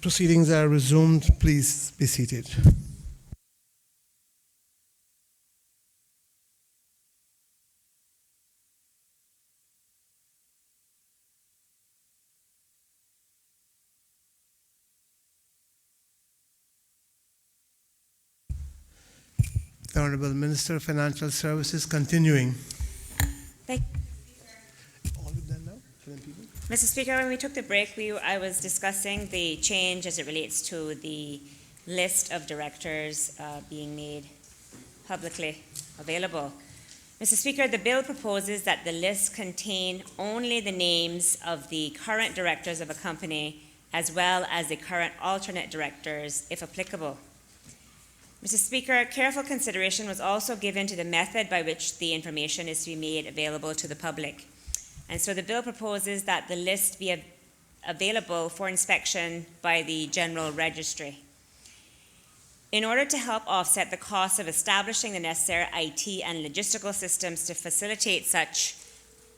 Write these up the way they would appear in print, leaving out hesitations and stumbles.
Proceedings are resumed. Please be seated. The Honorable Minister of Financial Services continuing. Mr. Speaker, when we took the break, I was discussing the change as it relates to the list of directors being made publicly available. Mr. Speaker, the bill proposes that the list contain only the names of the current directors of a company as well as the current alternate directors, if applicable. Mr. Speaker, careful consideration was also given to the method by which the information is to be made available to the public. And so the bill proposes that the list be available for inspection by the General Registry. In order to help offset the cost of establishing the necessary IT and logistical systems to facilitate such,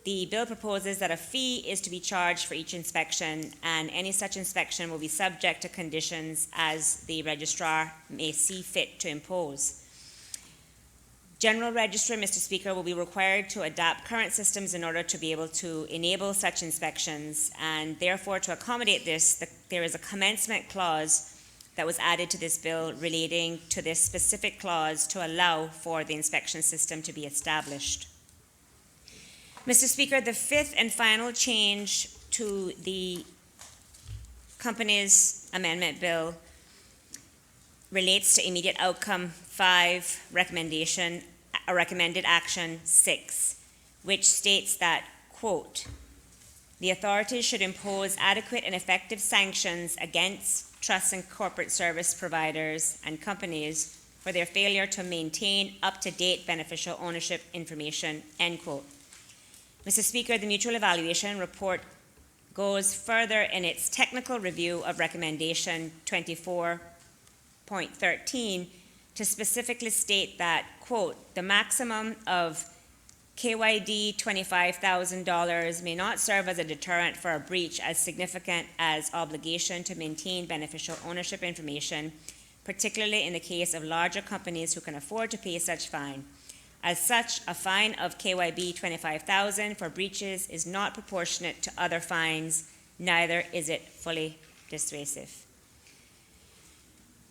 the bill proposes that a fee is to be charged for each inspection, and any such inspection will be subject to conditions as the registrar may see fit to impose. General Registry, Mr. Speaker, will be required to adapt current systems in order to be able to enable such inspections, and therefore to accommodate this, there is a commencement clause that was added to this bill relating to this specific clause to allow for the inspection system to be established. Mr. Speaker, the fifth and final change to the Companies Amendment Bill relates to immediate outcome 5 recommended action 6, which states that, quote, the authorities should impose adequate and effective sanctions against trust and corporate service providers and companies for their failure to maintain up-to-date beneficial ownership information, end quote. Mr. Speaker, the Mutual Evaluation Report goes further in its technical review of recommendation 24.13 to specifically state that, quote, the maximum of KYD $25,000 may not serve as a deterrent for a breach as significant as obligation to maintain beneficial ownership information, particularly in the case of larger companies who can afford to pay such fine. As such, a fine of KYB $25,000 for breaches is not proportionate to other fines, neither is it fully dissuasive.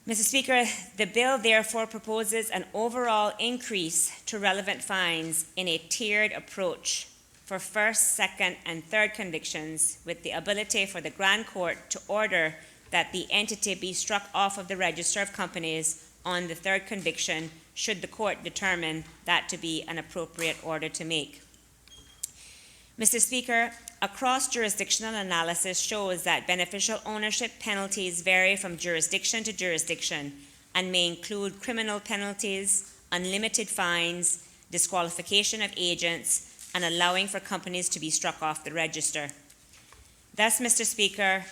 Mr. Speaker, the bill therefore proposes an overall increase to relevant fines in a tiered approach for first, second, and third convictions, with the ability for the Grand Court to order that the entity be struck off of the register of companies on the third conviction, should the court determine that to be an appropriate order to make. Mr. Speaker, a cross-jurisdictional analysis shows that beneficial ownership penalties vary from jurisdiction to jurisdiction and may include criminal penalties, unlimited fines, disqualification of agents, and allowing for companies to be struck off the register. Thus, Mr. Speaker,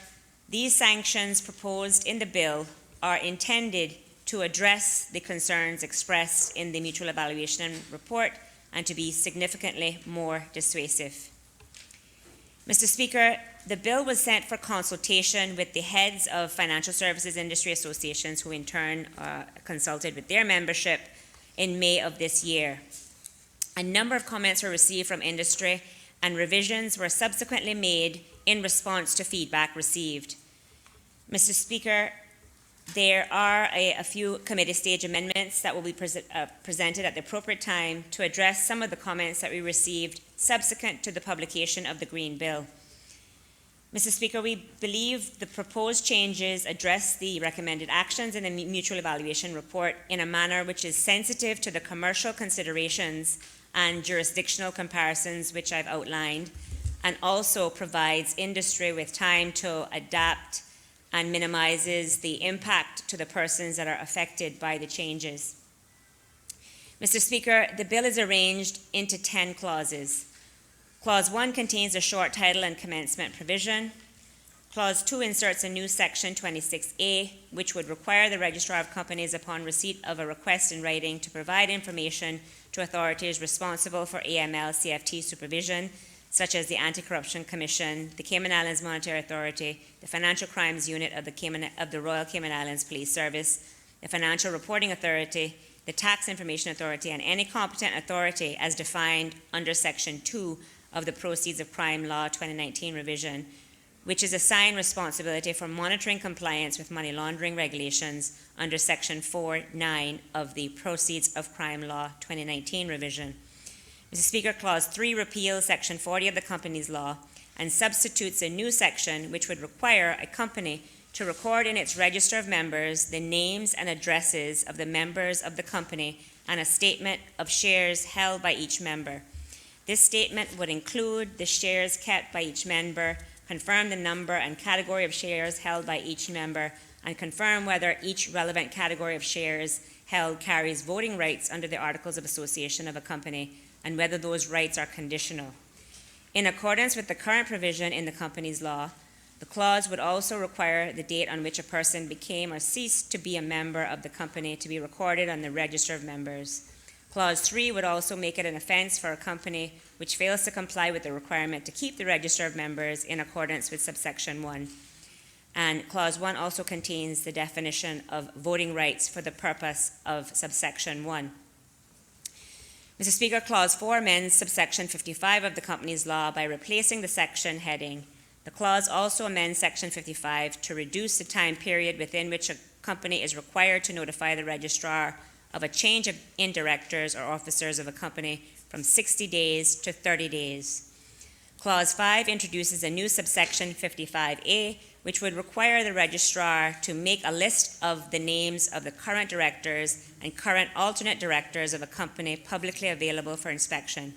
these sanctions proposed in the bill are intended to address the concerns expressed in the Mutual Evaluation Report and to be significantly more dissuasive. Mr. Speaker, the bill was sent for consultation with the heads of financial services industry associations, who in turn consulted with their membership in May of this year. A number of comments were received from industry, and revisions were subsequently made in response to feedback received. Mr. Speaker, there are a few committee stage amendments that will be presented at the appropriate time to address some of the comments that we received subsequent to the publication of the Green Bill. Mr. Speaker, we believe the proposed changes address the recommended actions in the Mutual Evaluation Report in a manner which is sensitive to the commercial considerations and jurisdictional comparisons which I've outlined, and also provides industry with time to adapt and minimizes the impact to the persons that are affected by the changes. Mr. Speaker, the bill is arranged into 10 clauses. Clause 1 contains a short title and commencement provision. Clause 2 inserts a new section 26A, which would require the Registrar of Companies, upon receipt of a request in writing, to provide information to authorities responsible for AML CFT supervision such as the Anti-Corruption Commission, the Cayman Islands Monetary Authority, the Financial Crimes Unit of the Royal Cayman Islands Police Service, the Financial Reporting Authority, the Tax Information Authority, and any competent authority as defined under Section 2 of the Proceeds of Crime Law 2019 revision, which is assigned responsibility for monitoring compliance with money laundering regulations under Section 4.9 of the Proceeds of Crime Law 2019 revision. Mr. Speaker, Clause 3 repeals Section 40 of the Companies Law and substitutes a new section which would require a company to record in its register of members the names and addresses of the members of the company and a statement of shares held by each member. This statement would include the shares kept by each member, confirm the number and category of shares held by each member, and confirm whether each relevant category of shares held carries voting rights under the Articles of Association of a company, and whether those rights are conditional. In accordance with the current provision in the Companies Law, the clause would also require the date on which a person became or ceased to be a member of the company to be recorded on the Register of Members. Clause 3 would also make it an offense for a company which fails to comply with the requirement to keep the Register of Members in accordance with subsection 1. And Clause 1 also contains the definition of voting rights for the purpose of subsection 1. Mr. Speaker, Clause 4 amends subsection 55 of the Companies Law by replacing the section heading. The clause also amends Section 55 to reduce the time period within which a company is required to notify the registrar of a change in directors or officers of a company from 60 days to 30 days. Clause 5 introduces a new subsection 55A, which would require the registrar to make a list of the names of the current directors and current alternate directors of a company publicly available for inspection.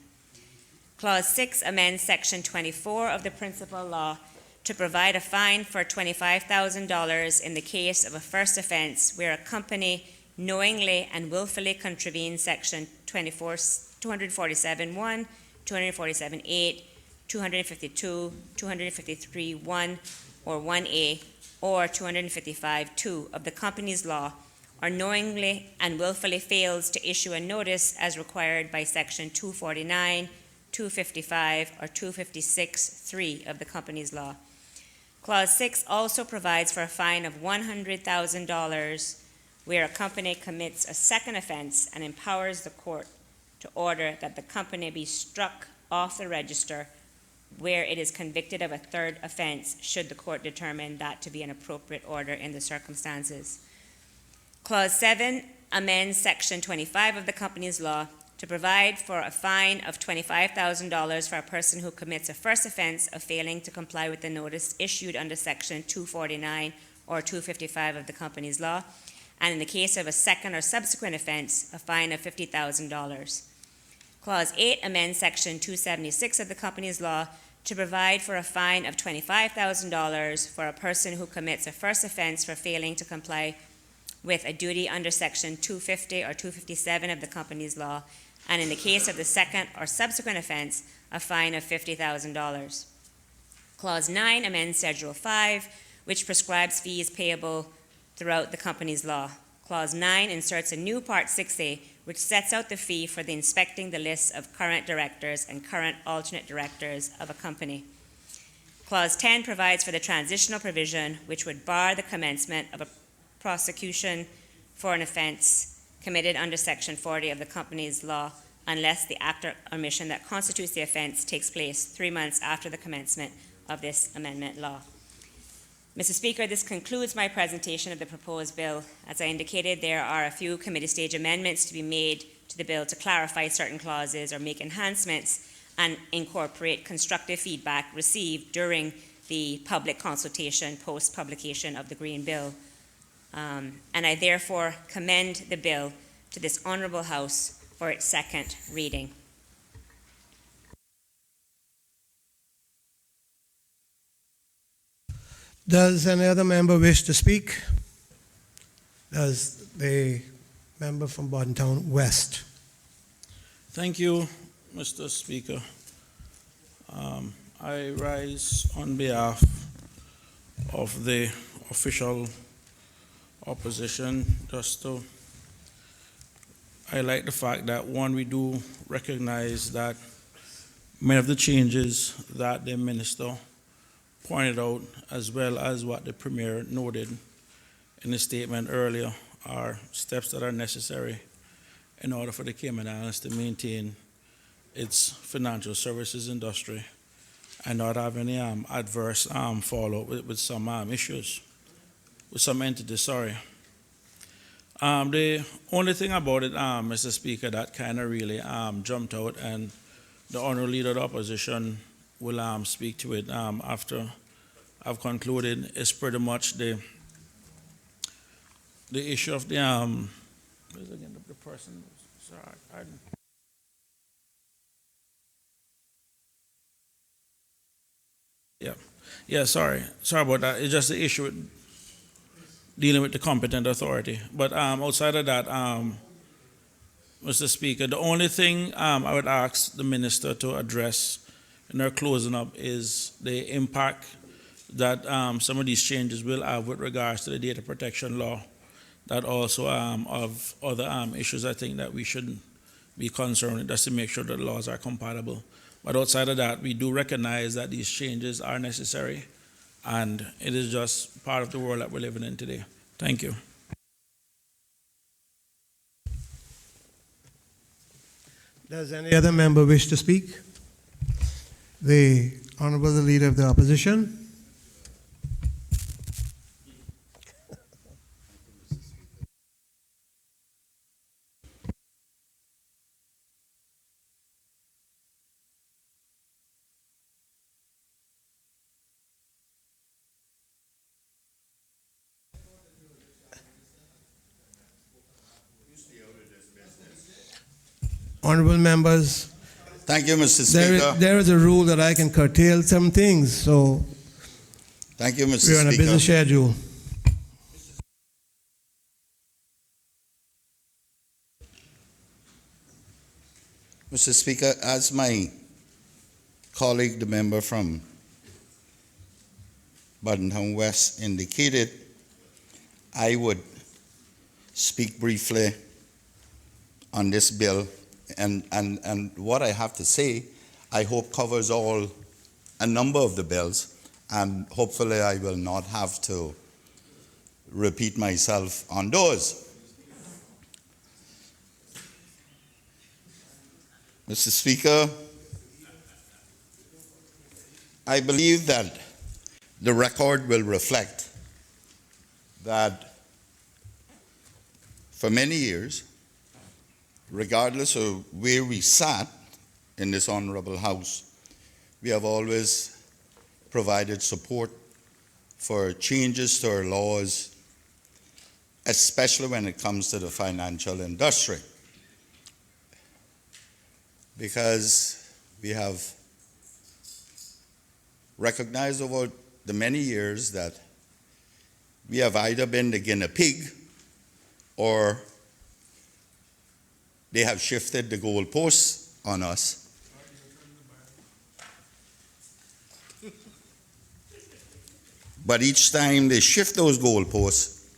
Clause 6 amends Section 24 of the Principal Law to provide a fine for $25,000 in the case of a first offense where a company knowingly and willfully contravenes Section 247.1, 247.8, 252, 253.1, or 1A, or 255.2 of the Companies Law, or knowingly and willfully fails to issue a notice as required by Section 249, 255, or 256.3 of the Companies Law. Clause 6 also provides for a fine of $100,000 where a company commits a second offense and empowers the court to order that the company be struck off the register where it is convicted of a third offense, should the court determine that to be an appropriate order in the circumstances. Clause 7 amends Section 25 of the Companies Law to provide for a fine of $25,000 for a person who commits a first offense of failing to comply with the notice issued under Section 249 or 255 of the Companies Law, and in the case of a second or subsequent offense, a fine of $50,000. Clause 8 amends Section 276 of the Companies Law to provide for a fine of $25,000 for a person who commits a first offense for failing to comply with a duty under Section 250 or 257 of the Companies Law, and in the case of the second or subsequent offense, a fine of $50,000. Clause 9 amends Schedule 5, which prescribes fees payable throughout the Companies Law. Clause 9 inserts a new Part 6A, which sets out the fee for the inspecting the lists of current directors and current alternate directors of a company. Clause 10 provides for the transitional provision, which would bar the commencement of a prosecution for an offense committed under Section 40 of the Companies Law unless the act or omission that constitutes the offense takes place 3 months after the commencement of this amendment law. Mr. Speaker, this concludes my presentation of the proposed bill. As I indicated, there are a few committee stage amendments to be made to the bill to clarify certain clauses or make enhancements and incorporate constructive feedback received during the public consultation post-publication of the Green Bill. And I therefore commend the bill to this Honourable House for its second reading. Does any other member wish to speak? Does the member from Bordentown West? Thank you, Mr. Speaker. I rise on behalf of the official opposition just to highlight the fact that, one, we do recognize that many of the changes that the minister pointed out, as well as what the Premier noted in his statement earlier, are steps that are necessary in order for the Cayman Islands to maintain its financial services industry and not have any adverse fallout with some issues, with some entities, sorry. The only thing about it, Mr. Speaker, that kind of really jumped out, and the Honourable Leader of the Opposition will speak to it after I've concluded, is pretty much the issue of the, where's again the person, sorry, sorry about that. It's just the issue with dealing with the competent authority. But outside of that, Mr. Speaker, the only thing I would ask the minister to address in our closing up is the impact that some of these changes will have with regards to the data protection law, that also of other issues I think that we should be concerned with, just to make sure that the laws are compatible. But outside of that, we do recognize that these changes are necessary, and it is just part of the world that we're living in today. Thank you. Does any other member wish to speak? The Honorable Leader of the Opposition. Honorable members, Thank you, Mr. Speaker. there is a rule that I can curtail some things, so Thank you, Mr. we're on a busy Speaker. schedule. Mr. Speaker, as my colleague, the member from Buddentown West indicated, I would speak briefly on this bill, and what I have to say, I hope covers a number of the bills, and hopefully I will not have to repeat myself on those. Mr. Speaker, I believe that the record will reflect that for many years, regardless of where we sat in this honorable House, we have always provided support for changes to our laws, especially when it comes to the financial industry, because we have recognized over the many years that we have either been the guinea pig or they have shifted the goalposts on us. But each time they shift those goalposts,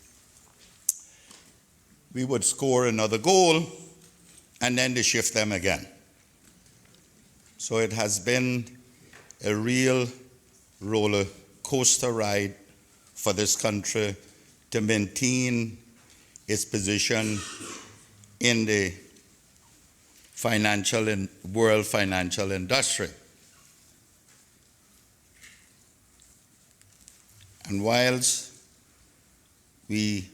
we would score another goal, and then they shift them again. So it has been a real roller coaster ride for this country to maintain its position in the world financial industry. And whilst we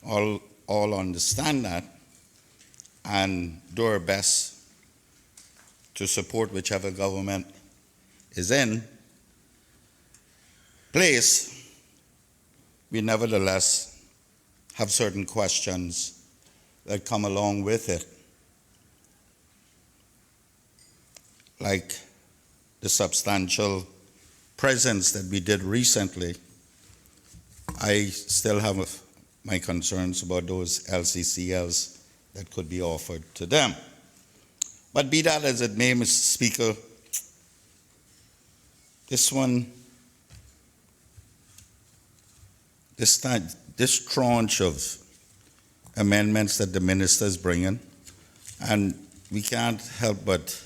all understand that and do our best to support whichever government is in place, we nevertheless have certain questions that come along with it, like the substantial presence that we did recently. I still have my concerns about those LCCLs that could be offered to them. But be that as it may, Mr. Speaker, this tranche of amendments that the minister is bringing, and we can't help but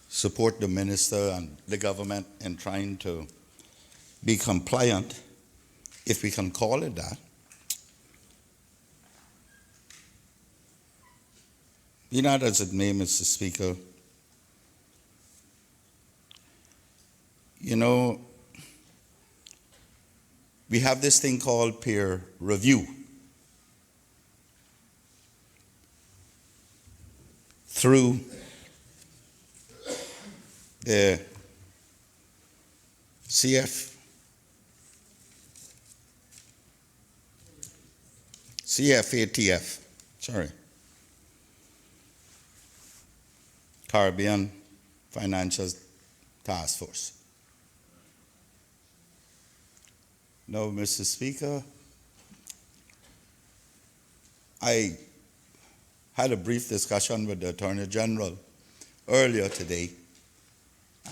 support the minister and the government in trying to be compliant, if we can call it that. Be not as it may, Mr. Speaker, you know, we have this thing called peer review. Through the CFATF, Caribbean Financial Task Force. Now, Mr. Speaker, I had a brief discussion with the Attorney General earlier today,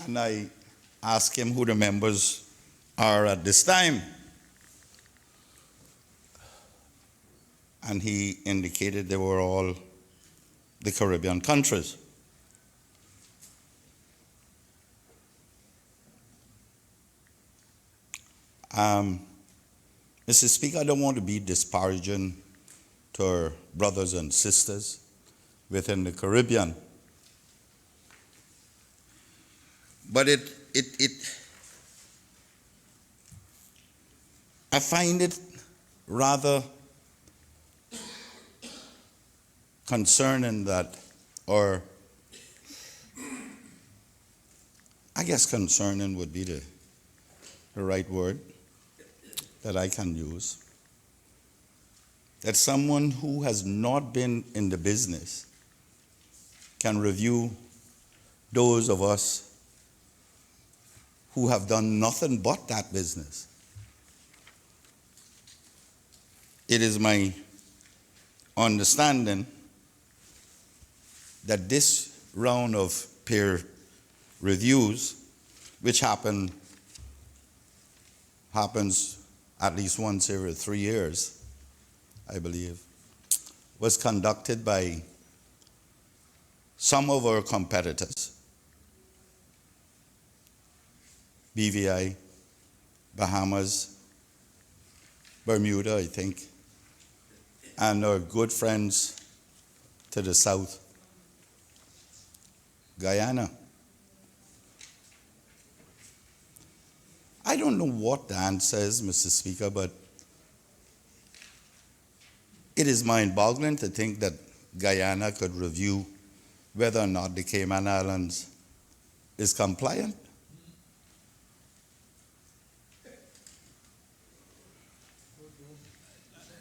and I asked him who the members are at this time. And he indicated they were all the Caribbean countries. Mr. Speaker, I don't want to be disparaging to our brothers and sisters within the Caribbean. But I find it rather concerning that, or I guess concerning would be the right word that I can use, that someone who has not been in the business can review those of us who have done nothing but that business. It is my understanding that this round of peer reviews, which happens at least once every 3 years, I believe, was conducted by some of our competitors, BVI, Bahamas, Bermuda, I think, and our good friends to the south, Guyana. I don't know what the answer is, Mr. Speaker, but it is mind-boggling to think that Guyana could review whether or not the Cayman Islands is compliant.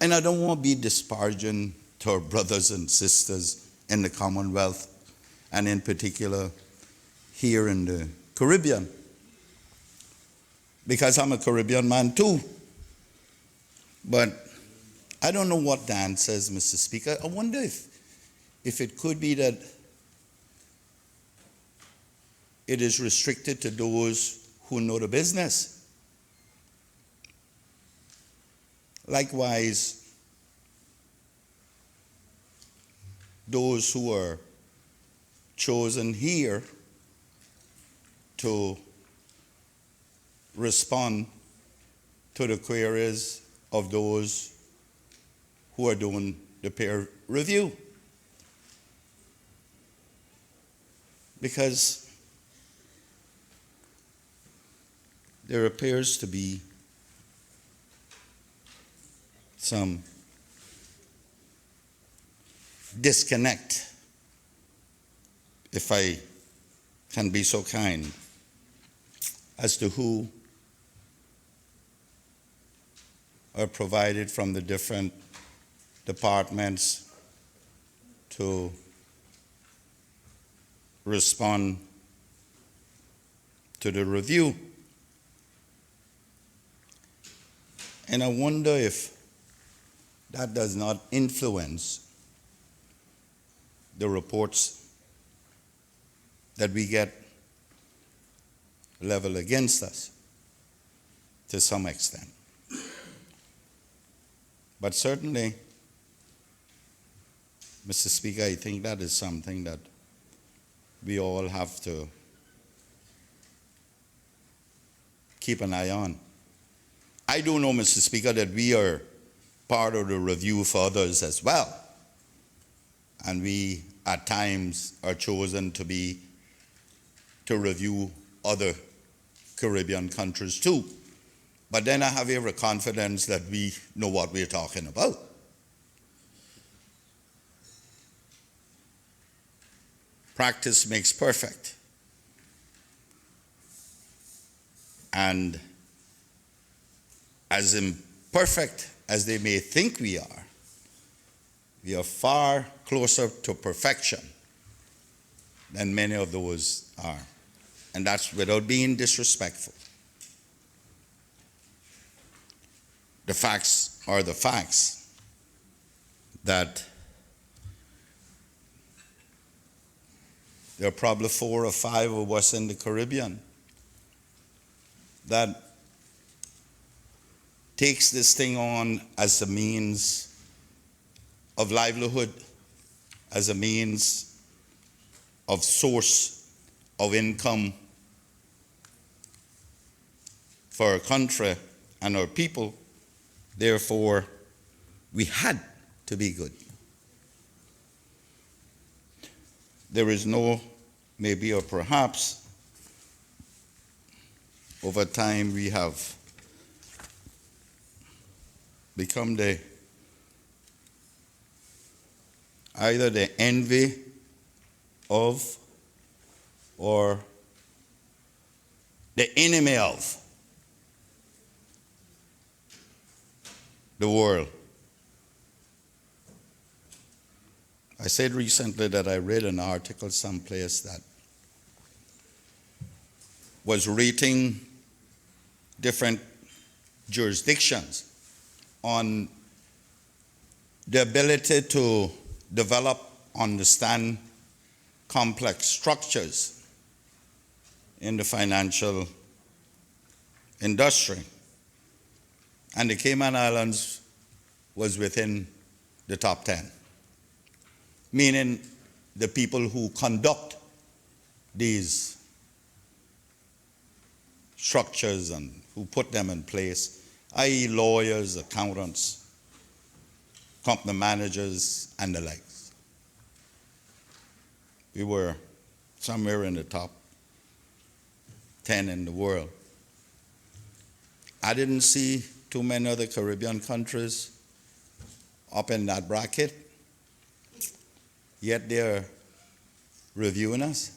And I don't want to be disparaging to our brothers and sisters in the Commonwealth, and in particular here in the Caribbean, because I'm a Caribbean man too. But I don't know what the answer is, Mr. Speaker. I wonder if it could be that it is restricted to those who know the business. Likewise, those who are chosen here to respond to the queries of those who are doing the peer review. Because there appears to be some disconnect, if I can be so kind, as to who are provided from the different departments to respond to the review. And I wonder if that does not influence the reports that we get leveled against us to some extent. But certainly, Mr. Speaker, I think that is something that we all have to keep an eye on. I do know, Mr. Speaker, that we are part of the review for others as well. And we, at times, are chosen to review other Caribbean countries too. But then I have every confidence that we know what we're talking about. Practice makes perfect. And as imperfect as they may think we are far closer to perfection than many of those are. And that's without being disrespectful. The facts are the facts that there are probably 4 or 5 of us in the Caribbean that takes this thing on as a means of livelihood, as a means of source of income for our country and our people. Therefore, we had to be good. There is no, maybe or perhaps, over time we have become either the envy of or the enemy of the world. I said recently that I read an article someplace that was rating different jurisdictions on the ability to develop, understand complex structures in the financial industry. And the Cayman Islands was within the top 10, meaning the people who conduct these structures and who put them in place, i.e. lawyers, accountants, company managers, and the likes. We were somewhere in the top 10 in the world. I didn't see too many other Caribbean countries up in that bracket, yet they're reviewing us.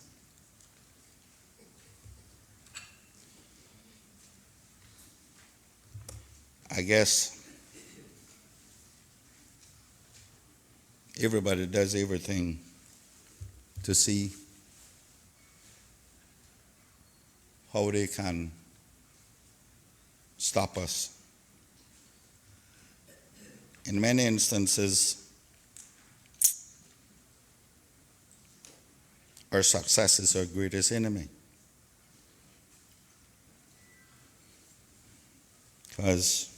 I guess everybody does everything to see how they can stop us. In many instances, our success is our greatest enemy. Because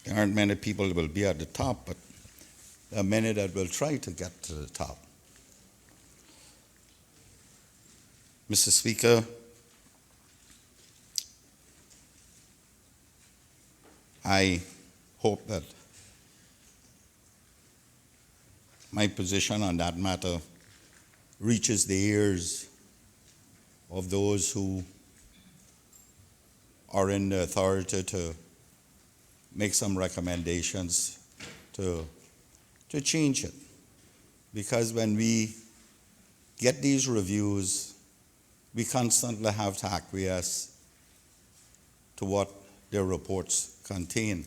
there aren't many people that will be at the top, but there are many that will try to get to the top. Mr. Speaker, I hope that my position on that matter reaches the ears of those who are in the authority to make some recommendations to change it. Because when we get these reviews, we constantly have to acquiesce to what their reports contain.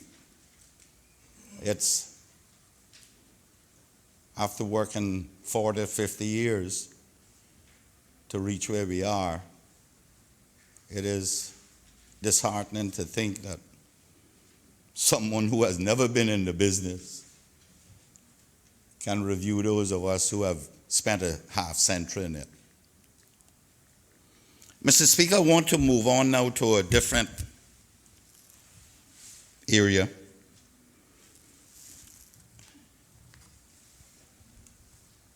It's after working 40, 50 years to reach where we are, it is disheartening to think that someone who has never been in the business can review those of us who have spent a half century in it. Mr. Speaker, I want to move on now to a different area.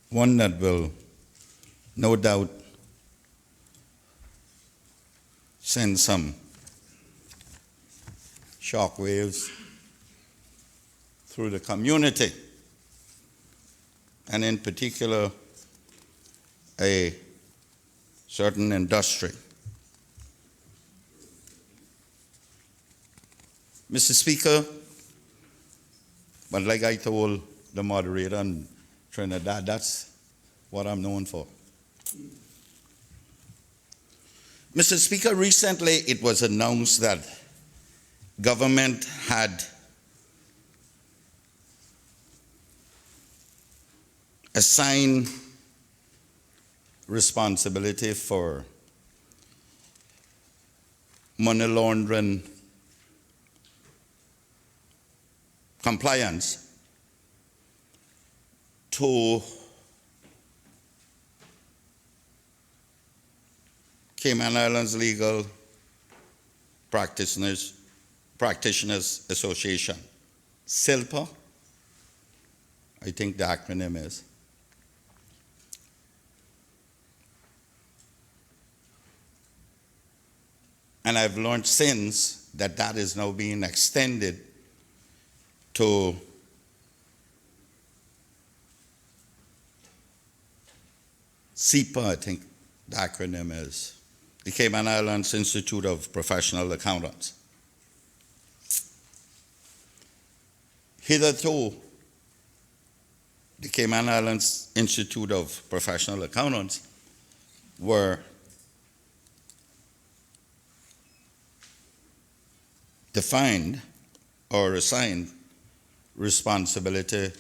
one that will no doubt send some shockwaves through the community, and in particular, a certain industry. Mr. Speaker, but like I told the moderator in Trinidad, that's what I'm known for. Mr. Speaker, recently it was announced that government had assigned responsibility for money laundering compliance to Cayman Islands Legal Practitioners Association, SILPA, I think the acronym is. And I've learned since that that is now being extended to CIPA, I think the acronym is, the Cayman Islands Institute of Professional Accountants. Hitherto, the Cayman Islands Institute of Professional Accountants were defined or assigned responsibility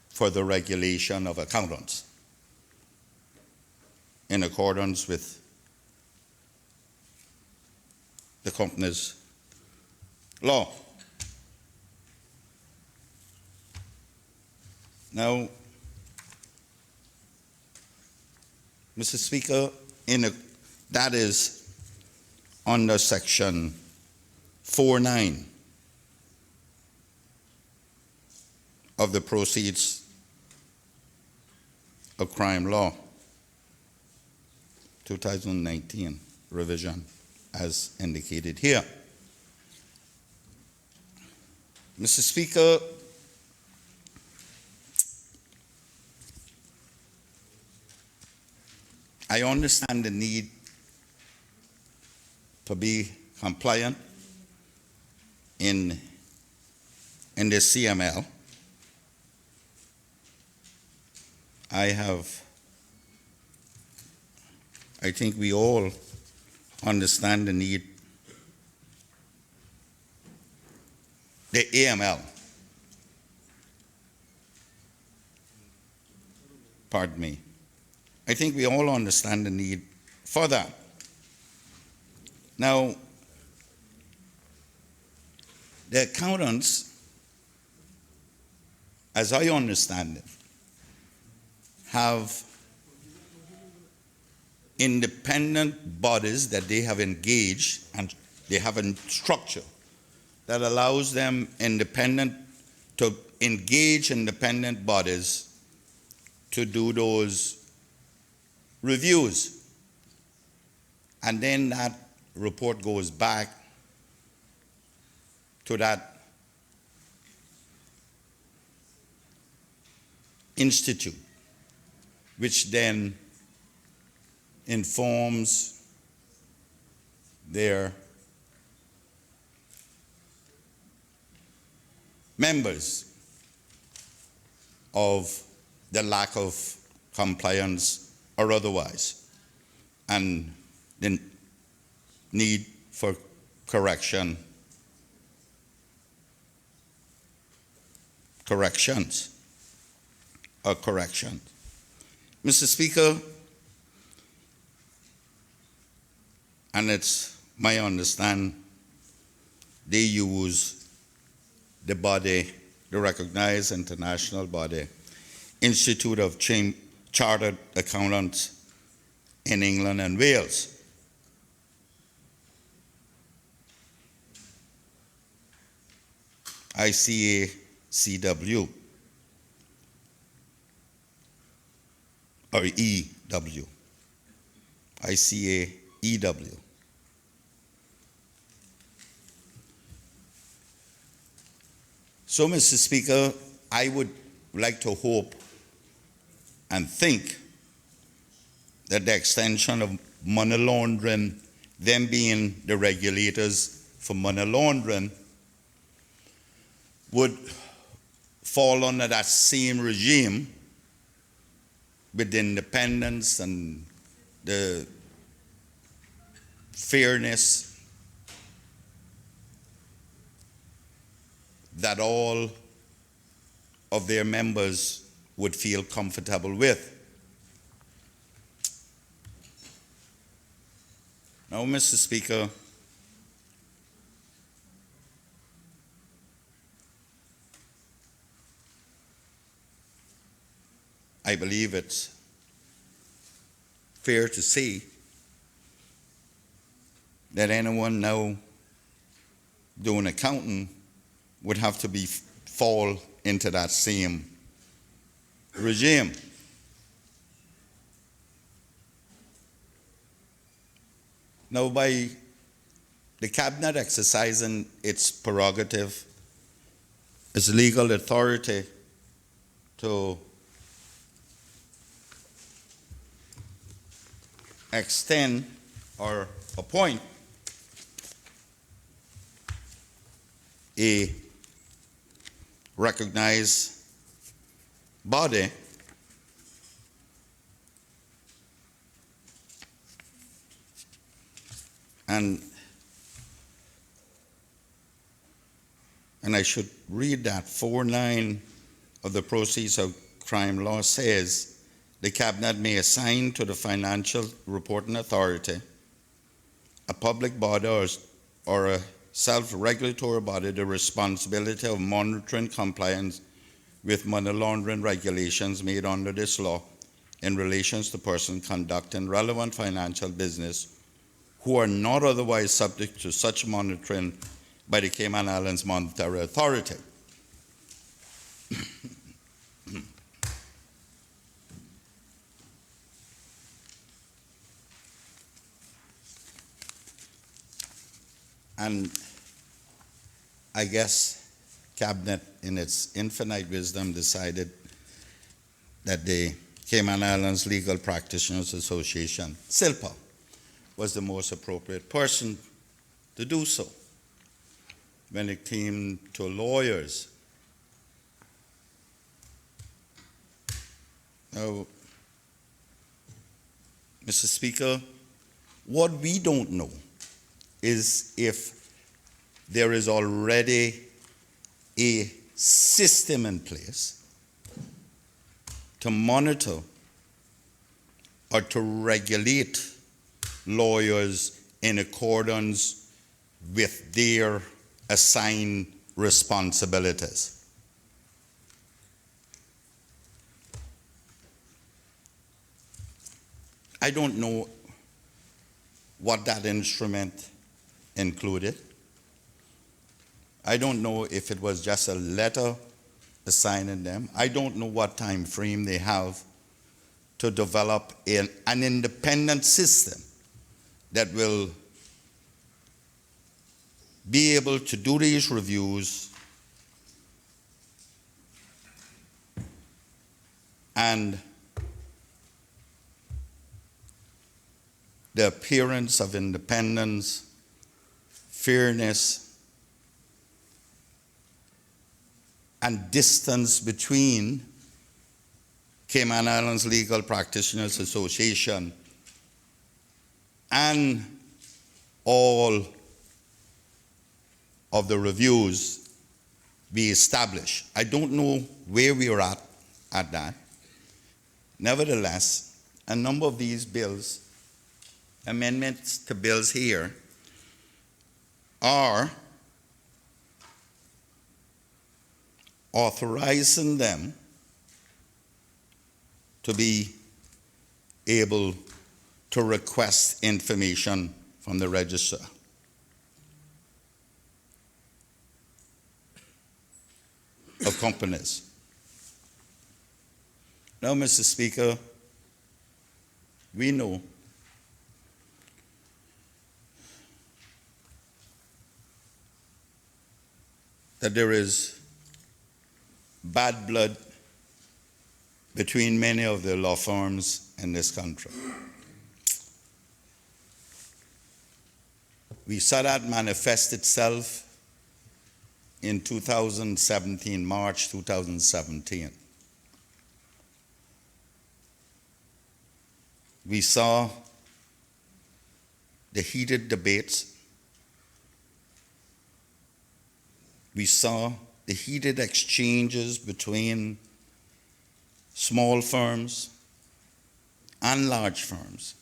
for the regulation of accountants in accordance with the company's law. Now, Mr. Speaker, that is under Section 4(9) of the Proceeds of Crime Law, 2019 revision, as indicated here. Mr. Speaker, I understand the need to be compliant in the CML. I think we all understand the need. The AML, pardon me. I think we all understand the need for that. Now, the accountants, as I understand it, have independent bodies that they have engaged, and they have a structure that allows them to engage independent bodies to do those reviews. And then that report goes back to that institute, which then informs their members of the lack of compliance or otherwise, and the need for corrections. Mr. Speaker, and it's my understanding, they use the body, the recognized international body, Institute of Chartered Accountants in England and Wales. ICACW, or EW. ICAEW. So, Mr. Speaker, I would like to hope and think that the extension of money laundering, them being the regulators for money laundering, would fall under that same regime with the independence and the fairness that all of their members would feel comfortable with. Now, Mr. Speaker, I believe it's fair to say that anyone now doing accounting would have to fall into that same regime. Now, by the cabinet exercising its prerogative, its legal authority to extend or appoint a recognized body, and I should read that 4.9 of the Proceeds of Crime Law says the cabinet may assign to the Financial Reporting Authority, a public body or a self-regulatory body, the responsibility of monitoring compliance with money laundering regulations made under this law in relation to persons conducting relevant financial business who are not otherwise subject to such monitoring by the Cayman Islands Monetary Authority. And I guess Cabinet, in its infinite wisdom, decided that the Cayman Islands Legal Practitioners Association, SILPA, was the most appropriate person to do so when it came to lawyers. Now, Mr. Speaker, what we don't know is if there is already a system in place to monitor or to regulate lawyers in accordance with their assigned responsibilities. I don't know what that instrument included. I don't know if it was just a letter assigning them. I don't know what time frame they have to develop an independent system that will be able to do these reviews and the appearance of independence, fairness, and distance between Cayman Islands Legal Practitioners Association and all of the reviews be established. I don't know where we are at that. Nevertheless, a number of these bills, amendments to bills here, are authorizing them to be able to request information from the register. Of companies. Now, Mr. Speaker, we know that there is bad blood between many of the law firms in this country. We saw that manifest itself in 2017, March 2017. We saw the heated debates. We saw the heated exchanges between small firms and large firms.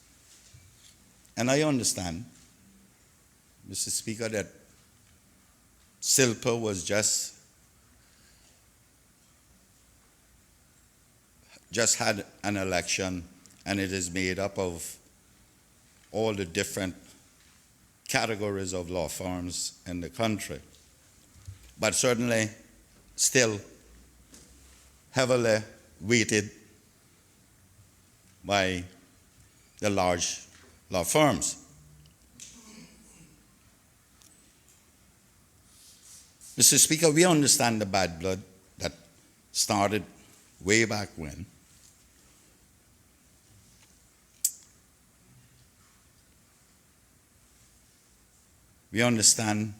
And I understand, Mr. Speaker, that Silpa was just had an election, and it is made up of all the different categories of law firms in the country. But certainly still heavily weighted by the large law firms. Mr. Speaker, we understand the bad blood that started way back when. We understand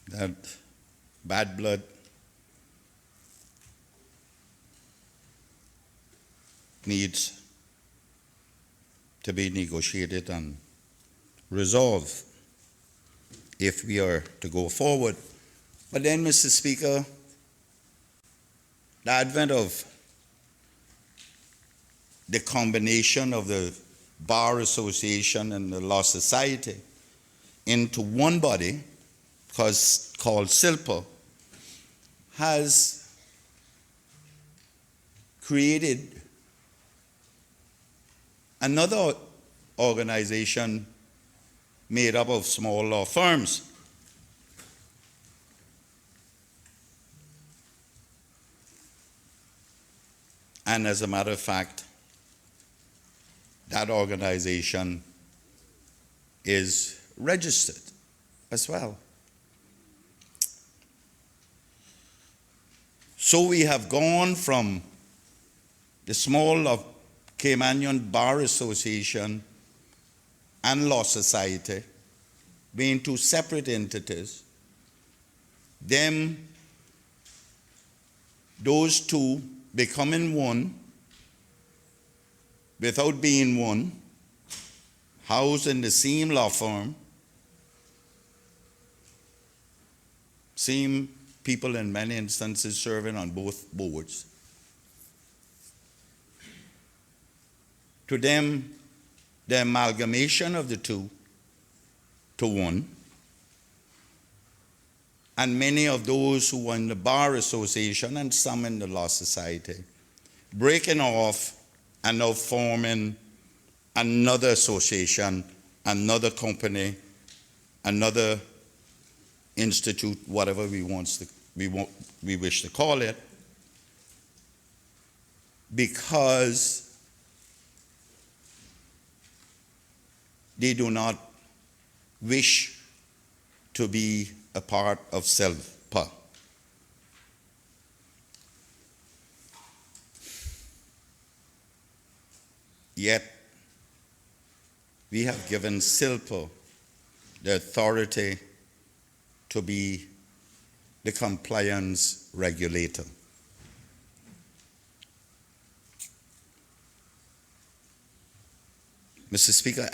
that bad blood needs to be negotiated and resolved if we are to go forward. But then, Mr. Speaker, the advent of the combination of the Bar Association and the Law Society into one body called SILPA has created another organization made up of small law firms. And as a matter of fact, that organization is registered as well. So we have gone from the small Caymanian Bar Association and Law Society being two separate entities, those two becoming one without being one, housed in the same law firm, same people in many instances serving on both boards. To them, the amalgamation of the two to one, and many of those who were in the Bar Association and some in the Law Society, breaking off and now forming another association, another company, another institute, whatever we wish to call it, because they do not wish to be a part of SILPA. Yet, we have given SILPA the authority to be the compliance regulator. Mr. Speaker,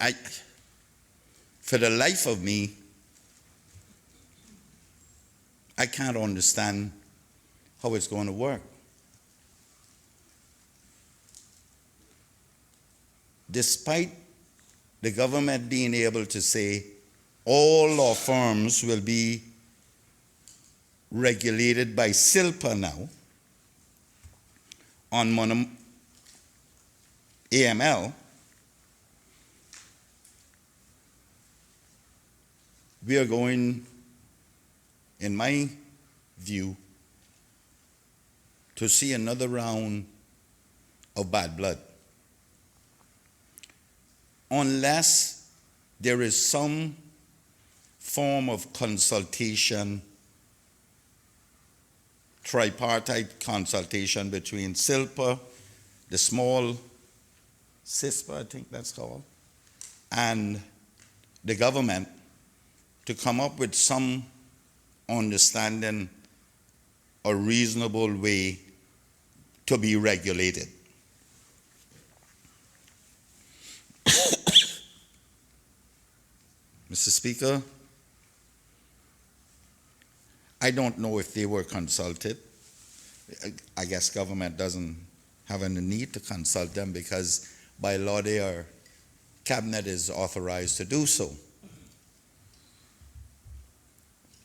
for the life of me, I can't understand how it's going to work. Despite the government being able to say all law firms will be regulated by SILPA now on AML, we are going, in my view, to see another round of bad blood. Unless there is some form of consultation, tripartite consultation between SILPA, the small CISPA, I think that's called, and the government to come up with some understanding or reasonable way to be regulated. Mr. Speaker, I don't know if they were consulted. I guess government doesn't have any need to consult them because by law their cabinet is authorized to do so.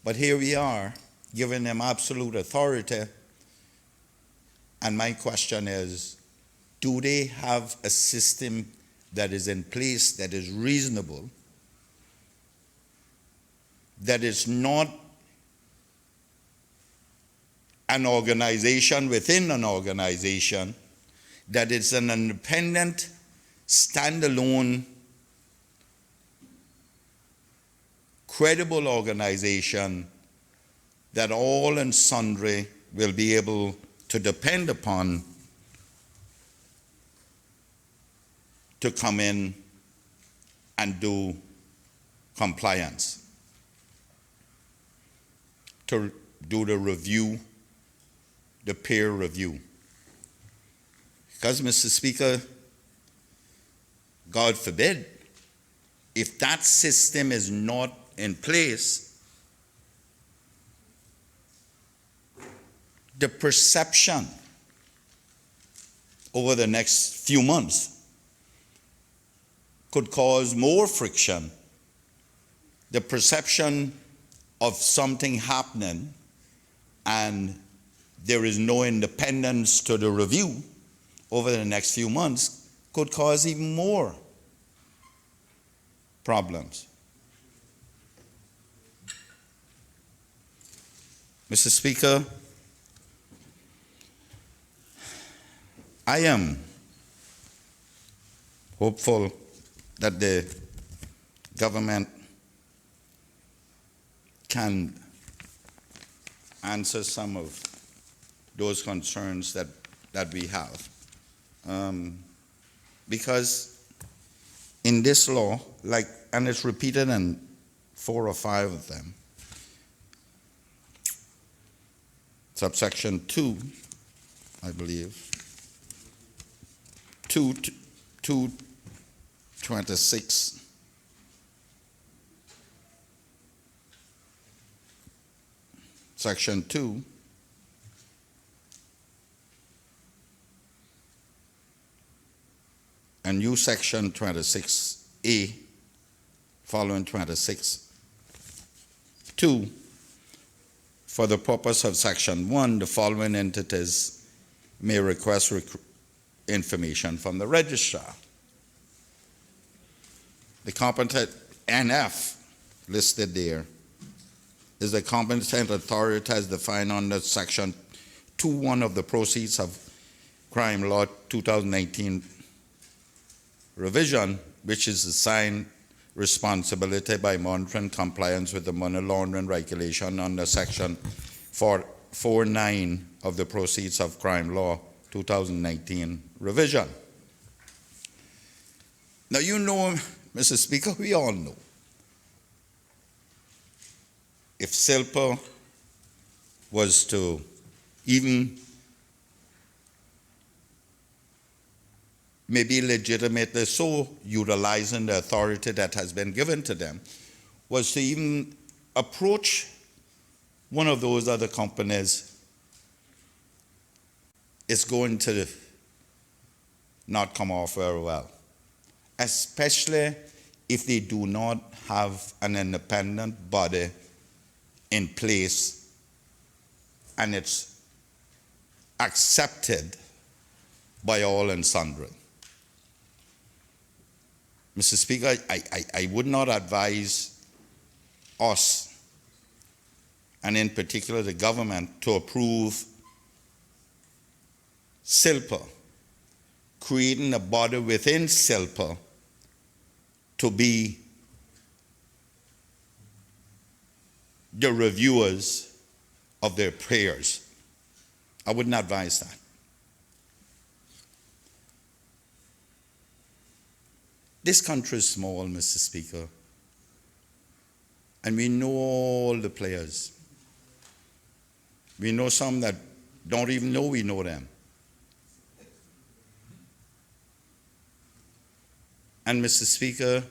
But here we are, giving them absolute authority, and my question is, do they have a system that is in place that is reasonable, that is not an organization within an organization, that is an independent, standalone, credible organization that all and sundry will be able to depend upon to come in and do compliance, to do the review, the peer review. Because, Mr. Speaker, God forbid, if that system is not in place, the perception over the next few months could cause more friction. The perception of something happening and there is no independence to the review over the next few months could cause even more problems. Mr. Speaker, I am hopeful that the government can answer some of those concerns that we have. Because in this law, and it's repeated in 4 or 5 of them, subsection 2, I believe, 226, section 2, and new section 26A, following 26. 2, for the purpose of section 1, the following entities may request information from the registrar. The competent NF listed there is the competent authority as defined under section 2.1 of the Proceeds of Crime Law 2019 revision, which is assigned responsibility by monitoring compliance with the money laundering regulation under section 4.9 of the Proceeds of Crime Law 2019 revision. Now you know, Mr. Speaker, we all know, if SILPA was to even maybe legitimately so utilizing the authority that has been given to them, was to even approach one of those other companies, it's going to not come off very well, especially if they do not have an independent body in place and it's accepted by all and sundry. Mr. Speaker, I would not advise us, and in particular the government, to approve SILPA creating a body within SILPA to be the reviewers of their prayers. I wouldn't advise that. This country is small, Mr. Speaker, and we know all the players. We know some that don't even know we know them. And Mr. Speaker,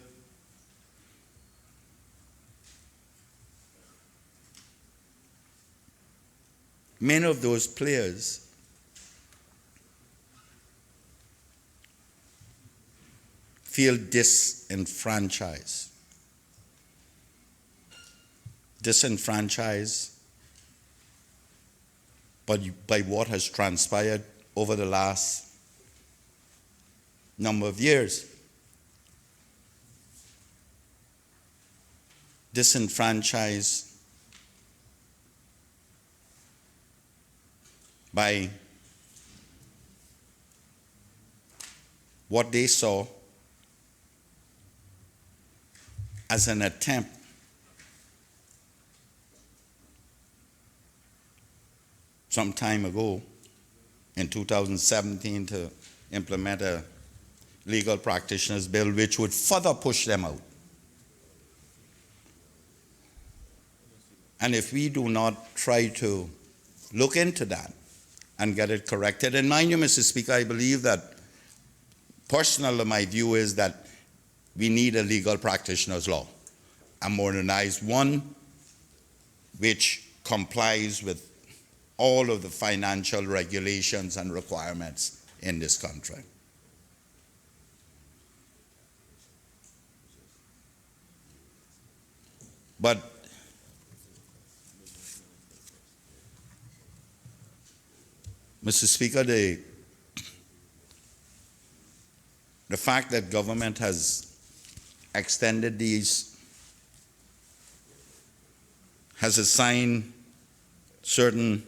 many of those players feel disenfranchised. Disenfranchised by what has transpired over the last number of years. Disenfranchised by what they saw as an attempt some time ago in 2017 to implement a legal practitioners bill which would further push them out. And if we do not try to look into that and get it corrected, and mind you, Mr. Speaker, I believe that personally my view is that we need a legal practitioners law, a modernized one which complies with all of the financial regulations and requirements in this country. But Mr. Speaker, the fact that government has extended these, has assigned certain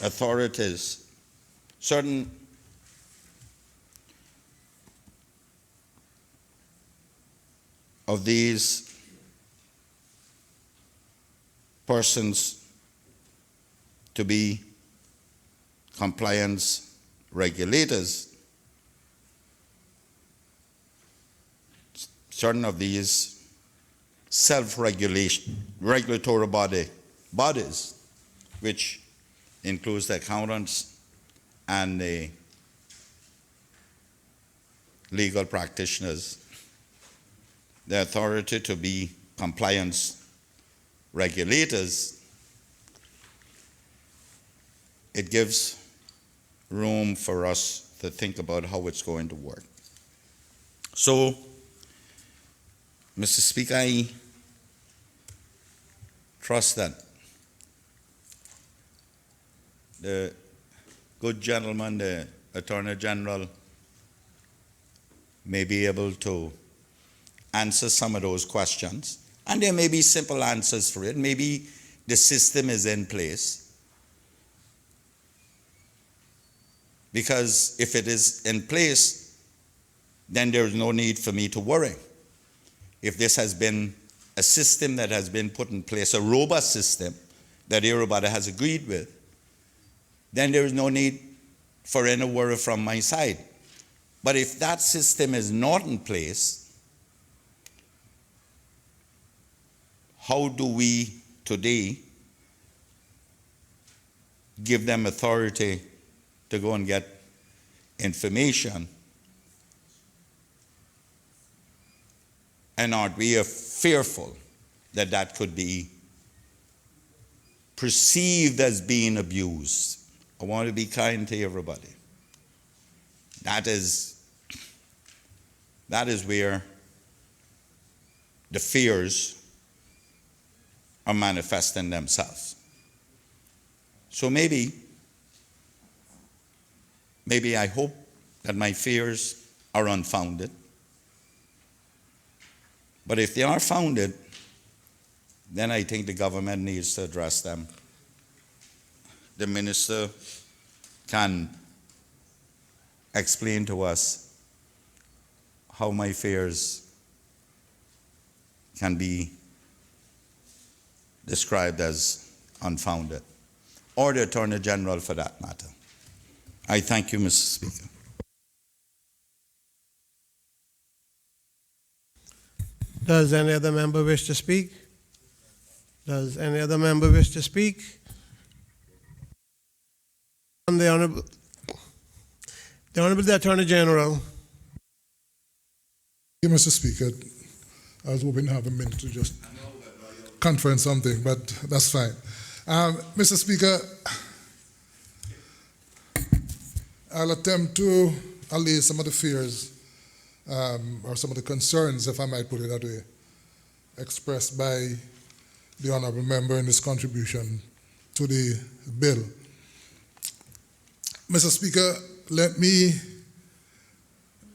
authorities, certain of these persons to be compliance regulators. Certain of these self-regulatory bodies, which includes the accountants and the legal practitioners, the authority to be compliance regulators, it gives room for us to think about how it's going to work. So, Mr. Speaker, I trust that the good gentleman, the Attorney General, may be able to answer some of those questions. And there may be simple answers for it. Maybe the system is in place. Because if it is in place, then there is no need for me to worry. If this has been a system that has been put in place, a robust system that everybody has agreed with, then there is no need for any worry from my side. But if that system is not in place, how do we today give them authority to go and get information? And aren't we fearful that that could be perceived as being abused? I want to be kind to everybody. That is where the fears are manifesting themselves. So maybe I hope that my fears are unfounded. But if they are founded, then I think the government needs to address them. The minister can explain to us how my fears can be described as unfounded, or the Attorney General for that matter. I thank you, Mr. Speaker. Does any other member wish to speak? Does any other member wish to speak? And the Honorable the Attorney General. Thank you, Mr. Speaker. I was hoping to have a minute to just confirm something, but that's fine. Mr. Speaker, I'll attempt to allay some of the fears or some of the concerns, if I might put it that way, expressed by the honourable member in his contribution to the bill. Mr. Speaker, let me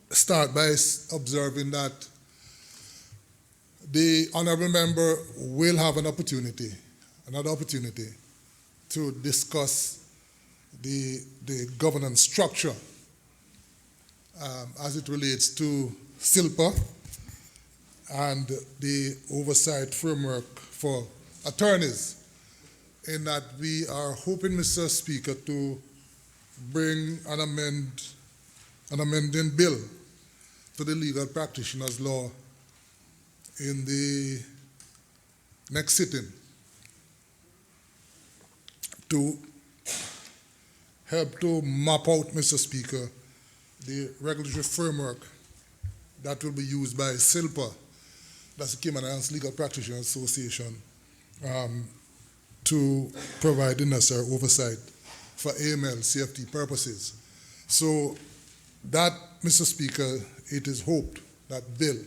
start by observing that the honourable member will have another opportunity to discuss the governance structure as it relates to SILPA and the oversight framework for attorneys, in that we are hoping, Mr. Speaker, to bring an amending bill to the legal practitioners law in the next sitting to help to map out, Mr. Speaker, the regulatory framework that will be used by SILPA, that's the Cayman Islands Legal Practitioners Association, to provide the necessary oversight for AML CFT purposes. So that, Mr. Speaker, it is hoped that bill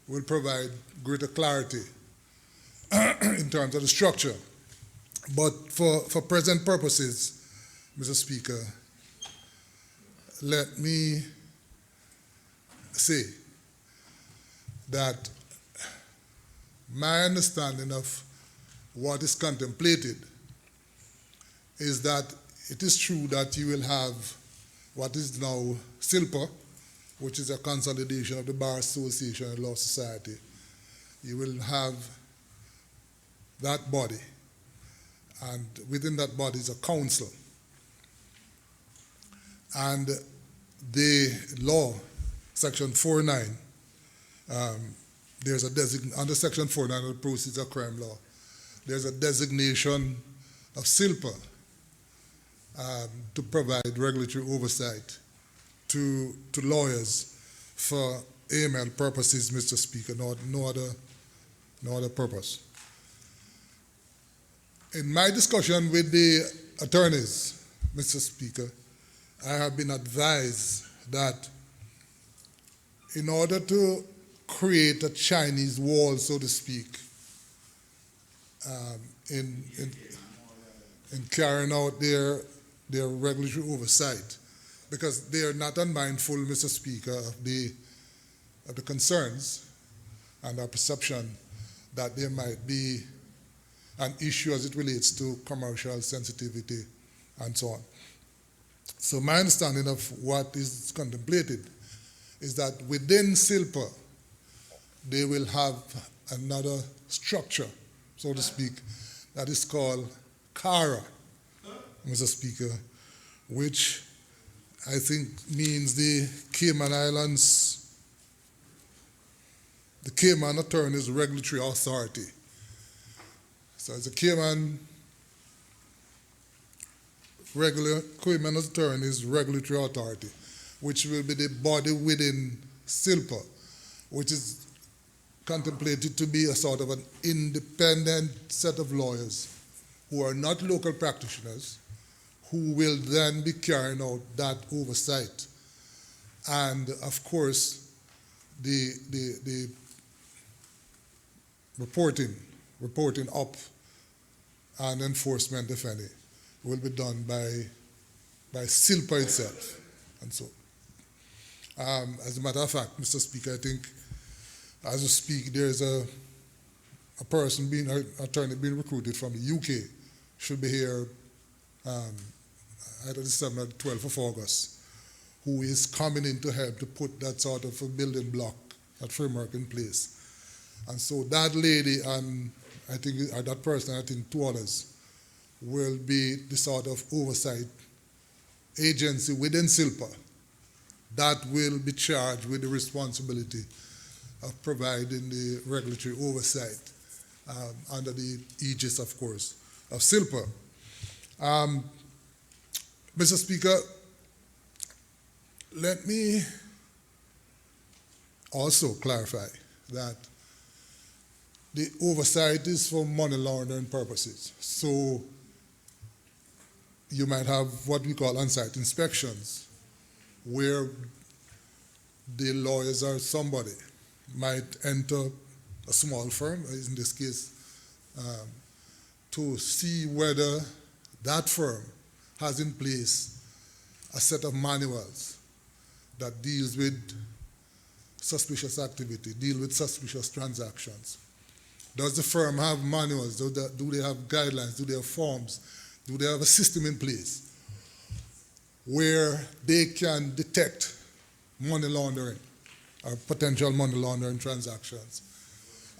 will provide greater clarity in terms of the structure. But for present purposes, Mr. Speaker, let me say that my understanding of what is contemplated is that it is true that you will have what is now SILPA, which is a consolidation of the Bar Association and Law Society. You will have that body, and within that body is a council. And the law, Section 49, there's a under Section 49 of the Proceeds of Crime Law, there's a designation of SILPA to provide regulatory oversight to lawyers for AML purposes, Mr. Speaker, no other purpose. In my discussion with the attorneys, Mr. Speaker, I have been advised that in order to create a Chinese wall, so to speak, in carrying out their regulatory oversight, because they are not unmindful, Mr. Speaker, of the concerns and our perception that there might be an issue as it relates to commercial sensitivity and so on. So my understanding of what is contemplated is that within SILPA, they will have another structure, so to speak, that is called CARA, Mr. Speaker, which I think means the Cayman Islands, the Cayman Attorneys Regulatory Authority. So it's a Cayman Attorneys Regulatory Authority, which will be the body within SILPA, which is contemplated to be a sort of an independent set of lawyers who are not local practitioners, who will then be carrying out that oversight. And of course, the reporting up and enforcement, if any, will be done by SILPA itself. And so, as a matter of fact, Mr. Speaker, I think as we speak, there's a a person being an attorney being recruited from the UK should be here either the 7th or the 12th of August, who is coming in to help to put that sort of a building block, that framework in place. And so that lady and I think that person, I think 2 others, will be the sort of oversight agency within SILPA that will be charged with the responsibility of providing the regulatory oversight under the aegis, of course, of SILPA. Mr. Speaker, let me also clarify that the oversight is for money laundering purposes. So you might have what we call on-site inspections, where the lawyers or somebody might enter a small firm, in this case, to see whether that firm has in place a set of manuals that deals with suspicious activity, deal with suspicious transactions. Does the firm have manuals? Do they have guidelines? Do they have forms? Do they have a system in place where they can detect money laundering or potential money laundering transactions?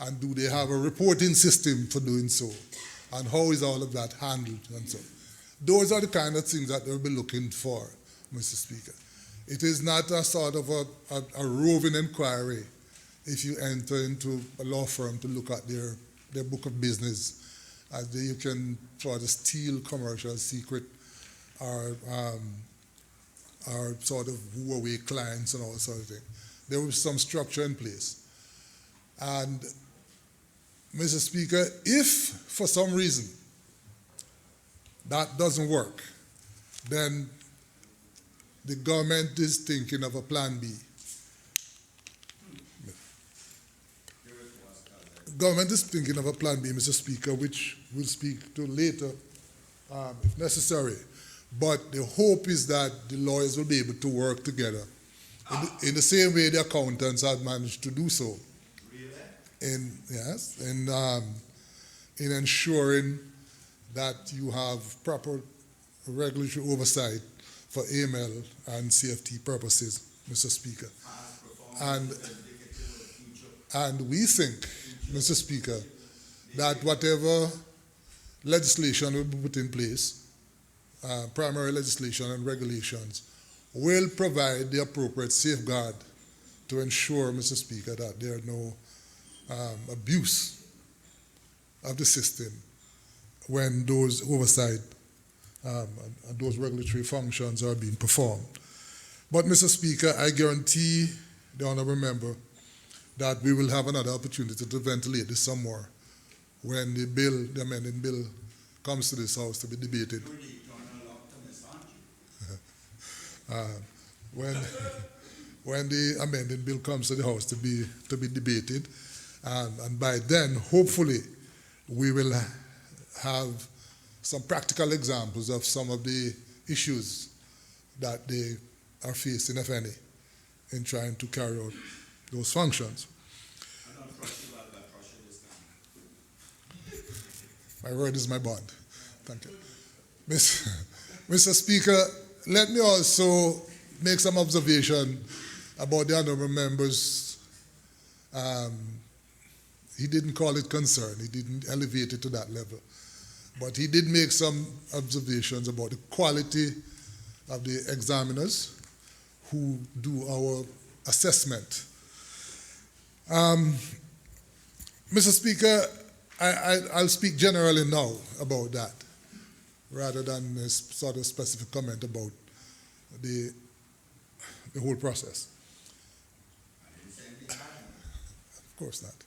And do they have a reporting system for doing so? And how is all of that handled and so? Those are the kind of things that they'll be looking for, Mr. Speaker. It is not a sort of a roving inquiry if you enter into a law firm to look at their book of business. You can sort of steal commercial secret or sort of woo away clients and all sort of thing. There was some structure in place. And Mr. Speaker, if for some reason that doesn't work, then the government is thinking of a plan B. Government is thinking of a plan B, Mr. Speaker, which we'll speak to later if necessary. But the hope is that the lawyers will be able to work together in the same way the accountants have managed to do so. Really? In ensuring that you have proper regulatory oversight for AML and CFT purposes, Mr. Speaker. And we think, Mr. Speaker, that whatever legislation will be put in place, primary legislation and regulations, will provide the appropriate safeguard to ensure, Mr. Speaker, that there are no abuse of the system when those oversight and those regulatory functions are being performed. But, Mr. Speaker, I guarantee the honourable member that we will have another opportunity to ventilate this some more when the amending bill comes to this House to be debated. When the amending bill comes to the House to be debated, and by then, hopefully, we will have some practical examples of some of the issues that they are facing, if any, in trying to carry out those functions. My word is my bond. Thank you. Mr. Speaker, let me also make some observation about the honourable member's, he didn't call it concern, he didn't elevate it to that level, but he did make some observations about the quality of the examiners who do our assessment. Mr. Speaker, I'll speak generally now about that, rather than a sort of specific comment about the whole process. Of course not.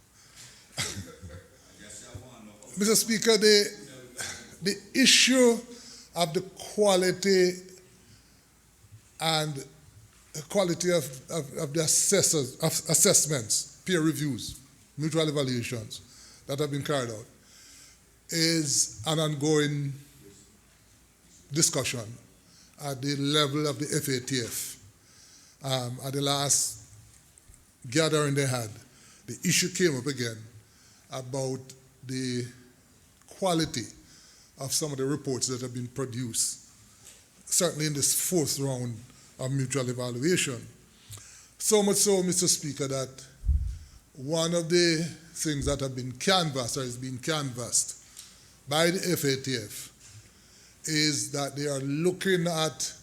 Mr. Speaker, the issue of the quality and the quality of the assessments, peer reviews, mutual evaluations that have been carried out is an ongoing discussion at the level of the FATF. At the last gathering they had, the issue came up again about the quality of some of the reports that have been produced, certainly in this fourth round of mutual evaluation. So much so, Mr. Speaker, that one of the things that have been canvassed or is being canvassed by the FATF is that they are looking at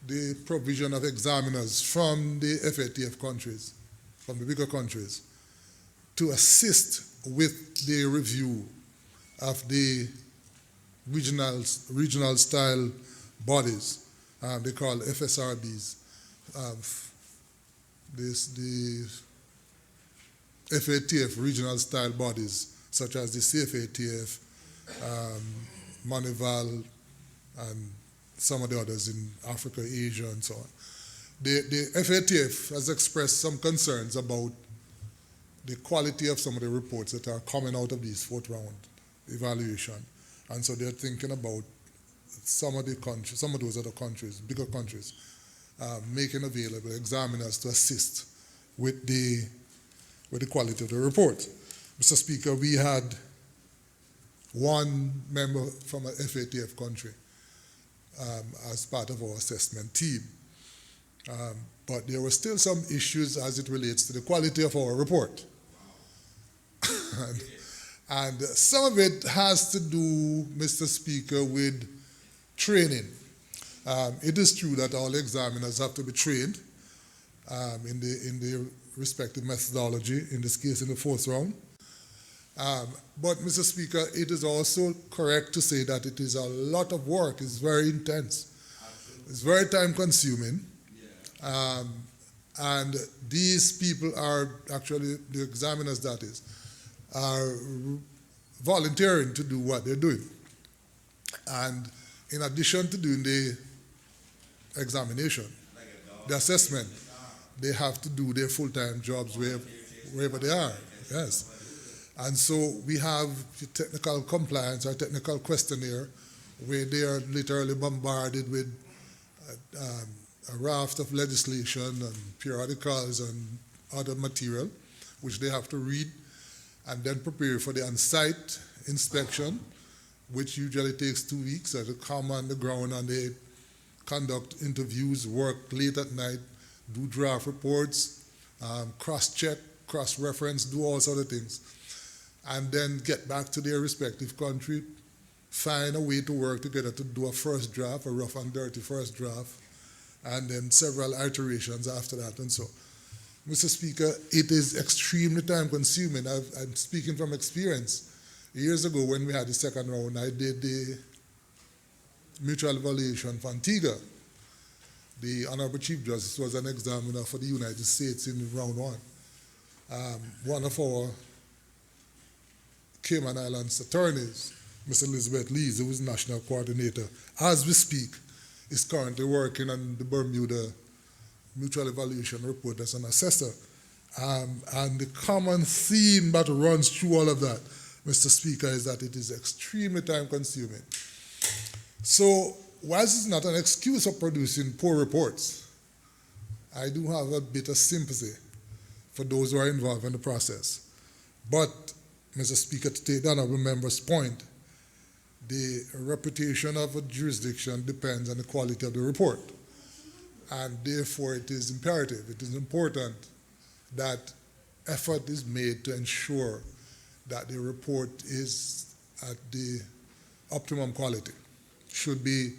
the provision of examiners from the FATF countries, from the bigger countries, to assist with the review of the regional style bodies. They call FSRBs. The FATF regional style bodies, such as the CFATF, Manival, and some of the others in Africa, Asia, and so on. The FATF has expressed some concerns about the quality of some of the reports that are coming out of these fourth round evaluation. And so they're thinking about some of those other countries, bigger countries, making available examiners to assist with the quality of the report. Mr. Speaker, we had one member from a FATF country as part of our assessment team. But there were still some issues as it relates to the quality of our report. and some of it has to do, Mr. Speaker, with training. It is true that all examiners have to be trained in the respective methodology, in this case in the fourth round. But, Mr. Speaker, it is also correct to say that it is a lot of work. It's very intense. Absolutely. It's very time-consuming. Yeah. And these people are actually, the examiners that is, are volunteering to do what they're doing. And in addition to doing the examination, the assessment, they have to do their full-time jobs wherever they are. Yes. And so we have technical compliance or technical questionnaire where they are literally bombarded with a raft of legislation and periodicals and other material, which they have to read and then prepare for the on-site inspection, which usually takes 2 weeks. So they come on the ground and they conduct interviews, work late at night, do draft reports, cross-check, cross-reference, do all sorts of things, and then get back to their respective country, find a way to work together to do a first draft, a rough and dirty first draft, and then several iterations after that, and so. Mr. Speaker, it is extremely time-consuming. I'm speaking from experience. Years ago, when we had the second round, I did the mutual evaluation for Antigua. The Honorable Chief Justice was an examiner for the United States in round one. One of our Cayman Islands attorneys, Ms. Elizabeth Lees, who is national coordinator, as we speak, is currently working on the Bermuda mutual evaluation report as an assessor. And the common theme that runs through all of that, Mr. Speaker, is that it is extremely time-consuming. So, whilst it's not an excuse for producing poor reports, I do have a bit of sympathy for those who are involved in the process. But, Mr. Speaker, to take the honourable member's point, the reputation of a jurisdiction depends on the quality of the report. And therefore, it is imperative, it is important that effort is made to ensure that the report is at the optimum quality. Should be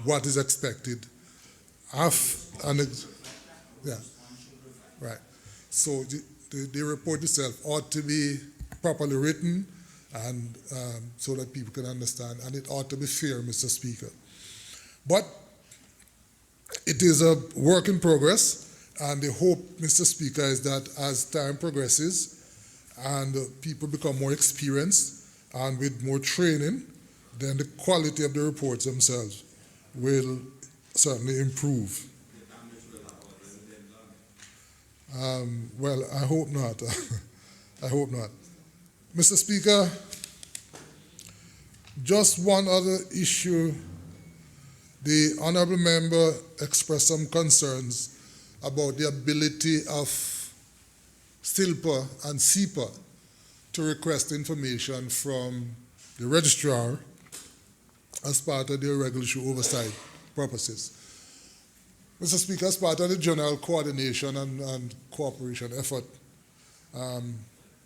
what is expected. Yeah, right. So the report itself ought to be properly written and so that people can understand, and it ought to be fair, Mr. Speaker. But it is a work in progress, and the hope, Mr. Speaker, is that as time progresses and people become more experienced and with more training, then the quality of the reports themselves will certainly improve. Well, I hope not. I hope not. Mr. Speaker, just one other issue. The honourable member expressed some concerns about the ability of SILPA and SEPA to request information from the registrar as part of their regulatory oversight purposes. Mr. Speaker, as part of the general coordination and cooperation effort,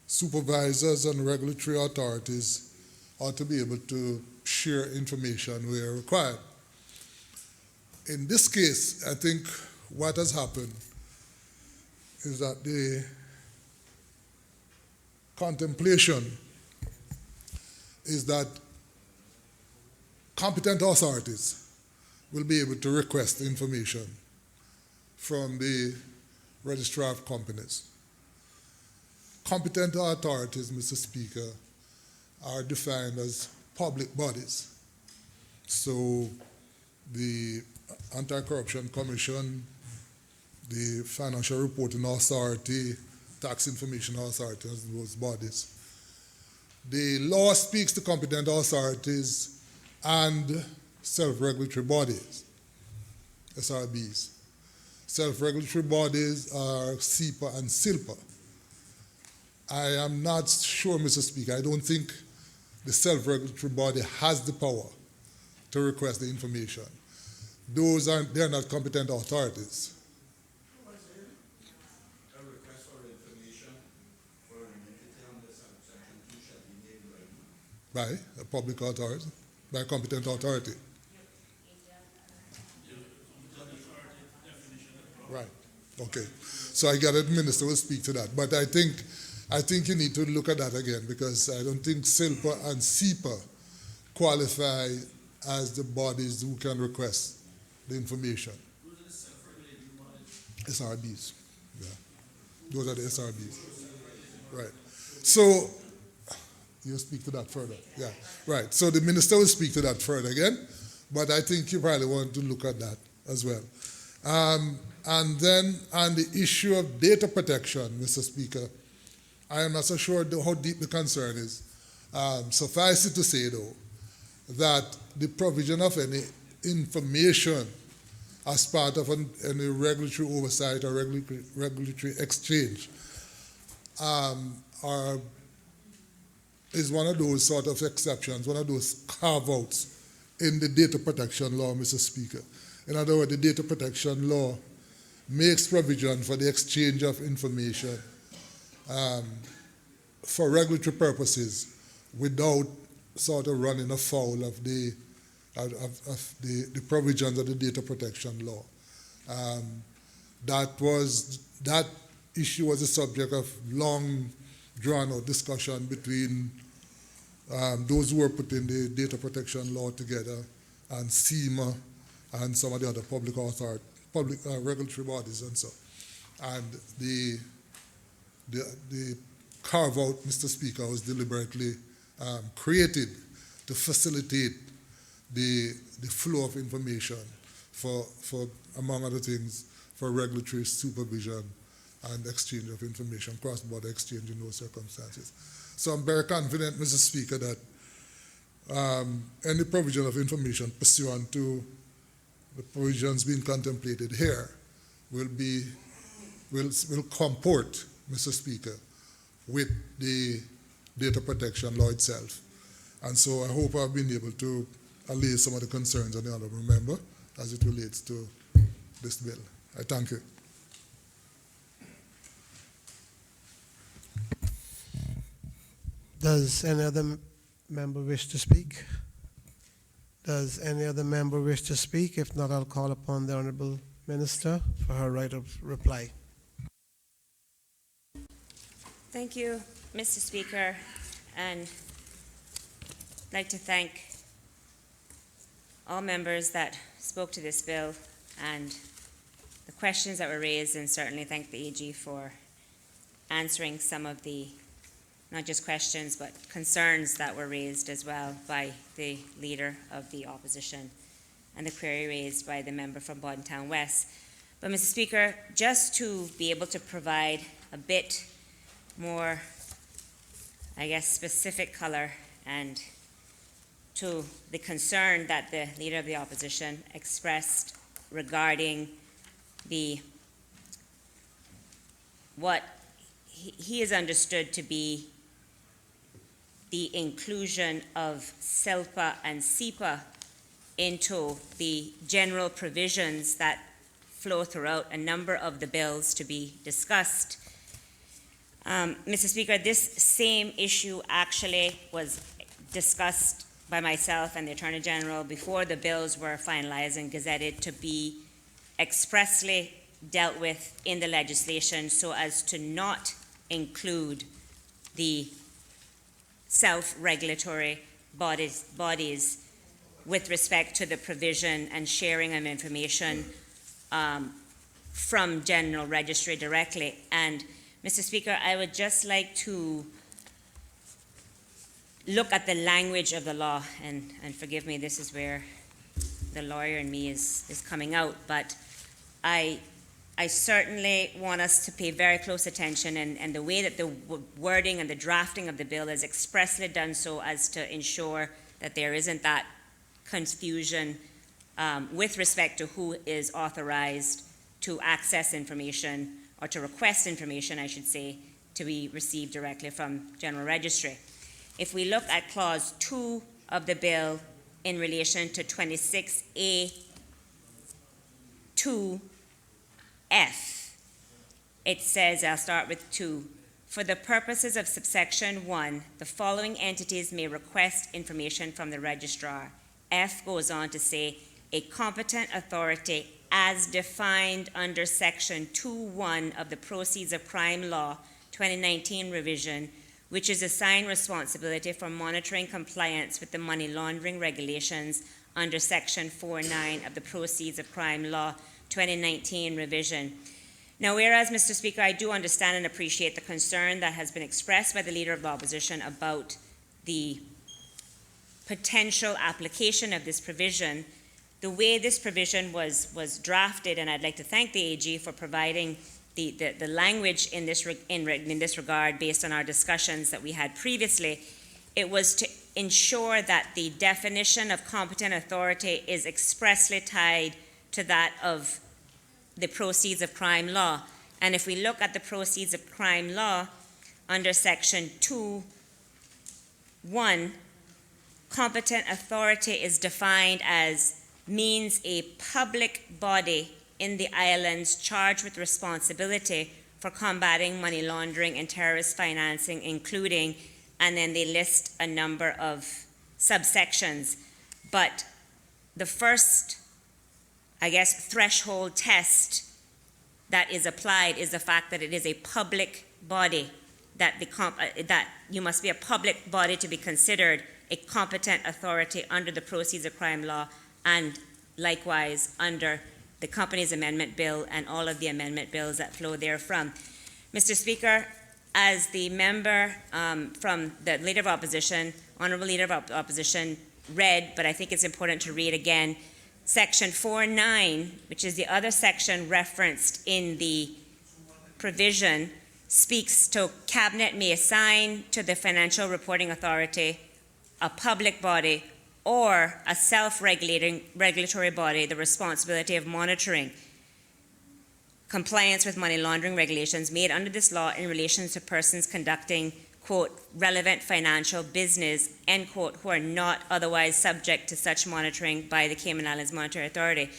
supervisors and regulatory authorities ought to be able to share information where required. In this case, I think what has happened is that the contemplation is that competent authorities will be able to request information from the registrar of companies. Competent authorities, Mr. Speaker, are defined as public bodies. So the Anti-Corruption Commission, the Financial Reporting Authority, Tax Information Authority, as those bodies. The law speaks to competent authorities and self-regulatory bodies, SRBs. Self-regulatory bodies are SEPA and SILPA. I am not sure, Mr. Speaker, I don't think the self-regulatory body has the power to request the information. They're not competent authorities. By a public authority, by a competent authority. Right. Okay. So I gather the minister will speak to that. But I think you need to look at that again, because I don't think SILPA and SEPA qualify as the bodies who can request the information. SRBs. Yeah. Those are the SRBs. Right. So you'll speak to that further. Yeah, right. So the minister will speak to that further again, but I think you probably want to look at that as well. And then on the issue of data protection, Mr. Speaker, I am not so sure how deep the concern is. Suffice it to say, though, that the provision of any information as part of any regulatory oversight or regulatory exchange is one of those sort of exceptions, one of those carve-outs in the data protection law, Mr. Speaker. In other words, the data protection law makes provision for the exchange of information for regulatory purposes without sort of running afoul of the provisions of the data protection law. That issue was a subject of long drawn-out discussion between those who were putting the data protection law together and SEMA and some of the other public regulatory bodies and so. And the carve-out, Mr. Speaker, was deliberately created to facilitate the flow of information for, among other things, for regulatory supervision and exchange of information, cross-border exchange in those circumstances. So I'm very confident, Mr. Speaker, that any provision of information pursuant to the provisions being contemplated here will comport, Mr. Speaker, with the data protection law itself. And so I hope I've been able to allay some of the concerns of the honourable member as it relates to this bill. I thank you. Does any other member wish to speak? Does any other member wish to speak? If not, I'll call upon the Honourable Minister for her right of reply. Thank you, Mr. Speaker, and I'd like to thank all members that spoke to this bill and the questions that were raised, and certainly thank the AG for answering some of the not just questions, but concerns that were raised as well by the Leader of the Opposition and the query raised by the member from Boddentown West. But, Mr. Speaker, just to be able to provide a bit more, I guess, specific color and to the concern that the Leader of the Opposition expressed regarding what he is understood to be the inclusion of SILPA and SEPA into the general provisions that flow throughout a number of the bills to be discussed. Mr. Speaker, this same issue actually was discussed by myself and the Attorney General before the bills were finalized and gazetted to be expressly dealt with in the legislation so as to not include the self-regulatory bodies with respect to the provision and sharing of information from General Registry directly. And Mr. Speaker, I would just like to look at the language of the law, and forgive me, this is where the lawyer in me is coming out, but I certainly want us to pay very close attention, and the way that the wording and the drafting of the bill is expressly done so as to ensure that there isn't that confusion with respect to who is authorized to access information, or to request information, I should say, to be received directly from General Registry. If we look at Clause 2 of the bill in relation to 26A 2F, it says, I'll start with 2, for the purposes of subsection 1, the following entities may request information from the registrar. F goes on to say, a competent authority as defined under section 2.1 of the Proceeds of Crime Law 2019 revision, which is assigned responsibility for monitoring compliance with the money laundering regulations under section 4.9 of the Proceeds of Crime Law 2019 revision. Now, whereas, Mr. Speaker, I do understand and appreciate the concern that has been expressed by the Leader of the Opposition about the potential application of this provision, the way this provision was drafted, and I'd like to thank the AG for providing the language in this regard based on our discussions that we had previously, it was to ensure that the definition of competent authority is expressly tied to that of the Proceeds of Crime Law. And if we look at the Proceeds of Crime Law under section 2.1, competent authority is defined as means a public body in the islands charged with responsibility for combating money laundering and terrorist financing, including, and then they list a number of subsections. But the first, I guess, threshold test that is applied is the fact that it is a public body, that you must be a public body to be considered a competent authority under the Proceeds of Crime Law, and likewise under the Companies Amendment Bill and all of the amendment bills that flow therefrom. Mr. Speaker, as the member from the Leader of Opposition, Honourable Leader of Opposition, read, but I think it's important to read again, Section 4.9, which is the other section referenced in the provision, speaks to Cabinet may assign to the Financial Reporting Authority, a public body, or a self-regulating regulatory body the responsibility of monitoring compliance with money laundering regulations made under this law in relation to persons conducting, quote, relevant financial business, end quote, who are not otherwise subject to such monitoring by the Cayman Islands Monetary Authority.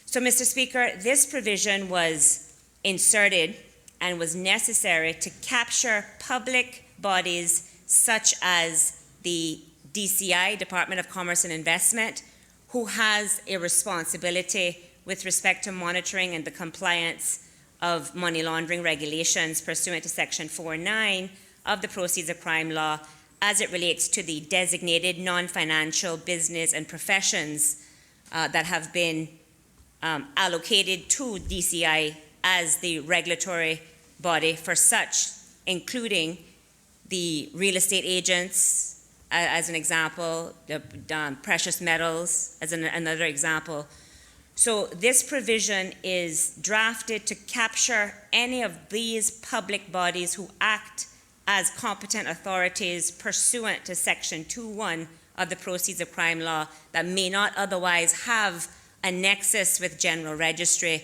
So, Mr. Speaker, this provision was inserted and was necessary to capture public bodies such as the DCI, Department of Commerce and Investment, who has a responsibility with respect to monitoring and the compliance of money laundering regulations pursuant to Section 4.9 of the Proceeds of Crime Law as it relates to the designated non-financial business and professions that have been allocated to DCI as the regulatory body for such, including the real estate agents, as an example, the precious metals as another example. So this provision is drafted to capture any of these public bodies who act as competent authorities pursuant to Section 2.1 of the Proceeds of Crime Law that may not otherwise have a nexus with General Registry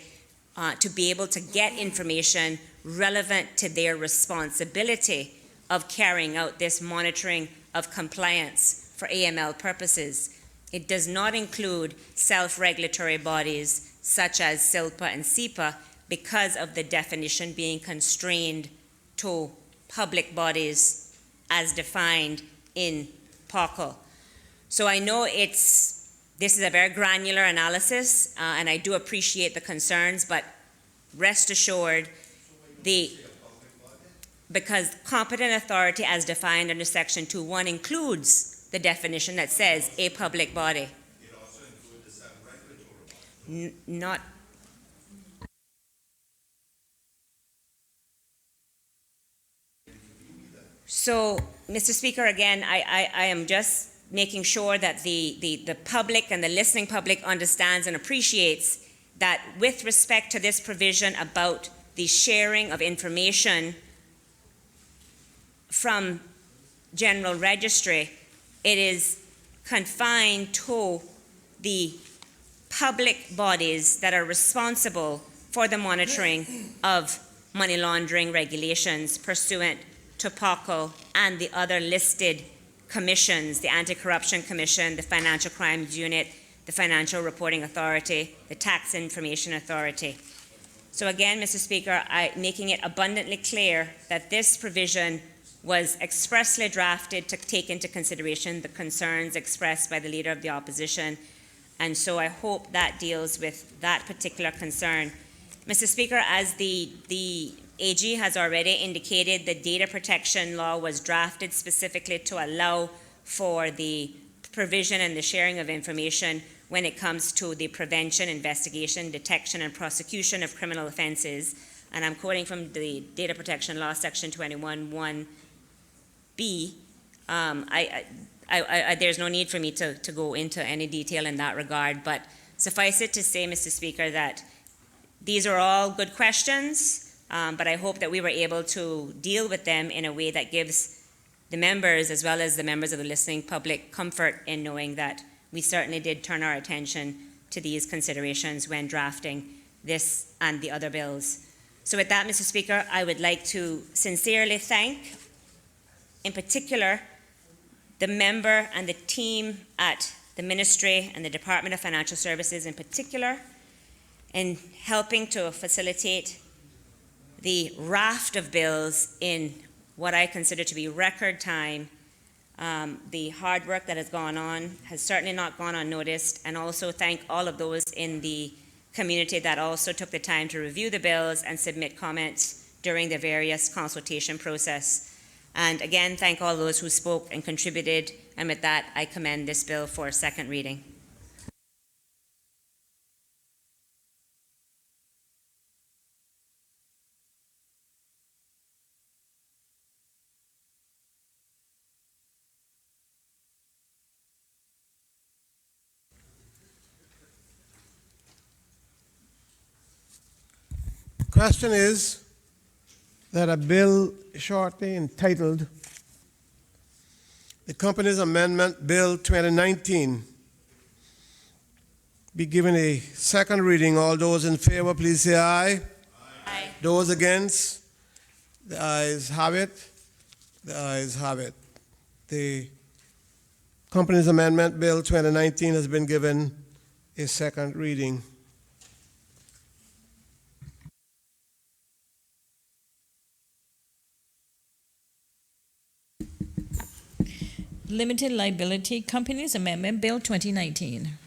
to be able to get information relevant to their responsibility of carrying out this monitoring of compliance for AML purposes. It does not include self-regulatory bodies such as SILPA and SEPA because of the definition being constrained to public bodies as defined in POCL. So I know this is a very granular analysis, and I do appreciate the concerns, but rest assured, because competent authority as defined under Section 2.1 includes the definition that says a public body. It also includes the self-regulatory body. Not. So, Mr. Speaker, again, I am just making sure that the public and the listening public understands and appreciates that with respect to this provision about the sharing of information from general registry, it is confined to the public bodies that are responsible for the monitoring of money laundering regulations pursuant to POCL and the other listed commissions, the Anti-Corruption Commission, the Financial Crimes Unit, the Financial Reporting Authority, the Tax Information Authority. So again, Mr. Speaker, making it abundantly clear that this provision was expressly drafted to take into consideration the concerns expressed by the Leader of the Opposition, and so I hope that deals with that particular concern. Mr. Speaker, as the AG has already indicated, the data protection law was drafted specifically to allow for the provision and the sharing of information when it comes to the prevention, investigation, detection, and prosecution of criminal offenses. And I'm quoting from the Data Protection Law, Section 21(1)(b). There's no need for me to go into any detail in that regard, but suffice it to say, Mr. Speaker, that these are all good questions, but I hope that we were able to deal with them in a way that gives the members, as well as the members of the listening public, comfort in knowing that we certainly did turn our attention to these considerations when drafting this and the other bills. So with that, Mr. Speaker, I would like to sincerely thank, in particular, the member and the team at the Ministry and the Department of Financial Services in particular in helping to facilitate the raft of bills in what I consider to be record time. The hard work that has gone on has certainly not gone unnoticed, and also thank all of those in the community that also took the time to review the bills and submit comments during the various consultation process. And again, thank all those who spoke and contributed, and with that, I commend this bill for second reading. Question is that a bill shortly entitled the Companies Amendment Bill 2019 be given a second reading. All those in favor, please say aye. Aye. Those against? The ayes have it. The ayes have it. The Companies Amendment Bill 2019 has been given a second reading. Limited Liability Companies Amendment Bill 2019.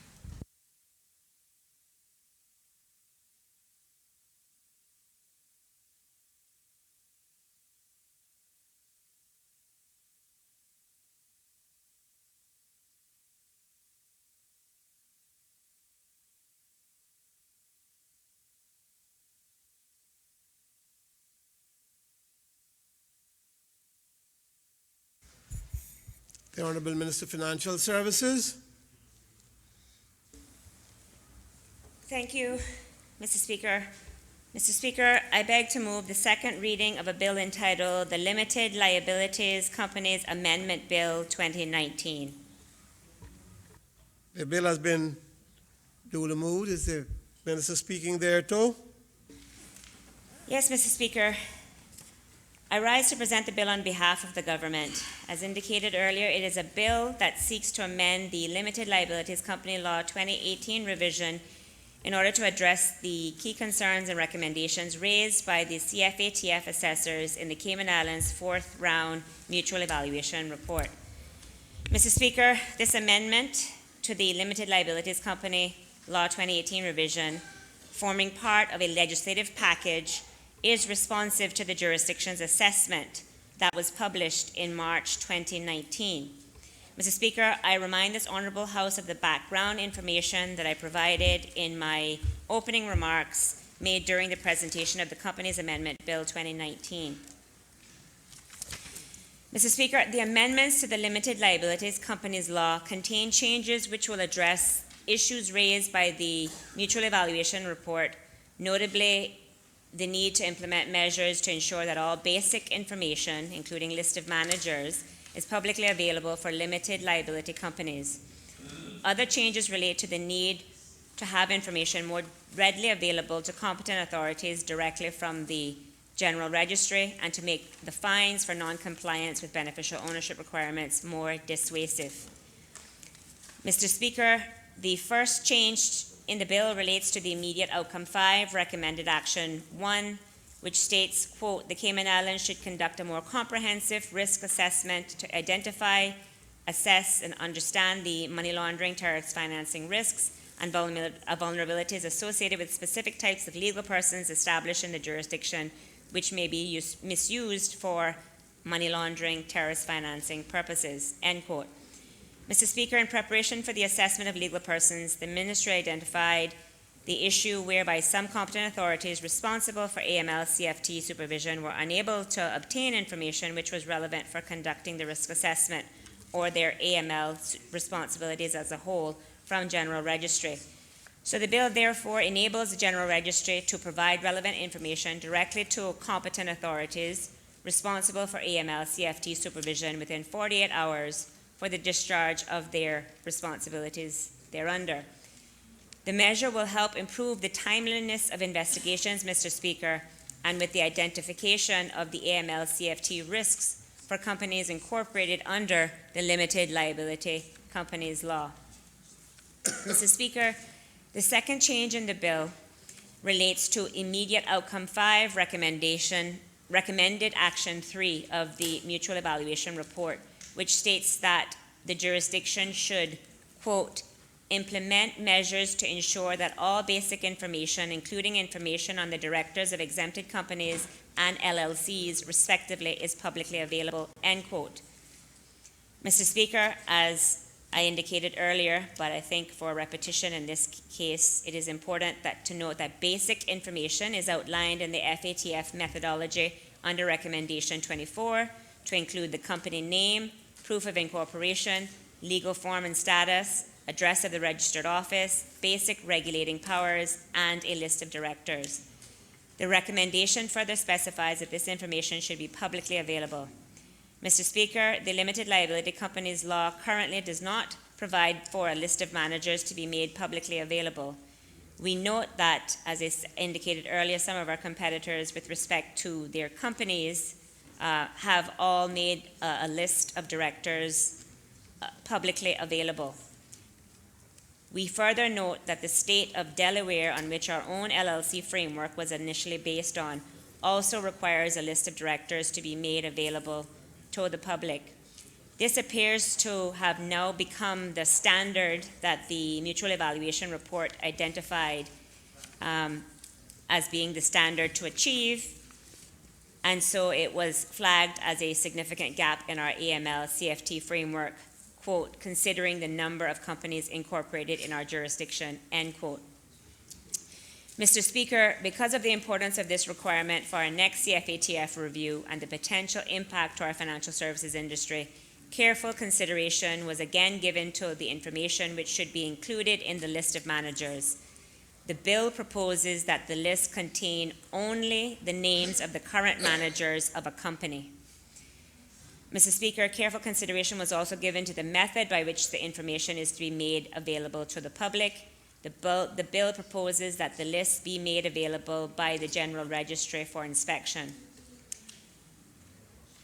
The Honorable Minister of Financial Services. Thank you, Mr. Speaker. Mr. Speaker, I beg to move the second reading of a bill entitled the Limited Liabilities Companies Amendment Bill 2019. The bill has been duly moved. Is the minister speaking there too? Yes, Mr. Speaker. I rise to present the bill on behalf of the government. As indicated earlier, it is a bill that seeks to amend the Limited Liabilities Company Law 2018 revision in order to address the key concerns and recommendations raised by the CFATF assessors in the Cayman Islands fourth round mutual evaluation report. Mr. Speaker, this amendment to the Limited Liabilities Company Law 2018 revision, forming part of a legislative package, is responsive to the jurisdiction's assessment that was published in March 2019. Mr. Speaker, I remind this Honourable House of the background information that I provided in my opening remarks made during the presentation of the Companies Amendment Bill 2019. Mr. Speaker, the amendments to the Limited Liabilities Companies Law contain changes which will address issues raised by the Mutual Evaluation Report, notably the need to implement measures to ensure that all basic information, including list of managers, is publicly available for limited liability companies. Other changes relate to the need to have information more readily available to competent authorities directly from the General Registry and to make the fines for non-compliance with beneficial ownership requirements more dissuasive. Mr. Speaker, the first change in the bill relates to the immediate outcome 5, recommended action 1, which states, quote, the Cayman Islands should conduct a more comprehensive risk assessment to identify, assess, and understand the money laundering, terrorist financing risks and vulnerabilities associated with specific types of legal persons established in the jurisdiction which may be misused for money laundering, terrorist financing purposes, end quote. Mr. Speaker, in preparation for the assessment of legal persons, the Ministry identified the issue whereby some competent authorities responsible for AML-CFT supervision were unable to obtain information which was relevant for conducting the risk assessment or their AML responsibilities as a whole from General Registry. So the bill therefore enables the General Registry to provide relevant information directly to competent authorities responsible for AML-CFT supervision within 48 hours for the discharge of their responsibilities thereunder. The measure will help improve the timeliness of investigations, Mr. Speaker, and with the identification of the AML-CFT risks for companies incorporated under the Limited Liability Companies Law. Mr. Speaker, the second change in the bill relates to immediate outcome 5, recommended action 3 of the Mutual Evaluation Report, which states that the jurisdiction should, quote, implement measures to ensure that all basic information, including information on the directors of exempted companies and LLCs, respectively, is publicly available, end quote. Mr. Speaker, as I indicated earlier, but I think for repetition in this case, it is important to note that basic information is outlined in the FATF methodology under Recommendation 24 to include the company name, proof of incorporation, legal form and status, address of the registered office, basic regulating powers, and a list of directors. The recommendation further specifies that this information should be publicly available. Mr. Speaker, the Limited Liability Companies Law currently does not provide for a list of managers to be made publicly available. We note that, as is indicated earlier, some of our competitors with respect to their companies have all made a list of directors publicly available. We further note that the state of Delaware, on which our own LLC framework was initially based on, also requires a list of directors to be made available to the public. This appears to have now become the standard that the Mutual Evaluation Report identified as being the standard to achieve, and so it was flagged as a significant gap in our AML-CFT framework, quote, considering the number of companies incorporated in our jurisdiction, end quote. Mr. Speaker, because of the importance of this requirement for our next CFATF review and the potential impact to our financial services industry, careful consideration was again given to the information which should be included in the list of managers. The bill proposes that the list contain only the names of the current managers of a company. Mr. Speaker, careful consideration was also given to the method by which the information is to be made available to the public. The bill proposes that the list be made available by the General Registry for inspection.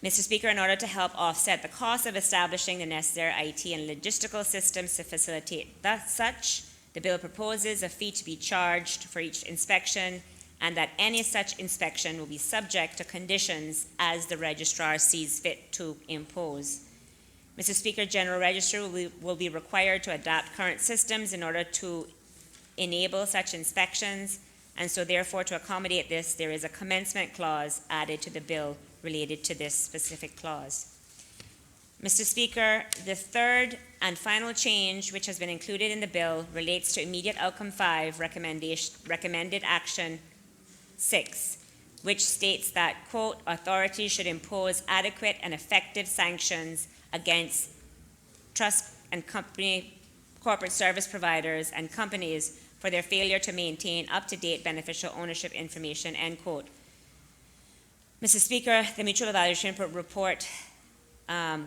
Mr. Speaker, in order to help offset the cost of establishing the necessary IT and logistical systems to facilitate such, the bill proposes a fee to be charged for each inspection, and that any such inspection will be subject to conditions as the registrar sees fit to impose. Mr. Speaker, General Registry will be required to adapt current systems in order to enable such inspections, and so therefore to accommodate this, there is a commencement clause added to the bill related to this specific clause. Mr. Speaker, the third and final change which has been included in the bill relates to immediate outcome 5, recommended action 6, which states that, quote, authorities should impose adequate and effective sanctions against trust and corporate service providers and companies for their failure to maintain up-to-date beneficial ownership information, end quote. Mr. Speaker, the Mutual Evaluation Report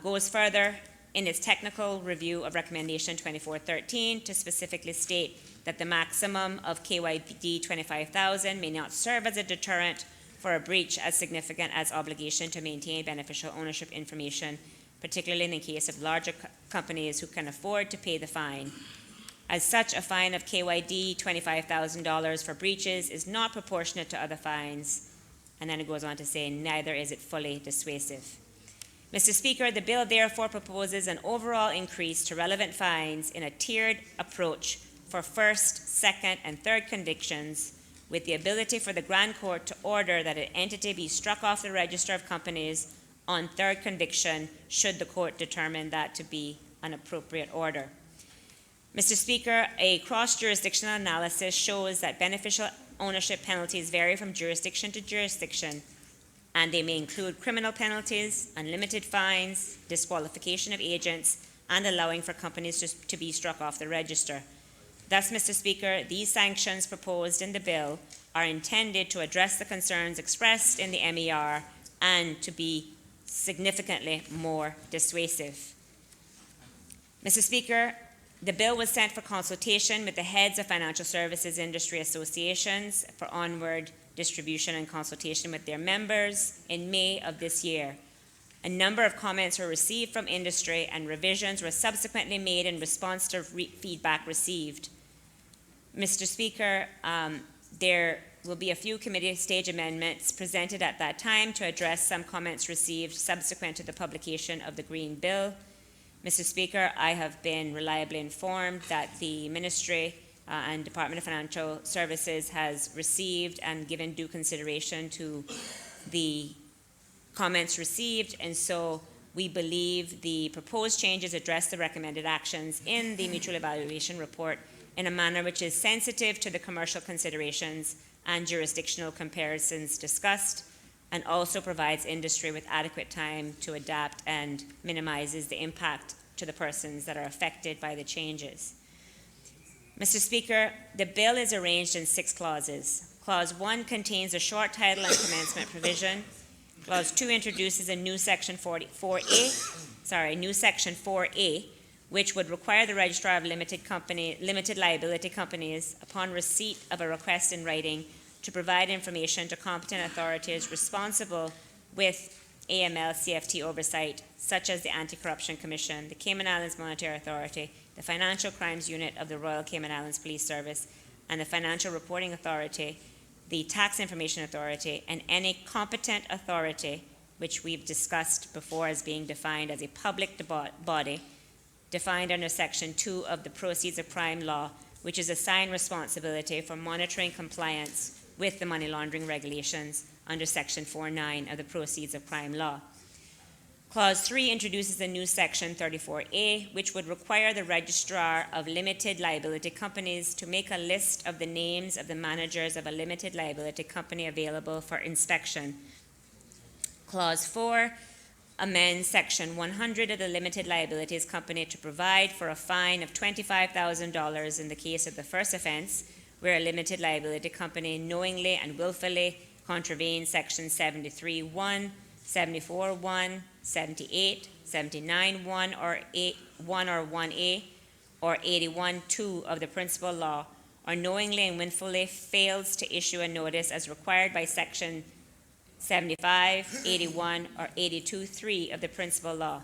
goes further in its technical review of Recommendation 2413 to specifically state that the maximum of KYD 25,000 may not serve as a deterrent for a breach as significant as obligation to maintain beneficial ownership information, particularly in the case of larger companies who can afford to pay the fine. As such, a fine of KYD $25,000 for breaches is not proportionate to other fines, and then it goes on to say, neither is it fully dissuasive. Mr. Speaker, the bill therefore proposes an overall increase to relevant fines in a tiered approach for first, second, and third convictions, with the ability for the Grand Court to order that an entity be struck off the register of companies on third conviction should the court determine that to be an appropriate order. Mr. Speaker, a cross-jurisdictional analysis shows that beneficial ownership penalties vary from jurisdiction to jurisdiction, and they may include criminal penalties, unlimited fines, disqualification of agents, and allowing for companies to be struck off the register. Thus, Mr. Speaker, these sanctions proposed in the bill are intended to address the concerns expressed in the MER and to be significantly more dissuasive. Mr. Speaker, the bill was sent for consultation with the heads of financial services industry associations for onward distribution and consultation with their members in May of this year. A number of comments were received from industry, and revisions were subsequently made in response to feedback received. Mr. Speaker, there will be a few committee stage amendments presented at that time to address some comments received subsequent to the publication of the Green Bill. Mr. Speaker, I have been reliably informed that the Ministry and Department of Financial Services has received and given due consideration to the comments received, and so we believe the proposed changes address the recommended actions in the Mutual Evaluation Report in a manner which is sensitive to the commercial considerations and jurisdictional comparisons discussed, and also provides industry with adequate time to adapt and minimizes the impact to the persons that are affected by the changes. Mr. Speaker, the bill is arranged in 6 clauses. Clause 1 contains a short title and commencement provision. Clause 2 introduces a new section 4A, which would require the registrar of limited liability companies, upon receipt of a request in writing, to provide information to competent authorities responsible with AML-CFT oversight, such as the Anti-Corruption Commission, the Cayman Islands Monetary Authority, the Financial Crimes Unit of the Royal Cayman Islands Police Service, and the Financial Reporting Authority, the Tax Information Authority, and any competent authority, which we've discussed before as being defined as a public body, defined under Section 2 of the Proceeds of Crime Law, which is assigned responsibility for monitoring compliance with the money laundering regulations under Section 4.9 of the Proceeds of Crime Law. Clause 3 introduces a new Section 34A, which would require the registrar of limited liability companies to make a list of the names of the managers of a limited liability company available for inspection. Clause 4 amends Section 100 of the Limited Liabilities Company to provide for a fine of $25,000 in the case of the first offense, where a limited liability company knowingly and willfully contravenes Section 73.1, 74.1, 78, 79.1 or 1 or 1A, or 81.2 of the principal law, or knowingly and willfully fails to issue a notice as required by Section 75, 81, or 82(3) of the principal law.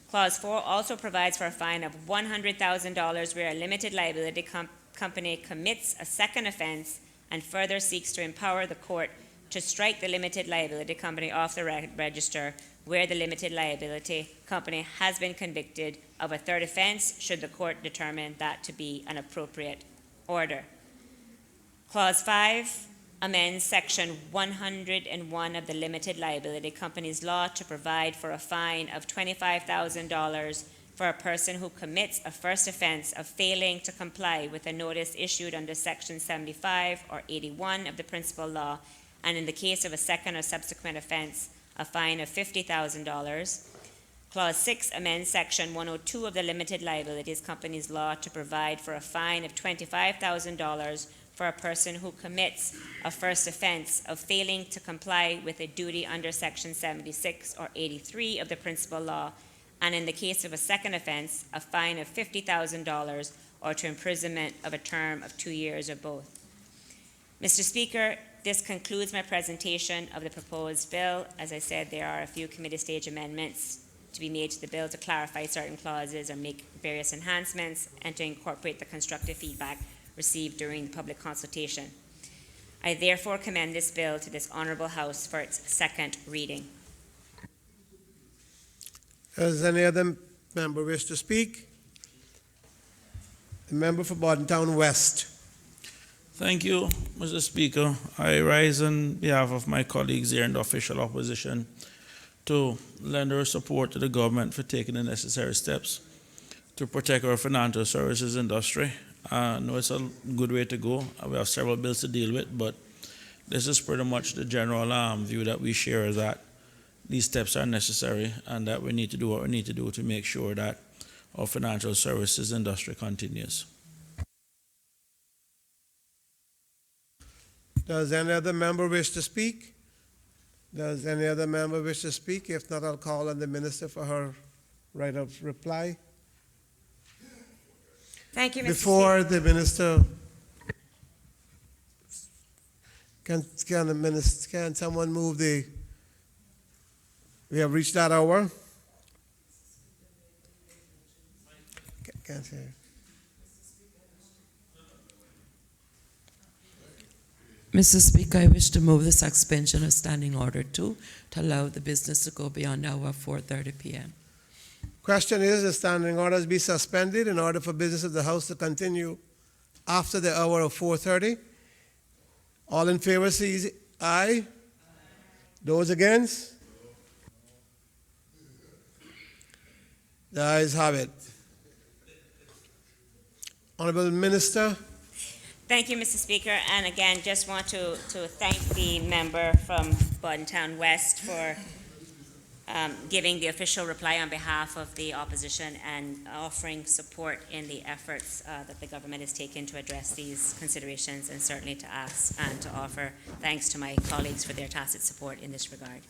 Clause 4 also provides for a fine of $100,000 where a limited liability company commits a second offense and further seeks to empower the court to strike the limited liability company off the register where the limited liability company has been convicted of a third offense should the court determine that to be an appropriate order. Clause 5 amends Section 101 of the Limited Liability Companies Law to provide for a fine of $25,000 for a person who commits a first offense of failing to comply with a notice issued under Section 75 or 81 of the principal law, and in the case of a second or subsequent offense, a fine of $50,000. Clause 6 amends Section 102 of the Limited Liabilities Companies Law to provide for a fine of $25,000 for a person who commits a first offense of failing to comply with a duty under Section 76 or 83 of the principal law, and in the case of a second offense, a fine of $50,000 or to imprisonment of a term of 2 years or both. Mr. Speaker, this concludes my presentation of the proposed bill. As I said, there are a few committee stage amendments to be made to the bill to clarify certain clauses or make various enhancements and to incorporate the constructive feedback received during the public consultation. I therefore commend this bill to this Honourable House for its second reading. Does any other member wish to speak? The member for Bordentown West. Thank you, Mr. Speaker. I rise on behalf of my colleagues here in the official opposition to lend our support to the government for taking the necessary steps to protect our financial services industry. I know it's a good way to go. We have several bills to deal with, but this is pretty much the general view that we share, that these steps are necessary and that we need to do what we need to do to make sure that our financial services industry continues. Does any other member wish to speak? Does any other member wish to speak? If not, I'll call on the minister for her right of reply. Thank you, Mr. Before the minister, can someone move the, we have reached that hour? Can't hear. Mr. Speaker, I wish to move the suspension of Standing Order 2 to allow the business to go beyond hour 4:30 p.m. Question is, the standing orders be suspended in order for business of the House to continue after the hour of 4:30. All in favor, say aye. Those against? The ayes have it. Honorable Minister. Thank you, Mr. Speaker, and again, just want to thank the member from Bordentown West for giving the official reply on behalf of the opposition and offering support in the efforts that the government has taken to address these considerations, and certainly to ask and to offer thanks to my colleagues for their tacit support in this regard.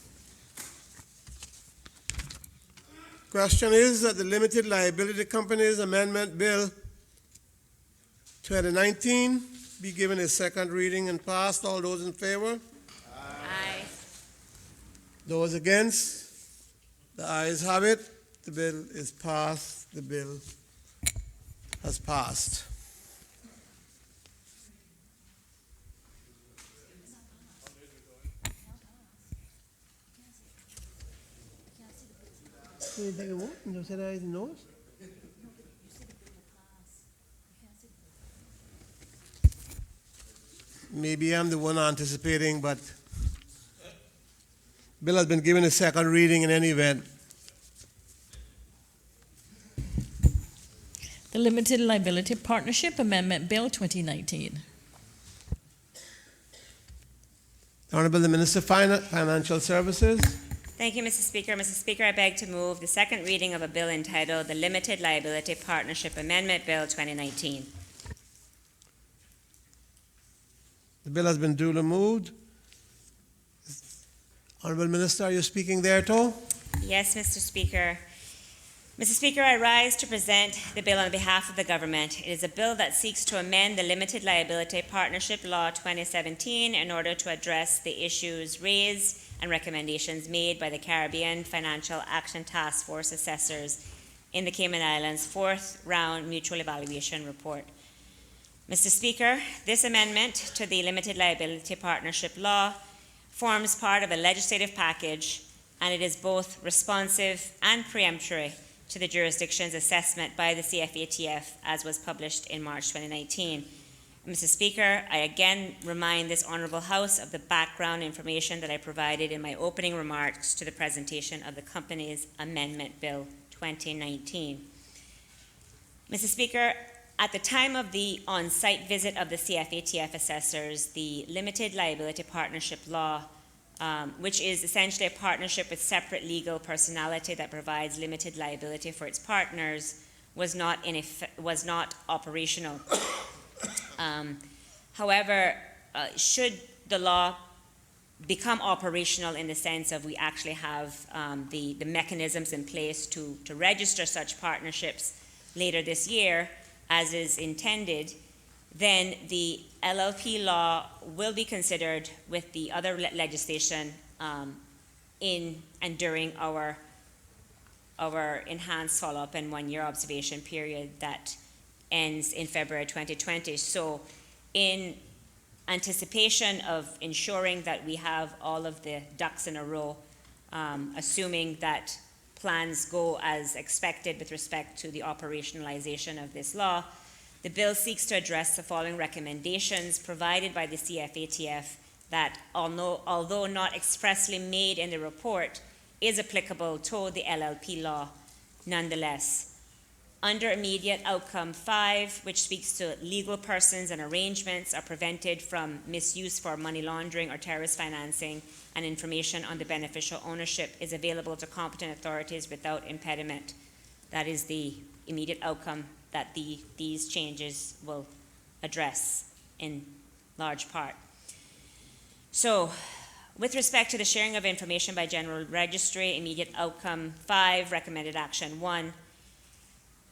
Question is that the Limited Liability Companies Amendment Bill 2019 be given a second reading and passed. All those in favor? Aye. Those against? The ayes have it. The bill is passed. The bill has passed. Can you take a vote? You said ayes and noes? Maybe I'm the one anticipating, but bill has been given a second reading in any event. The Limited Liability Partnership Amendment Bill 2019. Honorable the Minister of Financial Services. Thank you, Mr. Speaker. Mr. Speaker, I beg to move the second reading of a bill entitled the Limited Liability Partnership Amendment Bill 2019. The bill has been duly moved. Honorable Minister, are you speaking there too? Yes, Mr. Speaker. Mr. Speaker, I rise to present the bill on behalf of the government. It is a bill that seeks to amend the Limited Liability Partnership Law 2017 in order to address the issues raised and recommendations made by the Caribbean Financial Action Task Force assessors in the Cayman Islands' fourth round mutual evaluation report. Mr. Speaker, this amendment to the Limited Liability Partnership Law forms part of a legislative package, and it is both responsive and preemptory to the jurisdiction's assessment by the CFATF as was published in March 2019. Mr. Speaker, I again remind this Honourable House of the background information that I provided in my opening remarks to the presentation of the company's Amendment Bill 2019. Mr. Speaker, at the time of the on-site visit of the CFATF assessors, the Limited Liability Partnership Law, which is essentially a partnership with separate legal personality that provides limited liability for its partners, was not operational. However, should the law become operational in the sense of we actually have the mechanisms in place to register such partnerships later this year, as is intended, then the LLP law will be considered with the other legislation in and during our enhanced follow-up and one-year observation period that ends in February 2020. So in anticipation of ensuring that we have all of the ducks in a row, assuming that plans go as expected with respect to the operationalization of this law, the bill seeks to address the following recommendations provided by the CFATF that, although not expressly made in the report, is applicable to the LLP law nonetheless. Under immediate outcome 5, which speaks to legal persons and arrangements are prevented from misuse for money laundering or terrorist financing, and information on the beneficial ownership is available to competent authorities without impediment. That is the immediate outcome that these changes will address in large part. So, with respect to the sharing of information by General Registry, immediate outcome 5, recommended action 1,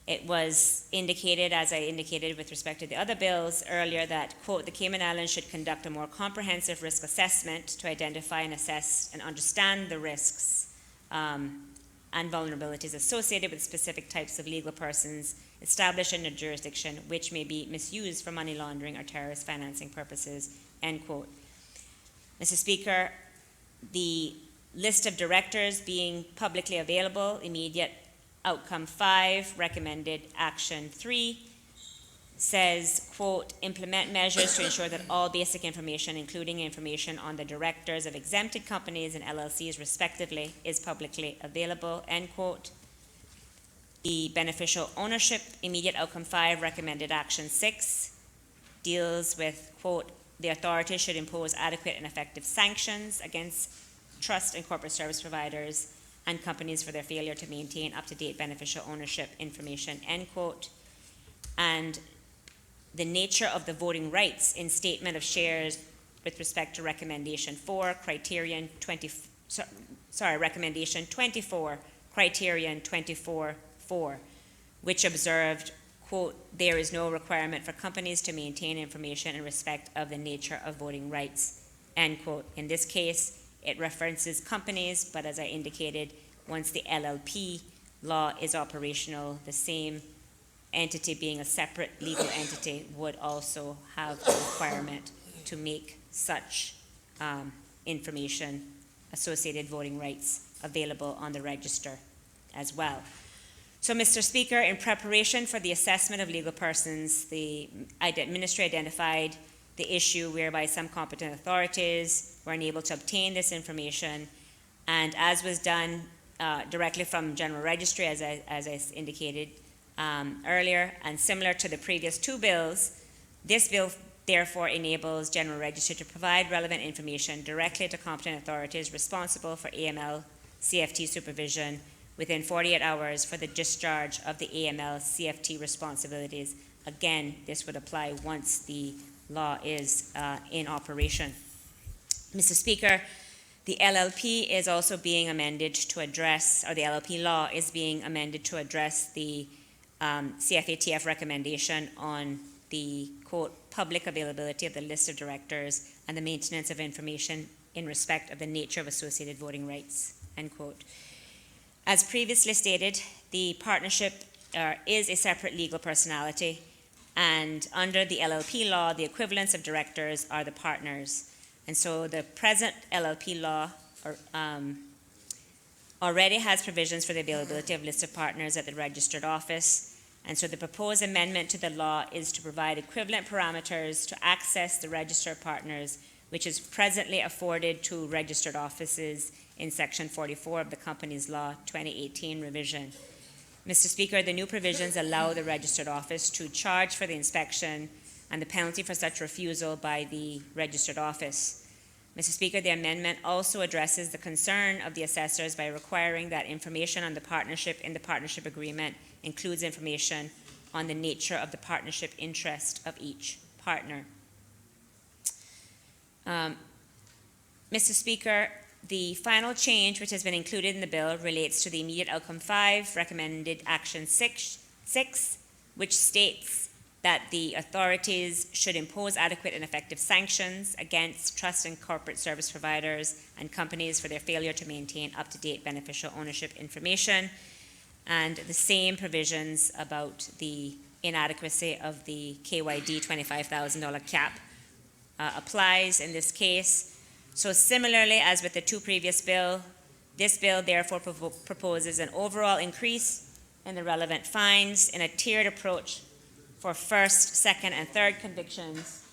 it was indicated, as I indicated with respect to the other bills earlier, that, quote, the Cayman Islands should conduct a more comprehensive risk assessment to identify and assess and understand the risks and vulnerabilities associated with specific types of legal persons established in a jurisdiction which may be misused for money laundering or terrorist financing purposes, end quote. Mr. Speaker, the list of directors being publicly available, immediate outcome 5, recommended action 3, says, quote, implement measures to ensure that all basic information, including information on the directors of exempted companies and LLCs respectively, is publicly available, end quote. The beneficial ownership, immediate outcome 5, recommended action 6, deals with, quote, the authority should impose adequate and effective sanctions against trust and corporate service providers and companies for their failure to maintain up-to-date beneficial ownership information, end quote. And the nature of the voting rights in statement of shares with respect to recommendation 4, recommendation 24, criterion 24.4, which observed, quote, there is no requirement for companies to maintain information in respect of the nature of voting rights, end quote. In this case, it references companies, but as I indicated, once the LLP law is operational, the same entity being a separate legal entity would also have a requirement to make such information, associated voting rights, available on the register as well. So, Mr. Speaker, in preparation for the assessment of legal persons, the ministry identified the issue whereby some competent authorities were unable to obtain this information, and as was done directly from General Registry, as I indicated earlier, and similar to the previous two bills, this bill therefore enables General Registry to provide relevant information directly to competent authorities responsible for AML CFT supervision within 48 hours for the discharge of the AML CFT responsibilities. Again, this would apply once the law is in operation. Mr. Speaker, The LLP is also being amended to address, or the LLP law is being amended to address the CFATF recommendation on the, quote, public availability of the list of directors and the maintenance of information in respect of the nature of associated voting rights, end quote. As previously stated, the partnership is a separate legal personality, and under the LLP law, the equivalents of directors are the partners. And so the present LLP law already has provisions for the availability of lists of partners at the registered office. And so the proposed amendment to the law is to provide equivalent parameters to access the register of partners, which is presently afforded to registered offices in Section 44 of the Companies Law 2018 revision. Mr. Speaker, the new provisions allow the registered office to charge for the inspection and the penalty for such refusal by the registered office. Mr. Speaker, the amendment also addresses the concern of the assessors by requiring that information on the partnership in the partnership agreement includes information on the nature of the partnership interest of each partner. Mr. Speaker, the final change which has been included in the bill relates to the immediate outcome 5, recommended action 6, which states that the authorities should impose adequate and effective sanctions against trust and corporate service providers and companies for their failure to maintain up-to-date beneficial ownership information, and the same provisions about the inadequacy of the KYD $25,000 cap applies in this case. So similarly as with the two previous bills, this bill therefore proposes an overall increase in the relevant fines in a tiered approach for first, second, and third convictions,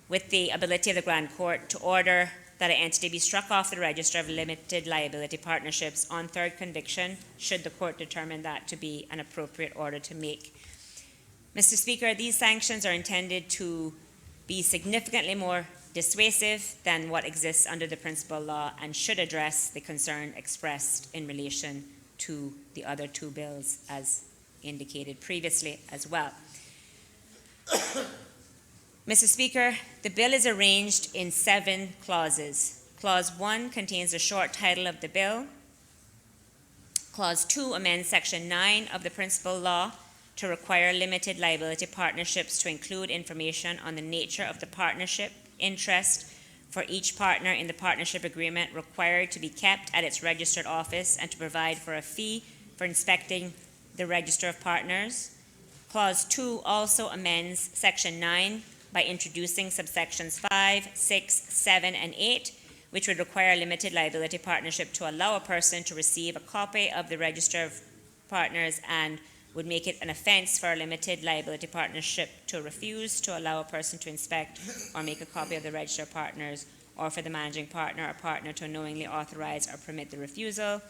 with the ability of the Grand Court to order that an entity be struck off the register of limited liability partnerships on third conviction, should the court determine that to be an appropriate order to make. Mr. Speaker, these sanctions are intended to be significantly more dissuasive than what exists under the principal law and should address the concern expressed in relation to the other two bills as indicated previously as well. Mr. Speaker, the bill is arranged in 7 clauses. Clause 1 contains the short title of the bill. Clause 2 amends Section 9 of the principal law to require limited liability partnerships to include information on the nature of the partnership interest for each partner in the partnership agreement required to be kept at its registered office and to provide for a fee for inspecting the register of partners. Clause 2 also amends Section 9 by introducing subsections 5, 6, 7, and 8, which would require limited liability partnership to allow a person to receive a copy of the register of partners and would make it an offense for a limited liability partnership to refuse to allow a person to inspect or make a copy of the register of partners, or for the managing partner or partner to knowingly authorize or permit the refusal.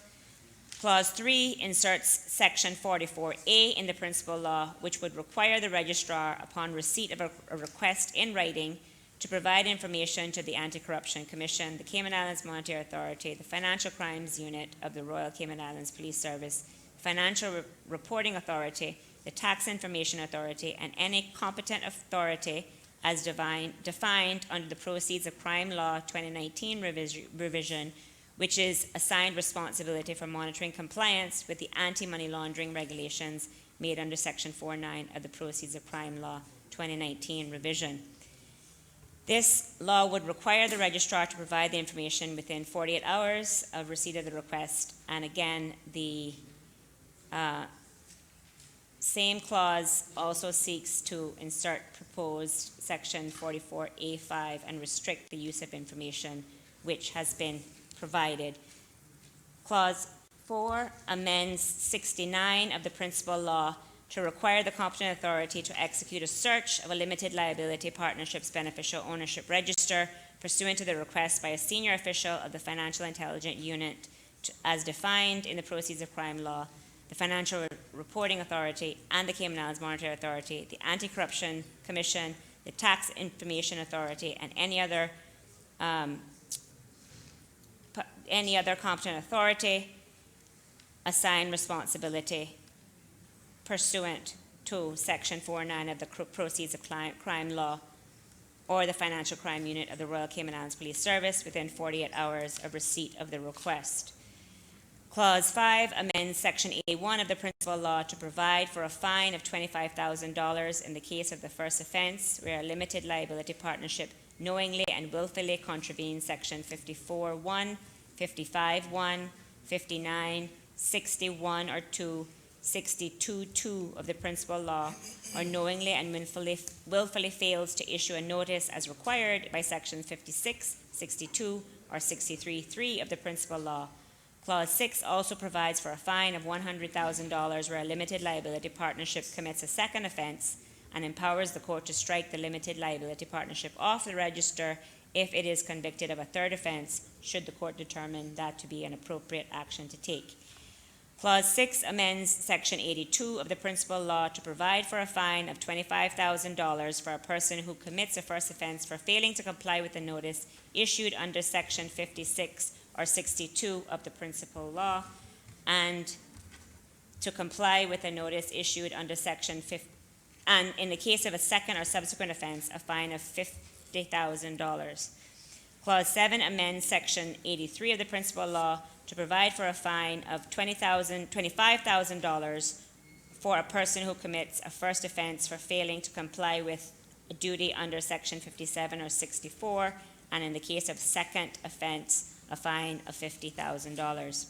Clause 3 inserts Section 44A in the principal law, which would require the registrar, upon receipt of a request in writing, to provide information to the Anti-Corruption Commission, the Cayman Islands Monetary Authority, the Financial Crimes Unit of the Royal Cayman Islands Police Service, Financial Reporting Authority, the Tax Information Authority, and any competent authority as defined under the Proceeds of Crime Law 2019 revision, which is assigned responsibility for monitoring compliance with the anti-money laundering regulations made under Section 4.9 of the Proceeds of Crime Law 2019 revision. This law would require the registrar to provide the information within 48 hours of receipt of the request, and again, the same clause also seeks to insert proposed Section 44A5 and restrict the use of information which has been provided. Clause 4 amends 69 of the principal law to require the competent authority to execute a search of a limited liability partnership's beneficial ownership register pursuant to the request by a senior official of the Financial Intelligence Unit as defined in the Proceeds of Crime Law, the Financial Reporting Authority, and the Cayman Islands Monetary Authority, the Anti-Corruption Commission, the Tax Information Authority, and any other competent authority assigned responsibility pursuant to Section 4.9 of the Proceeds of Crime Law, or the Financial Crime Unit of the Royal Cayman Islands Police Service within 48 hours of receipt of the request. Clause 5 amends Section A1 of the Principal Law to provide for a fine of $25,000 in the case of the first offense where a limited liability partnership knowingly and willfully contravenes Section 54(1), 55(1), 59, 61 or 2, 62(2) of the Principal Law, or knowingly and willfully fails to issue a notice as required by Sections 56, 62, or 63(3) of the Principal Law. Clause 6 also provides for a fine of $100,000 where a limited liability partnership commits a second offense and empowers the court to strike the limited liability partnership off the register if it is convicted of a third offense, should the court determine that to be an appropriate action to take. Clause 6 amends Section 82 of the Principal Law to provide for a fine of $25,000 for a person who commits a first offense for failing to comply with the notice issued under Section 56 or 62 of the Principal Law, and to comply with a notice issued under Section 50, and in the case of a second or subsequent offense, a fine of $50,000. Clause 7 amends Section 83 of the Principal Law to provide for a fine of $25,000 for a person who commits a first offense for failing to comply with a duty under Section 57 or 64, and in the case of second offense, a fine of $50,000.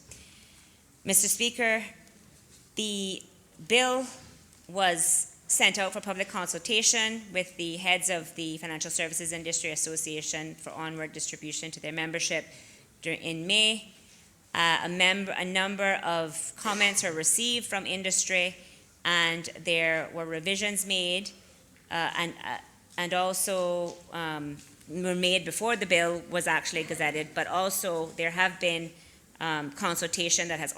Mr. Speaker, the bill was sent out for public consultation with the heads of the Financial Services Industry Association for onward distribution to their membership in May. A number of comments were received from industry, and there were revisions made and also were made before the bill was actually gazetted, but also there have been consultation that has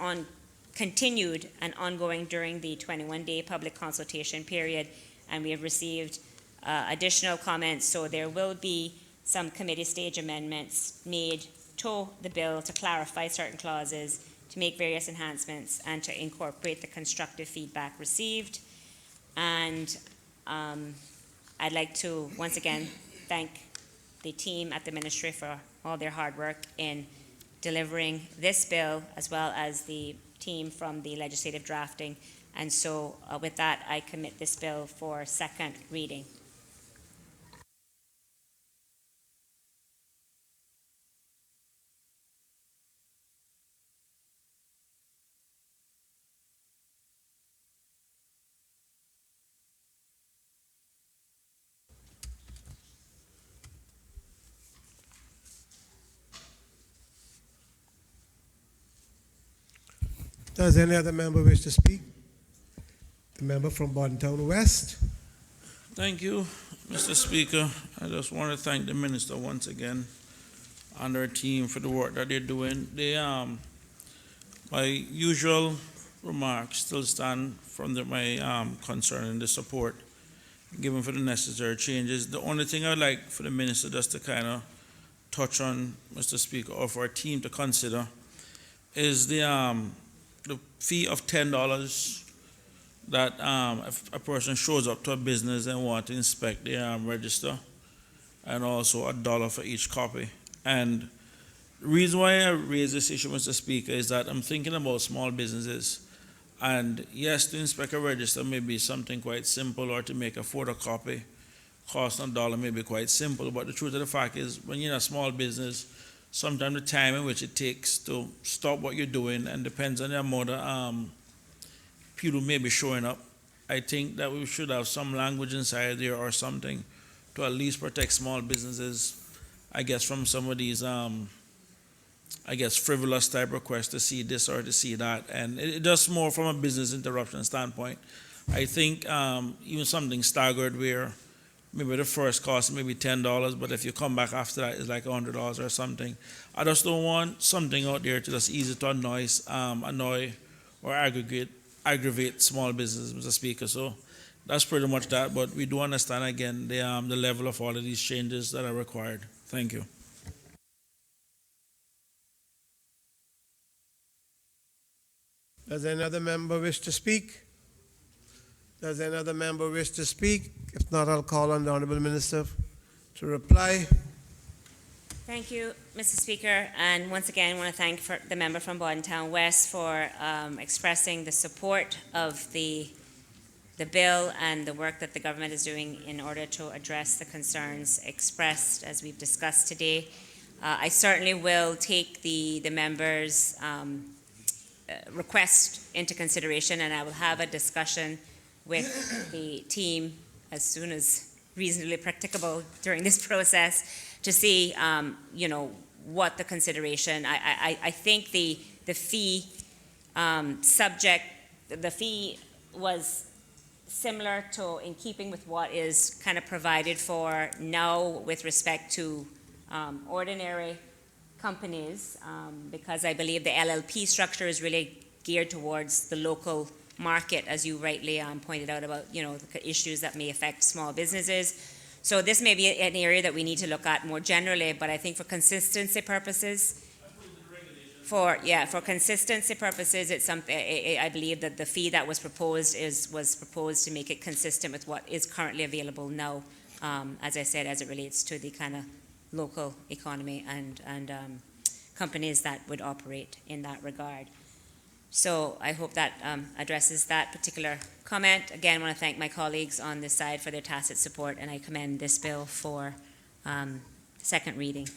continued and ongoing during the 21-day public consultation period, and we have received additional comments, so there will be some committee stage amendments made to the bill to clarify certain clauses, to make various enhancements, and to incorporate the constructive feedback received. And I'd like to once again thank the team at the ministry for all their hard work in delivering this bill, as well as the team from the legislative drafting. And so with that, I commit this bill for second reading. Does any other member wish to speak? The member from Bordentown West. Thank you, Mr. Speaker. I just want to thank the minister once again and her team for the work that they're doing. My usual remarks still stand from my concern and the support given for the necessary changes. The only thing I'd like for the minister just to kind of touch on, Mr. Speaker, or for our team to consider is the fee of $10 that if a person shows up to a business and wants to inspect the register, and also $1 for each copy. And the reason why I raise this issue, Mr. Speaker, is that I'm thinking about small businesses. And yes, to inspect a register may be something quite simple, or to make a photocopy cost $1 may be quite simple. But the truth of the fact is, when you're in a small business, sometimes the time in which it takes to stop what you're doing and depends on the amount of people may be showing up. I think that we should have some language inside there or something to at least protect small businesses, I guess, from some of these, frivolous type requests to see this or to see that. And it just more from a business interruption standpoint. I think even something staggered where maybe the first cost maybe $10, but if you come back after that, it's like $100 or something. I just don't want something out there to just easy to annoy or aggravate small businesses, Mr. Speaker. So that's pretty much that. But we do understand again the level of all of these changes that are required. Thank you. Does any other member wish to speak? Does any other member wish to speak? If not, I'll call on the Honorable Minister to reply. Thank you, Mr. Speaker, and once again, I want to thank the member from Bordentown West for expressing the support of the bill and the work that the government is doing in order to address the concerns expressed as we've discussed today. I certainly will take the member's request into consideration, and I will have a discussion with the team as soon as reasonably practicable during this process to see, what the consideration. I think the fee the fee was similar to, in keeping with what is kind of provided for now with respect to ordinary companies, because I believe the LLP structure is really geared towards the local market, as you rightly pointed out about, the issues that may affect small businesses. So this may be an area that we need to look at more generally, but I think for consistency purposes, it's something, I believe that the fee that was proposed was proposed to make it consistent with what is currently available now, as I said, as it relates to the kind of local economy and companies that would operate in that regard. So I hope that addresses that particular comment. Again, I want to thank my colleagues on this side for their tacit support, and I commend this bill for second reading.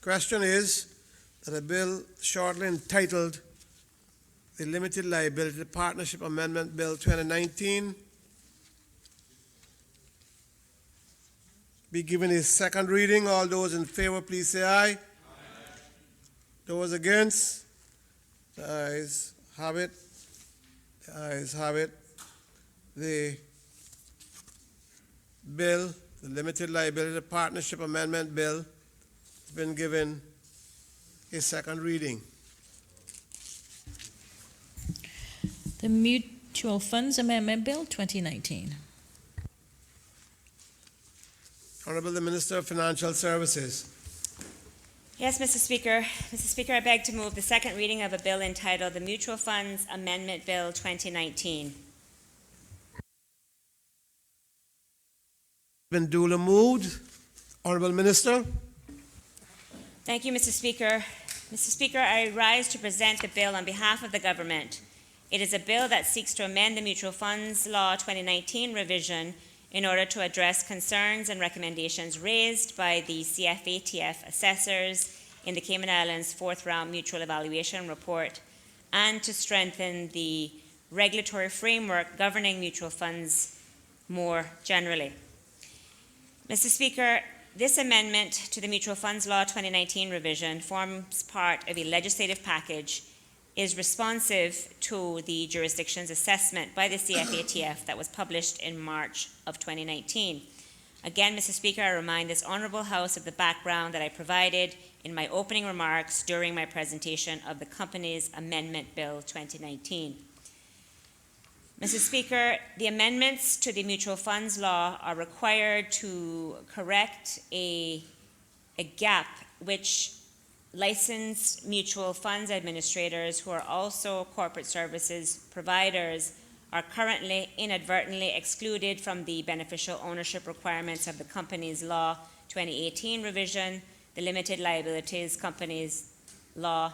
Question is that a bill shortly entitled the Limited Liability Partnership Amendment Bill 2019 be given a second reading. All those in favor, please say aye. Aye. Those against? The ayes have it. The ayes have it. The bill, the Limited Liability Partnership Amendment Bill, has been given a second reading. The Mutual Funds Amendment Bill 2019. Honorable the Minister of Financial Services. Yes, Mr. Speaker. Mr. Speaker, I beg to move the second reading of a bill entitled the Mutual Funds Amendment Bill 2019. Been duly moved. Honorable Minister. Thank you, Mr. Speaker. Mr. Speaker, I rise to present the bill on behalf of the government. It is a bill that seeks to amend the Mutual Funds Law 2019 revision in order to address concerns and recommendations raised by the CFATF assessors in the Cayman Islands fourth round mutual evaluation report, and to strengthen the regulatory framework governing mutual funds more generally. Mr. Speaker, this amendment to the Mutual Funds Law 2019 revision forms part of a legislative package, is responsive to the jurisdiction's assessment by the CFATF that was published in March of 2019. Again, Mr. Speaker, I remind this Honourable House of the background that I provided in my opening remarks during my presentation of the company's Amendment Bill 2019. Mr. Speaker, the amendments to the Mutual Funds Law are required to correct a gap which licensed mutual funds administrators who are also corporate services providers are currently inadvertently excluded from the beneficial ownership requirements of the Companies Law 2018 revision, the Limited Liabilities Companies Law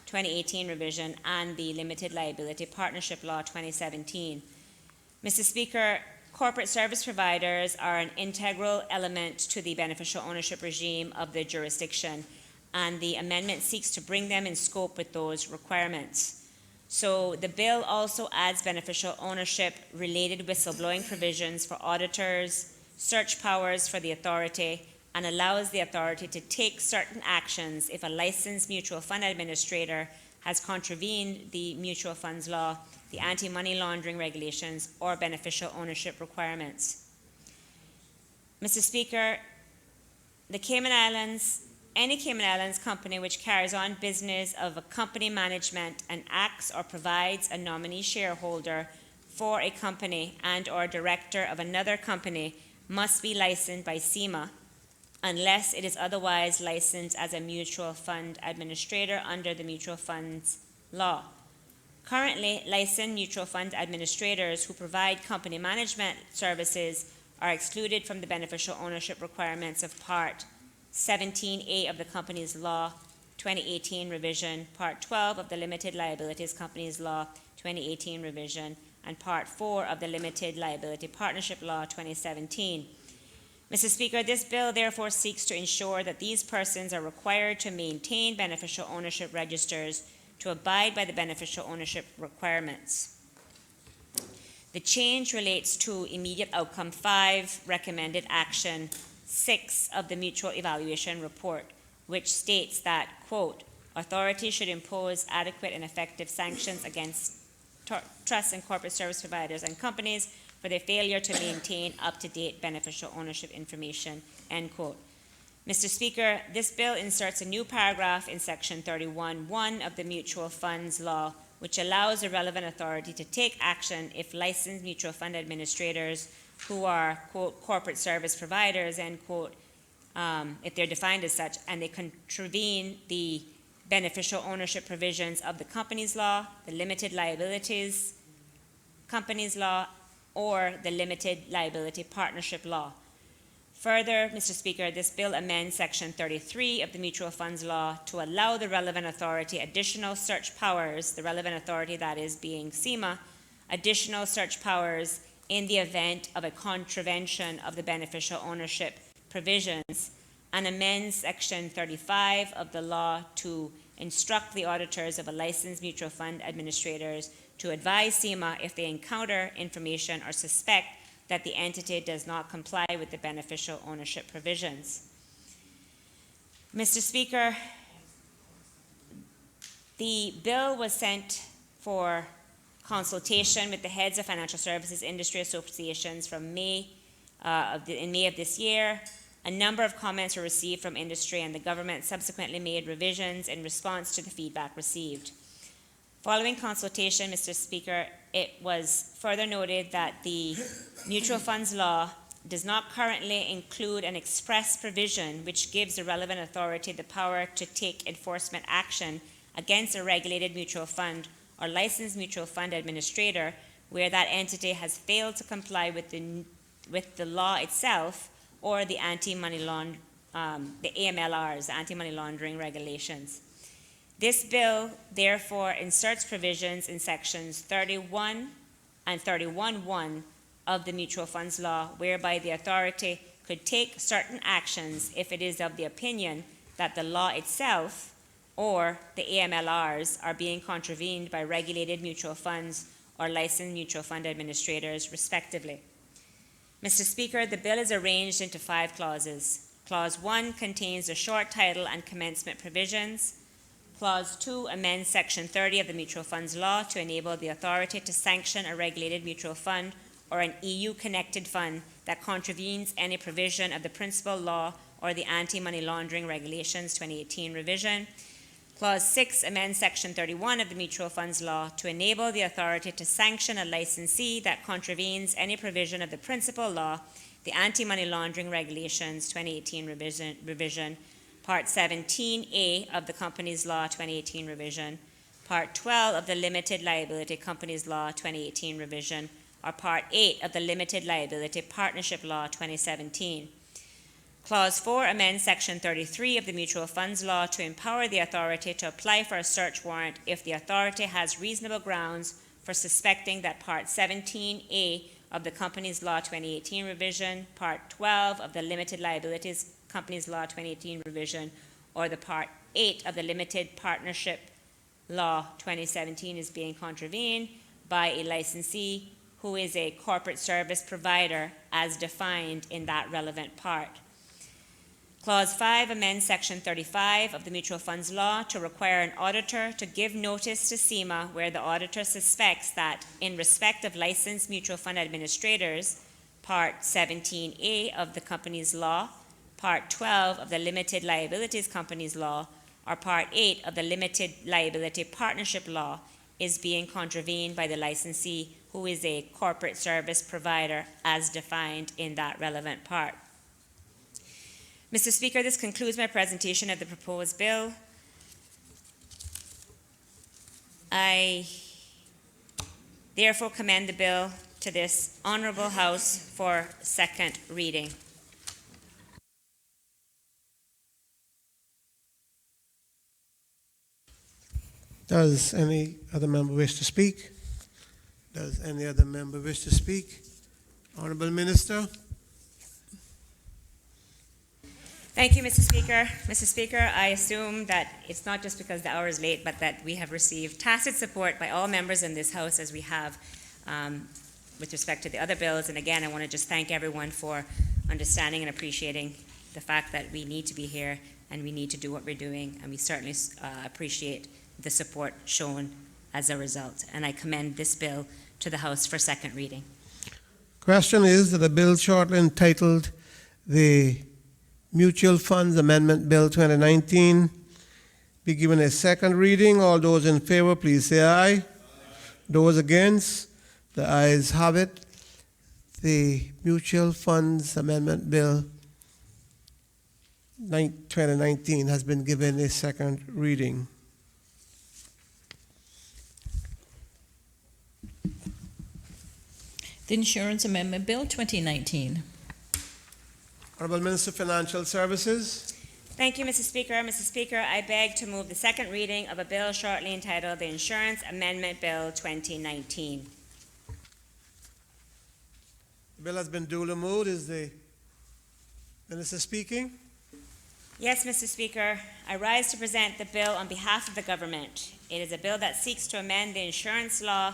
2018 revision, and the Limited Liability Partnership Law 2017. Mr. Speaker, corporate service providers are an integral element to the beneficial ownership regime of the jurisdiction, and the amendment seeks to bring them in scope with those requirements. So the bill also adds beneficial ownership related whistleblowing provisions for auditors, search powers for the authority, and allows the authority to take certain actions if a licensed mutual fund administrator has contravened the mutual funds law, the anti-money laundering regulations, or beneficial ownership requirements. Mr. Speaker, the Cayman Islands, any Cayman Islands company which carries on business of a company management and acts or provides a nominee shareholder for a company and or director of another company must be licensed by CIMA unless it is otherwise licensed as a mutual fund administrator under the Mutual Funds Law. Currently, licensed mutual fund administrators who provide company management services are excluded from the beneficial ownership requirements of Part 17A of the Companies Law 2018 revision, Part 12 of the Limited Liabilities Companies Law 2018 revision, and Part 4 of the Limited Liability Partnership Law 2017. Mr. Speaker, this bill therefore seeks to ensure that these persons are required to maintain beneficial ownership registers to abide by the beneficial ownership requirements. The change relates to immediate outcome 5, recommended action 6 of the mutual evaluation report, which states that, quote, authority should impose adequate and effective sanctions against trust and corporate service providers and companies for their failure to maintain up-to-date beneficial ownership information, end quote. Mr. Speaker, this bill inserts a new paragraph in Section 31(1) of the Mutual Funds Law, which allows the relevant authority to take action if licensed mutual fund administrators who are, quote, corporate service providers, end quote, if they're defined as such, and they contravene the beneficial ownership provisions of the Companies Law, the Limited Liabilities Companies Law, or the Limited Liability Partnership Law. Further, Mr. Speaker, this bill amends Section 33 of the Mutual Funds Law to allow the relevant authority additional search powers, the relevant authority that is being SEMA, additional search powers in the event of a contravention of the beneficial ownership provisions, and amends Section 35 of the law to instruct the auditors of a licensed mutual fund administrators to advise SEMA if they encounter information or suspect that the entity does not comply with the beneficial ownership provisions. Mr. Speaker, the bill was sent for consultation with the heads of financial services industry associations from May of this year. A number of comments were received from industry, and the government subsequently made revisions in response to the feedback received. Following consultation, Mr. Speaker, it was further noted that the Mutual Funds Law does not currently include an express provision which gives the relevant authority the power to take enforcement action against a regulated mutual fund or licensed mutual fund administrator where that entity has failed to comply with the law itself or the anti-money laundering, the AMLRs, the anti-money laundering regulations. This bill therefore inserts provisions in sections 31 and 31(1) of the Mutual Funds Law whereby the authority could take certain actions if it is of the opinion that the law itself or the AMLRs are being contravened by regulated mutual funds or licensed mutual fund administrators, respectively. Mr. Speaker, the bill is arranged into 5 clauses. Clause 1 contains the short title and commencement provisions. Clause 2 amends Section 30 of the Mutual Funds Law to enable the authority to sanction a regulated mutual fund or an EU-connected fund that contravenes any provision of the principal law or the Anti-Money Laundering Regulations 2018 revision. Clause 6 amends Section 31 of the Mutual Funds Law to enable the authority to sanction a licensee that contravenes any provision of the principal law, the Anti-Money Laundering Regulations 2018 revision, Part 17A of the Companies Law 2018 revision, Part 12 of the Limited Liability Companies Law 2018 revision, or Part 8 of the Limited Liability Partnership Law 2017. Clause 4 amends Section 33 of the Mutual Funds Law to empower the authority to apply for a search warrant if the authority has reasonable grounds for suspecting that Part 17A of the Companies Law 2018 revision, Part 12 of the Limited Liabilities Companies Law 2018 revision, or the Part 8 of the Limited Partnership Law 2017 is being contravened by a licensee who is a corporate service provider as defined in that relevant part. Clause 5 amends Section 35 of the Mutual Funds Law to require an auditor to give notice to SEMA where the auditor suspects that, in respect of licensed mutual fund administrators, Part 17A of the Companies Law, Part 12 of the Limited Liabilities Companies Law, or Part 8 of the Limited Liability Partnership Law is being contravened by the licensee who is a corporate service provider as defined in that relevant part. Mr. Speaker, this concludes my presentation of the proposed bill. I therefore commend the bill to this honorable House for second reading. Does any other member wish to speak? Does any other member wish to speak? Honorable Minister? Thank you, Mr. Speaker. Mr. Speaker, I assume that it's not just because the hour is late, but that we have received tacit support by all members in this House as we have with respect to the other bills. And again, I want to just thank everyone for understanding and appreciating the fact that we need to be here and we need to do what we're doing. And we certainly appreciate the support shown as a result. And I commend this bill to the House for second reading. Question is that a bill shortly entitled the Mutual Funds Amendment Bill 2019 be given a second reading. All those in favor, please say aye. Aye. Those against, the ayes have it. The Mutual Funds Amendment Bill 2019 has been given a second reading. The Insurance Amendment Bill 2019. Honorable Minister of Financial Services. Thank you, Mr. Speaker. Mr. Speaker, I beg to move the second reading of a bill shortly entitled the Insurance Amendment Bill 2019. The bill has been duly moved. Is the Minister speaking? Yes, Mr. Speaker. I rise to present the bill on behalf of the government. It is a bill that seeks to amend the insurance law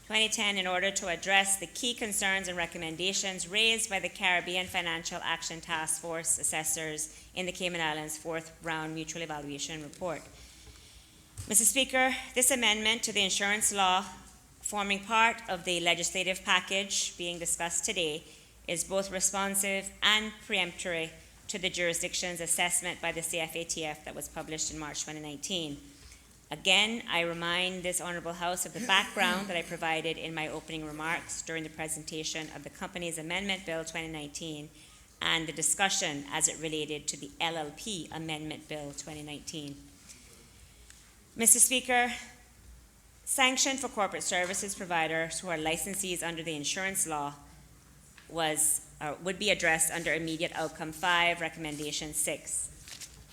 2010 in order to address the key concerns and recommendations raised by the Caribbean Financial Action Task Force assessors in the Cayman Islands' fourth round mutual evaluation report. Mr. Speaker, this amendment to the insurance law, forming part of the legislative package being discussed today, is both responsive and preemptory to the jurisdiction's assessment by the CFATF that was published in March 2019. Again, I remind this Honourable House of the background that I provided in my opening remarks during the presentation of the Companies Amendment Bill 2019 and the discussion as it related to the LLP Amendment Bill 2019. Mr. Speaker, sanction for corporate services providers who are licensees under the insurance law would be addressed under Immediate Outcome 5, Recommendation 6.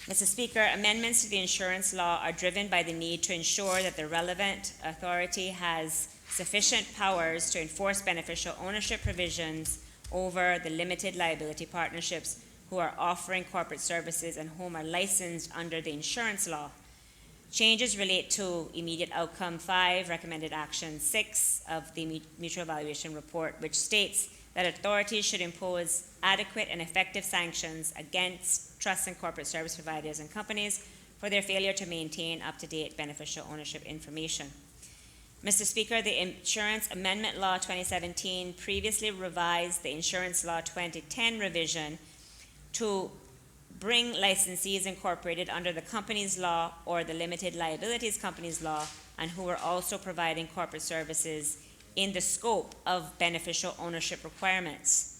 Mr. Speaker, amendments to the insurance law are driven by the need to ensure that the relevant authority has sufficient powers to enforce beneficial ownership provisions over the limited liability partnerships who are offering corporate services and whom are licensed under the insurance law. Changes relate to Immediate Outcome 5, Recommended Action 6 of the Mutual Evaluation Report, which states that authorities should impose adequate and effective sanctions against trust and corporate service providers and companies for their failure to maintain up-to-date beneficial ownership information. Mr. Speaker, the Insurance Amendment Law 2017 previously revised the Insurance Law 2010 revision to bring licensees incorporated under the company's law or the limited liabilities company's law and who are also providing corporate services in the scope of beneficial ownership requirements.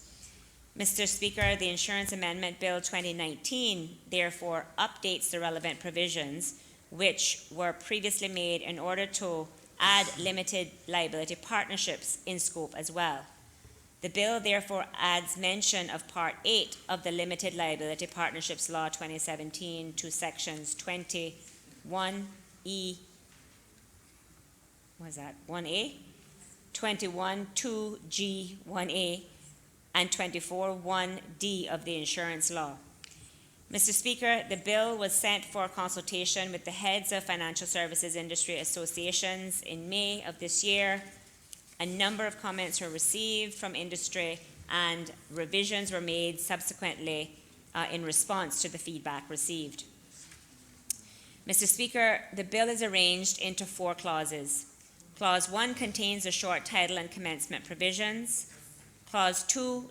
Mr. Speaker, the Insurance Amendment Bill 2019 therefore updates the relevant provisions which were previously made in order to add limited liability partnerships in scope as well. The bill therefore adds mention of Part 8 of the Limited Liability Partnerships Law 2017 to sections 21E, 1A? 21(2)G 1A and 24(1)D of the insurance law. Mr. Speaker, the bill was sent for consultation with the heads of financial services industry associations in May of this year. A number of comments were received from industry and revisions were made subsequently in response to the feedback received. Mr. Speaker, the bill is arranged into 4 clauses. Clause 1 contains the short title and commencement provisions. Clause 2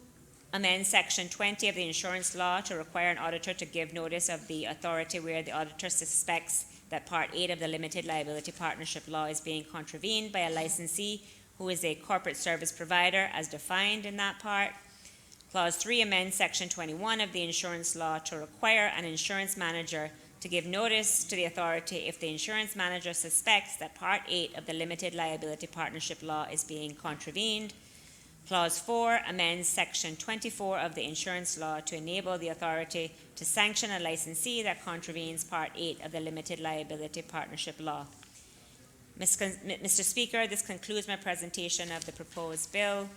amends Section 20 of the insurance law to require an auditor to give notice of the authority where the auditor suspects that Part 8 of the Limited Liability Partnership Law is being contravened by a licensee who is a corporate service provider as defined in that part. Clause 3 amends Section 21 of the insurance law to require an insurance manager to give notice to the authority if the insurance manager suspects that Part 8 of the Limited Liability Partnership Law is being contravened. Clause 4 amends Section 24 of the insurance law to enable the authority to sanction a licensee that contravenes Part 8 of the Limited Liability Partnership Law. Mr. Speaker, this concludes my presentation of the proposed bill.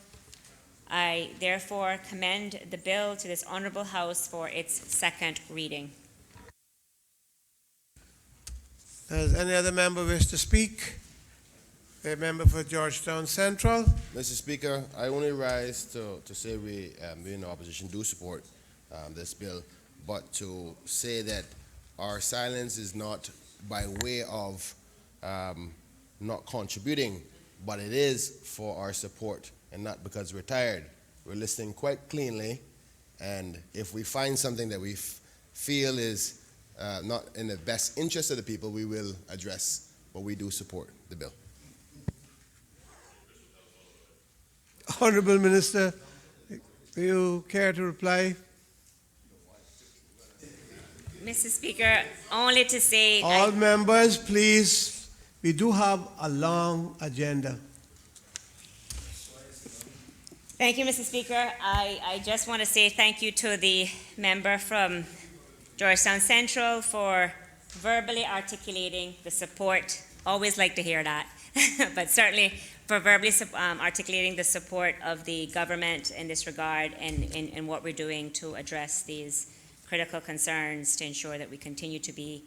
I therefore commend the bill to this honorable House for its second reading. Does any other member wish to speak? A member for Georgetown Central. Mr. Speaker, I only rise to say we in the opposition do support this bill, but to say that our silence is not by way of not contributing, but it is for our support and not because we're tired. We're listening quite cleanly, and if we find something that we feel is not in the best interest of the people, we will address, but we do support the bill. Honorable Minister, do you care to reply? Mr. Speaker, only to say All members, please. We do have a long agenda. thank you, Mr. Speaker. I just want to say thank you to the member from Georgetown Central for verbally articulating the support. Always like to hear that, but certainly for verbally articulating the support of the government in this regard and in what we're doing to address these critical concerns to ensure that we continue to be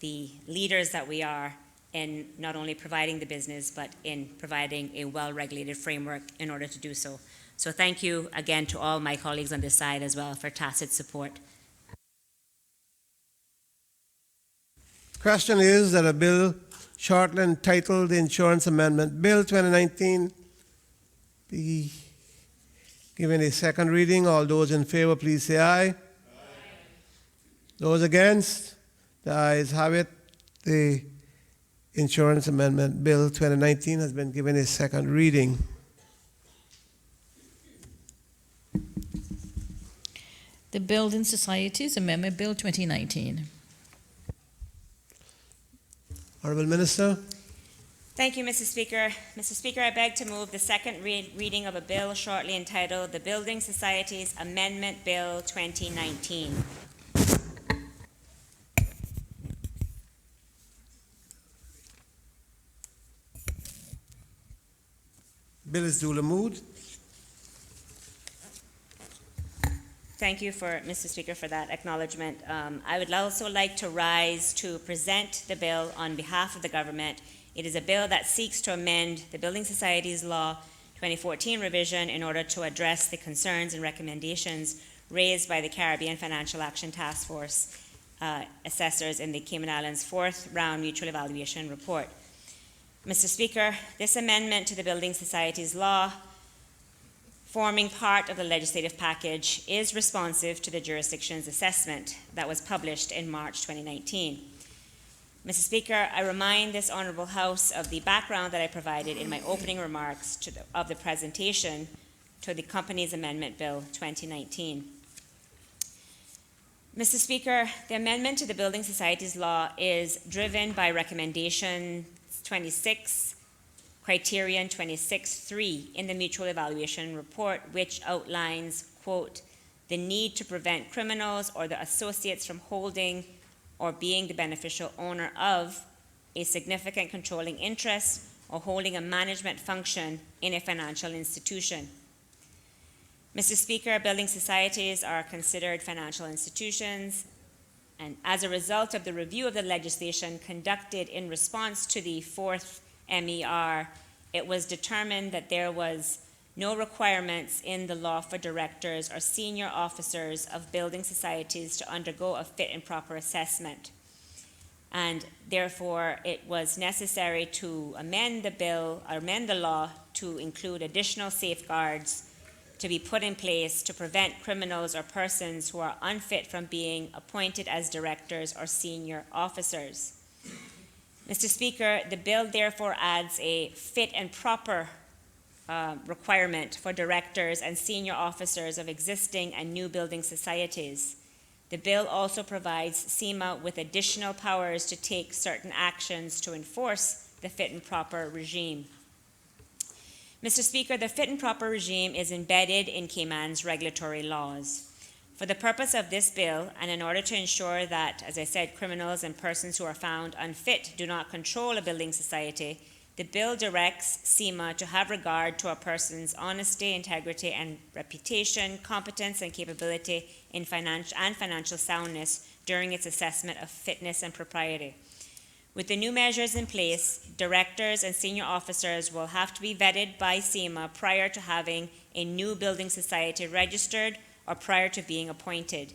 the leaders that we are in not only providing the business, but in providing a well-regulated framework in order to do so. So thank you again to all my colleagues on this side as well for tacit support. Question is that a bill shortly entitled the Insurance Amendment Bill 2019 be given a second reading. All those in favor, please say aye. Aye. Those against? The ayes have it. The Insurance Amendment Bill 2019 has been given a second reading. The Building Societies Amendment Bill 2019. Honorable Minister. Thank you, Mr. Speaker. Mr. Speaker, I beg to move the second reading of a bill shortly entitled the Building Societies Amendment Bill 2019. Bill is duly moved. Thank you, Mr. Speaker, for that acknowledgement. I would also like to rise to present the bill on behalf of the government. It is a bill that seeks to amend the Building Societies Law 2014 revision in order to address the concerns and recommendations raised by the Caribbean Financial Action Task Force assessors in the Cayman Islands' fourth round mutual evaluation report. Mr. Speaker, this amendment to the Building Societies Law, forming part of the legislative package, is responsive to the jurisdiction's assessment that was published in March 2019. Mr. Speaker, I remind this Honourable House of the background that I provided in my opening remarks of the presentation to the Companies Amendment Bill 2019. Mr. Speaker, the amendment to the Building Societies Law is driven by Recommendation 26, Criterion 26.3 in the Mutual Evaluation Report, which outlines, quote, the need to prevent criminals or their associates from holding or being the beneficial owner of a significant controlling interest or holding a management function in a financial institution. Mr. Speaker, building societies are considered financial institutions, and as a result of the review of the legislation conducted in response to the fourth MER, it was determined that there was no requirements in the law for directors or senior officers of building societies to undergo a fit and proper assessment. And therefore, it was necessary to amend the bill, or amend the law to include additional safeguards to be put in place to prevent criminals or persons who are unfit from being appointed as directors or senior officers. Mr. Speaker, the bill therefore adds a fit and proper requirement for directors and senior officers of existing and new building societies. The bill also provides SEMA with additional powers to take certain actions to enforce the fit and proper regime. Mr. Speaker, the fit and proper regime is embedded in Cayman's regulatory laws. For the purpose of this bill, and in order to ensure that, as I said, criminals and persons who are found unfit do not control a building society, the bill directs SEMA to have regard to a person's honesty, integrity, and reputation, competence, and capability in financial soundness during its assessment of fitness and propriety. With the new measures in place, directors and senior officers will have to be vetted by SEMA prior to having a new building society registered or prior to being appointed.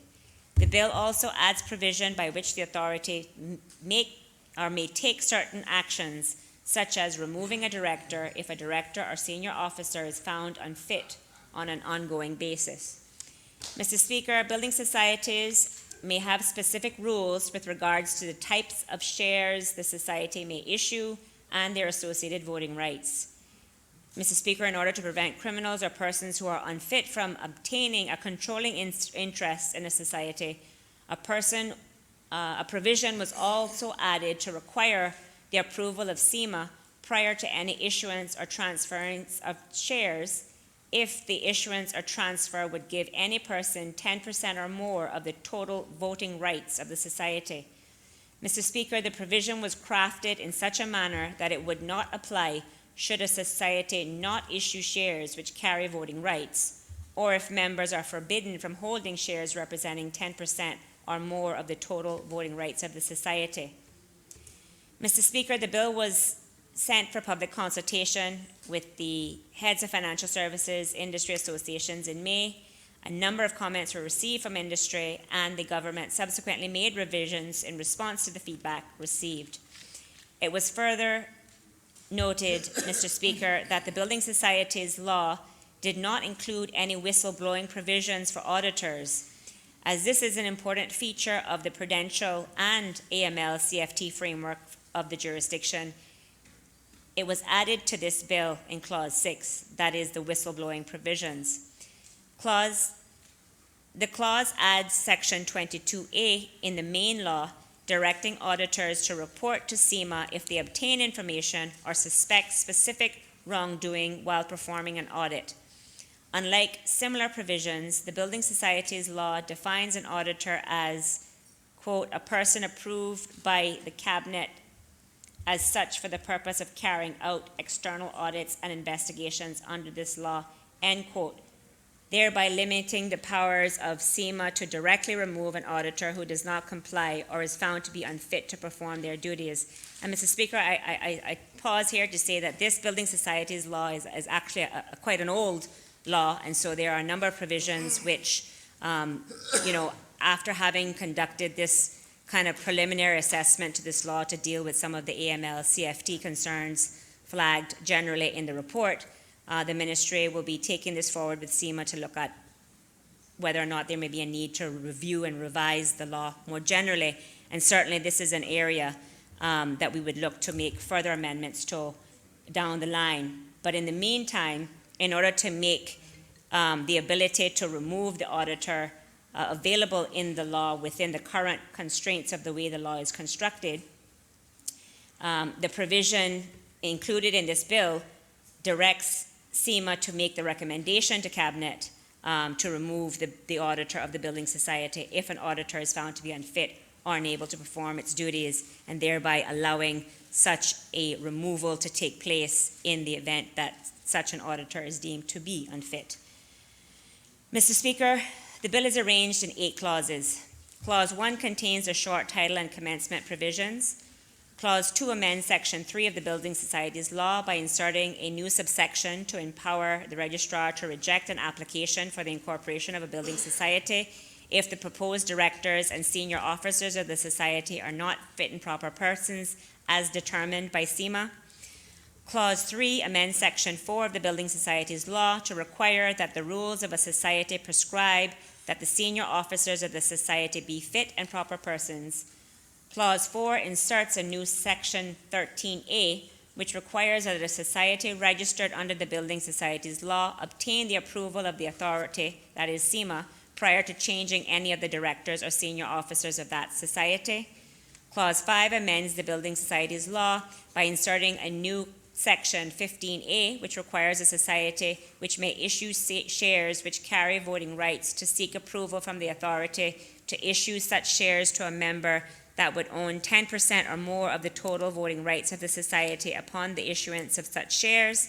The bill also adds provision by which the authority may take certain actions, such as removing a director if a director or senior officer is found unfit on an ongoing basis. Mr. Speaker, building societies may have specific rules with regards to the types of shares the society may issue and their associated voting rights. Mr. Speaker, in order to prevent criminals or persons who are unfit from obtaining a controlling interest in a society, a provision was also added to require the approval of SEMA prior to any issuance or transference of shares if the issuance or transfer would give any person 10% or more of the total voting rights of the society. Mr. Speaker, the provision was crafted in such a manner that it would not apply should a society not issue shares which carry voting rights, or if members are forbidden from holding shares representing 10% or more of the total voting rights of the society. Mr. Speaker, the bill was sent for public consultation with the heads of financial services industry associations in May. A number of comments were received from industry, and the government subsequently made revisions in response to the feedback received. It was further noted, Mr. Speaker, that the Building Societies law did not include any whistleblowing provisions for auditors, as this is an important feature of the prudential and AML CFT framework of the jurisdiction. It was added to this bill in Clause 6, that is the whistleblowing provisions. The clause adds Section 22A in the main law, directing auditors to report to SEMA if they obtain information or suspect specific wrongdoing while performing an audit. Unlike similar provisions, the Building Societies law defines an auditor as, quote, a person approved by the Cabinet as such for the purpose of carrying out external audits and investigations under this law, end quote, thereby limiting the powers of SEMA to directly remove an auditor who does not comply or is found to be unfit to perform their duties. And Mr. Speaker, I pause here to say that this Building Societies law is actually quite an old law, and so there are a number of provisions which, after having conducted this kind of preliminary assessment to this law to deal with some of the AML CFT concerns flagged generally in the report, the ministry will be taking this forward with SEMA to look at whether or not there may be a need to review and revise the law more generally. And certainly this is an area that we would look to make further amendments to down the line. But in the meantime, in order to make the ability to remove the auditor available in the law within the current constraints of the way the law is constructed, the provision included in this bill directs SEMA to make the recommendation to Cabinet to remove the auditor of the building society if an auditor is found to be unfit or unable to perform its duties, and thereby allowing such a removal to take place in the event that such an auditor is deemed to be unfit. Mr. Speaker, the bill is arranged in 8 clauses. Clause 1 contains the short title and commencement provisions. Clause 2 amends Section 3 of the Building Societies Law by inserting a new subsection to empower the registrar to reject an application for the incorporation of a building society if the proposed directors and senior officers of the society are not fit and proper persons as determined by SEMA. Clause 3 amends Section 4 of the Building Societies Law to require that the rules of a society prescribe that the senior officers of the society be fit and proper persons. Clause 4 inserts a new Section 13A, which requires that a society registered under the Building Societies Law obtain the approval of the authority, that is SEMA, prior to changing any of the directors or senior officers of that society. Clause 5 amends the Building Societies law by inserting a new section 15A, which requires a society which may issue shares which carry voting rights to seek approval from the authority to issue such shares to a member that would own 10% or more of the total voting rights of the society upon the issuance of such shares.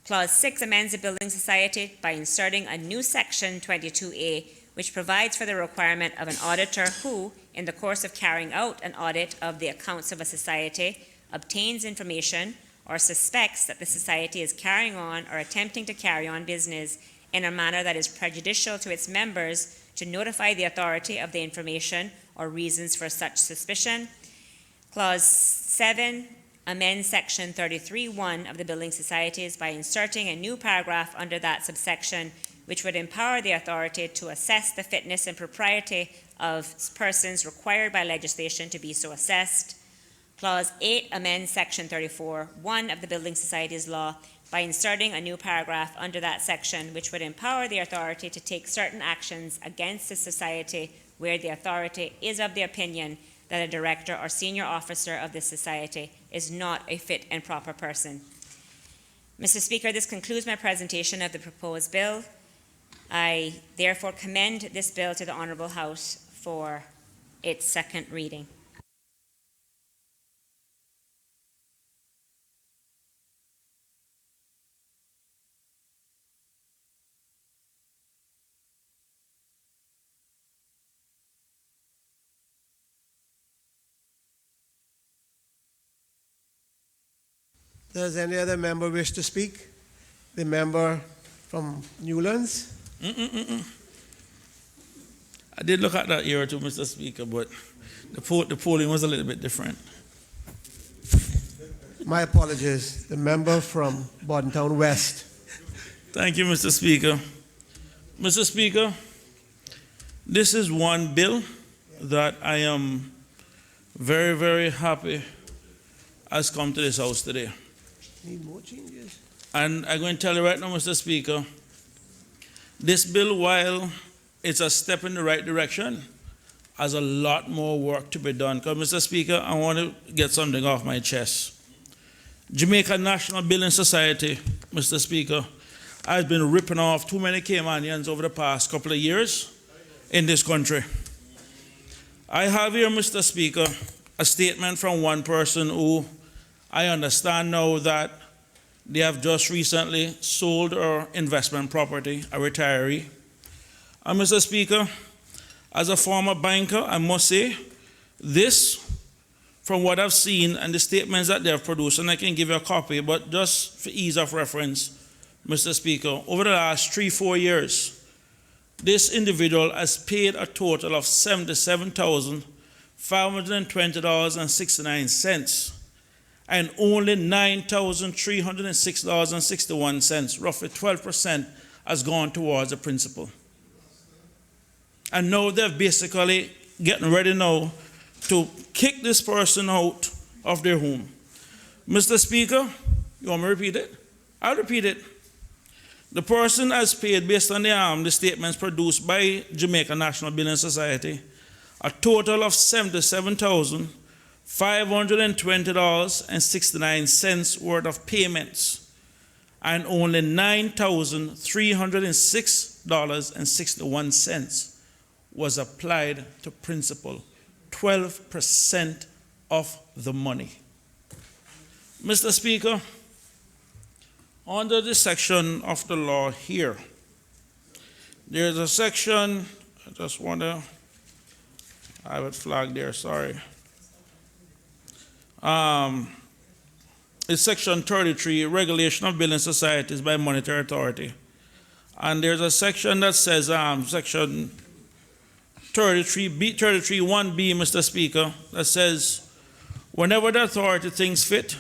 Clause 6 amends the Building Society by inserting a new section 22A, which provides for the requirement of an auditor who, in the course of carrying out an audit of the accounts of a society, obtains information or suspects that the society is carrying on or attempting to carry on business in a manner that is prejudicial to its members, to notify the authority of the information or reasons for such suspicion. Clause 7 amends Section 33(1) of the Building Societies by inserting a new paragraph under that subsection, which would empower the authority to assess the fitness and propriety of persons required by legislation to be so assessed. Clause 8 amends Section 34(1) of the Building Societies law by inserting a new paragraph under that section, which would empower the authority to take certain actions against the society where the authority is of the opinion that a director or senior officer of the society is not a fit and proper person. Mr. Speaker, this concludes my presentation of the proposed bill. I therefore commend this bill to the Honourable House for its second reading. Does any other member wish to speak? The member from Newlands? I did look at that year or two, Mr. Speaker, but the polling was a little bit different. My apologies. The member from Bordentown West. Thank you, Mr. Speaker. Mr. Speaker, this is one bill that I am very, very happy has come to this House today. Need more changes? And I'm going to tell you right now, Mr. Speaker, this bill, while it's a step in the right direction, has a lot more work to be done. Because, Mr. Speaker, I want to get something off my chest. Jamaica National Building Society, Mr. Speaker, has been ripping off too many Caymanians over the past couple of years in this country. I have here, Mr. Speaker, a statement from one person who I understand now that they have just recently sold our investment property, a retiree. And Mr. Speaker, as a former banker, I must say, this, from what I've seen and the statements that they have produced, and I can give you a copy, but just for ease of reference, Mr. Speaker, over the last 3-4 years, this individual has paid a total of $77,520.69 and only $9,306.61, roughly 12%, has gone towards the principal. And now they're basically getting ready now to kick this person out of their home. Mr. Speaker, you want me to repeat it? I'll repeat it. The person has paid, based on the statements produced by Jamaica National Building Society, a total of $77,520.69 worth of payments, and only $9,306.61 was applied to principal, 12% of the money. Mr. Speaker, under this section of the law here, there's a section, I just want to, I have it flagged there, sorry. It's section 33, Regulation of Building Societies by Monetary Authority. And there's a section that says, section 33(1)(b), Mr. Speaker, that says, whenever the authority thinks fit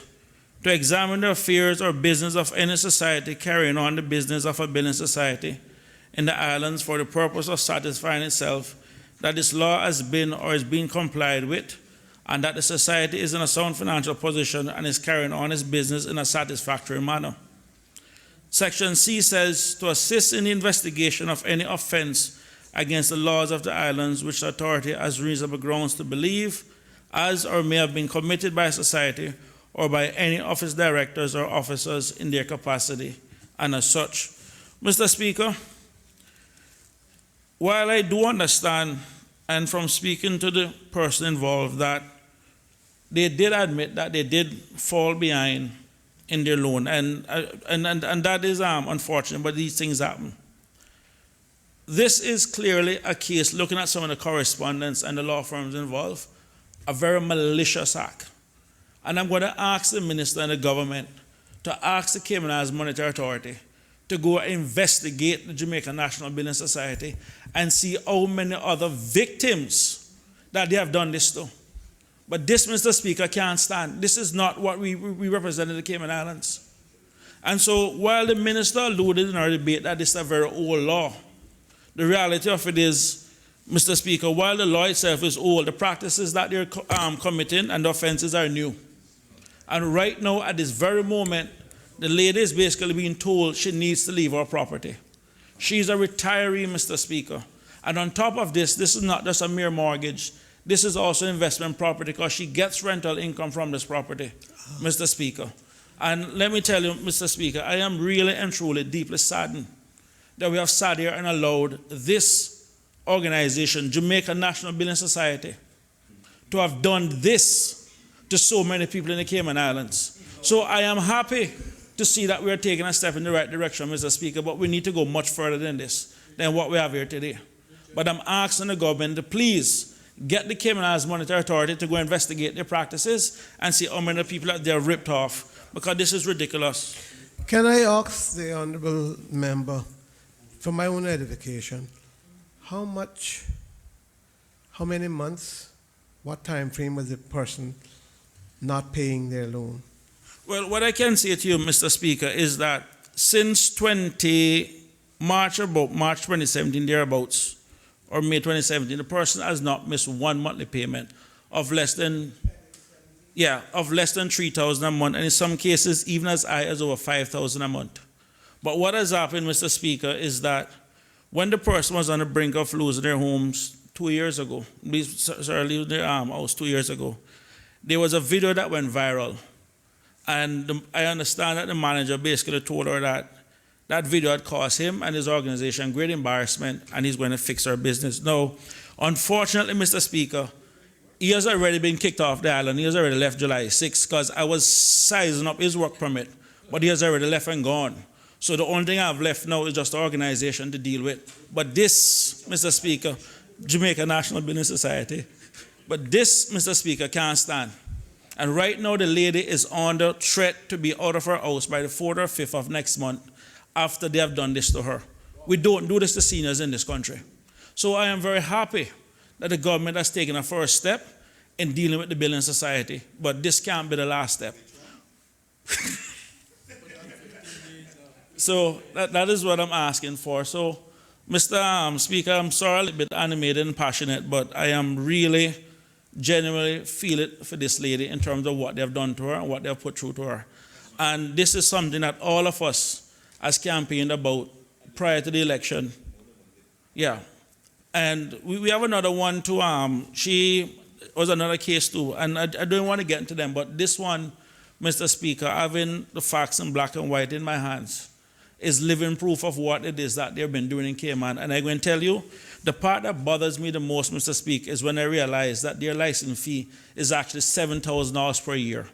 to examine the affairs or business of any society carrying on the business of a building society in the islands for the purpose of satisfying itself that this law has been or is being complied with, and that the society is in a sound financial position and is carrying on its business in a satisfactory manner. Section C says, to assist in the investigation of any offense against the laws of the islands which the authority has reasonable grounds to believe as or may have been committed by society or by any of its directors or officers in their capacity and as such. Mr. Speaker, while I do understand, and from speaking to the person involved, that they did admit that they did fall behind in their loan, and that is unfortunate, but these things happen. This is clearly a case, looking at some of the correspondence and the law firms involved, a very malicious act. And I'm going to ask the minister and the government to ask the Cayman Islands Monetary Authority to go investigate the Jamaican National Building Society and see how many other victims that they have done this to. But this, Mr. Speaker, can't stand. This is not what we represent in the Cayman Islands. And so while the minister alluded in our debate that this is a very old law, the reality of it is, Mr. Speaker, while the law itself is old, the practices that they're committing and the offenses are new. And right now, at this very moment, the lady is basically being told she needs to leave her property. She's a retiree, Mr. Speaker. And on top of this, this is not just a mere mortgage. This is also investment property because she gets rental income from this property, Mr. Speaker. And let me tell you, Mr. Speaker, I am really and truly deeply saddened that we have sat here and allowed this organization, Jamaica National Building Society, to have done this to so many people in the Cayman Islands. So I am happy to see that we are taking a step in the right direction, Mr. Speaker, but we need to go much further than this, than what we have here today. But I'm asking the government to please get the Cayman Islands Monetary Authority to go investigate their practices and see how many people that they are ripped off, because this is ridiculous. Can I ask the honorable member, for my own edification, how many months, what time frame was the person not paying their loan? Well, what I can say to you, Mr. Speaker, is that since March 2017, thereabouts, or May 2017, the person has not missed one monthly payment of less than 3,000 a month, and in some cases, even as high as over 5,000 a month. But what has happened, Mr. Speaker, is that when the person was on the brink of losing their homes 2 years ago, losing their house 2 years ago, there was a video that went viral. And I understand that the manager basically told her that that video had caused him and his organization great embarrassment, and he's going to fix our business. Now, unfortunately, Mr. Speaker, he has already been kicked off the island. He has already left July 6th because I was sizing up his work permit, but he has already left and gone. So the only thing I have left now is just the organization to deal with. But this, Mr. Speaker, Jamaica National Building Society, but this, Mr. Speaker, can't stand. And right now the lady is under threat to be out of her house by the 4th or 5th of next month after they have done this to her. We don't do this to seniors in this country. So I am very happy that the government has taken a first step in dealing with the building society, but this can't be the last step. So that is what I'm asking for. So, Mr. Speaker, I'm sorry I'm a bit animated and passionate, but I am really genuinely feel it for this lady in terms of what they have done to her and what they have put through to her. And this is something that all of us has campaigned about prior to the election. Yeah. And we have another one too. She was another case too. And I don't want to get into them, but this one, Mr. Speaker, having the facts in black and white in my hands, is living proof of what it is that they've been doing in Cayman. And I'm going to tell you, the part that bothers me the most, Mr. Speaker, is when I realize that their license fee is actually $7,000 per year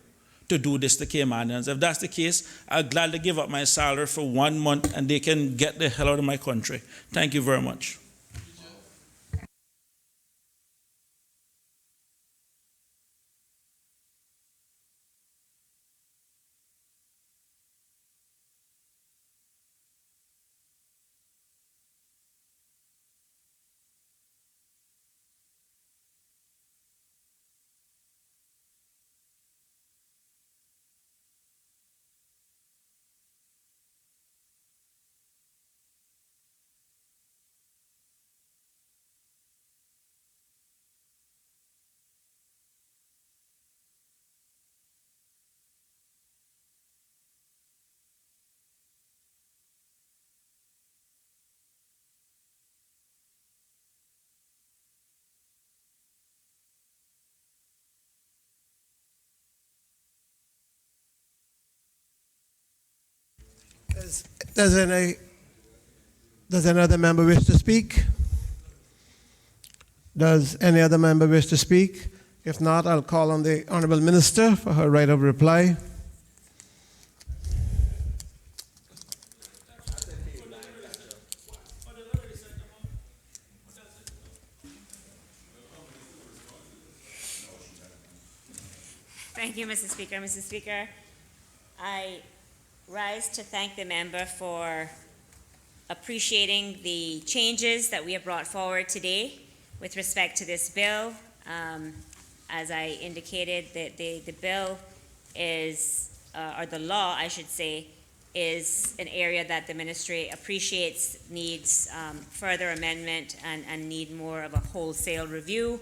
to do this to Caymanians. If that's the case, I'll gladly give up my salary for 1 month and they can get the hell out of my country. Thank you very much. Does any other member wish to speak? Does any other member wish to speak? If not, I'll call on the Honorable Minister for her right of reply. Thank you, Mr. Speaker. Mr. Speaker, I rise to thank the member for appreciating the changes that we have brought forward today with respect to this bill. As I indicated, the bill is, or the law, I should say, is an area that the ministry appreciates, needs further amendment and need more of a wholesale review.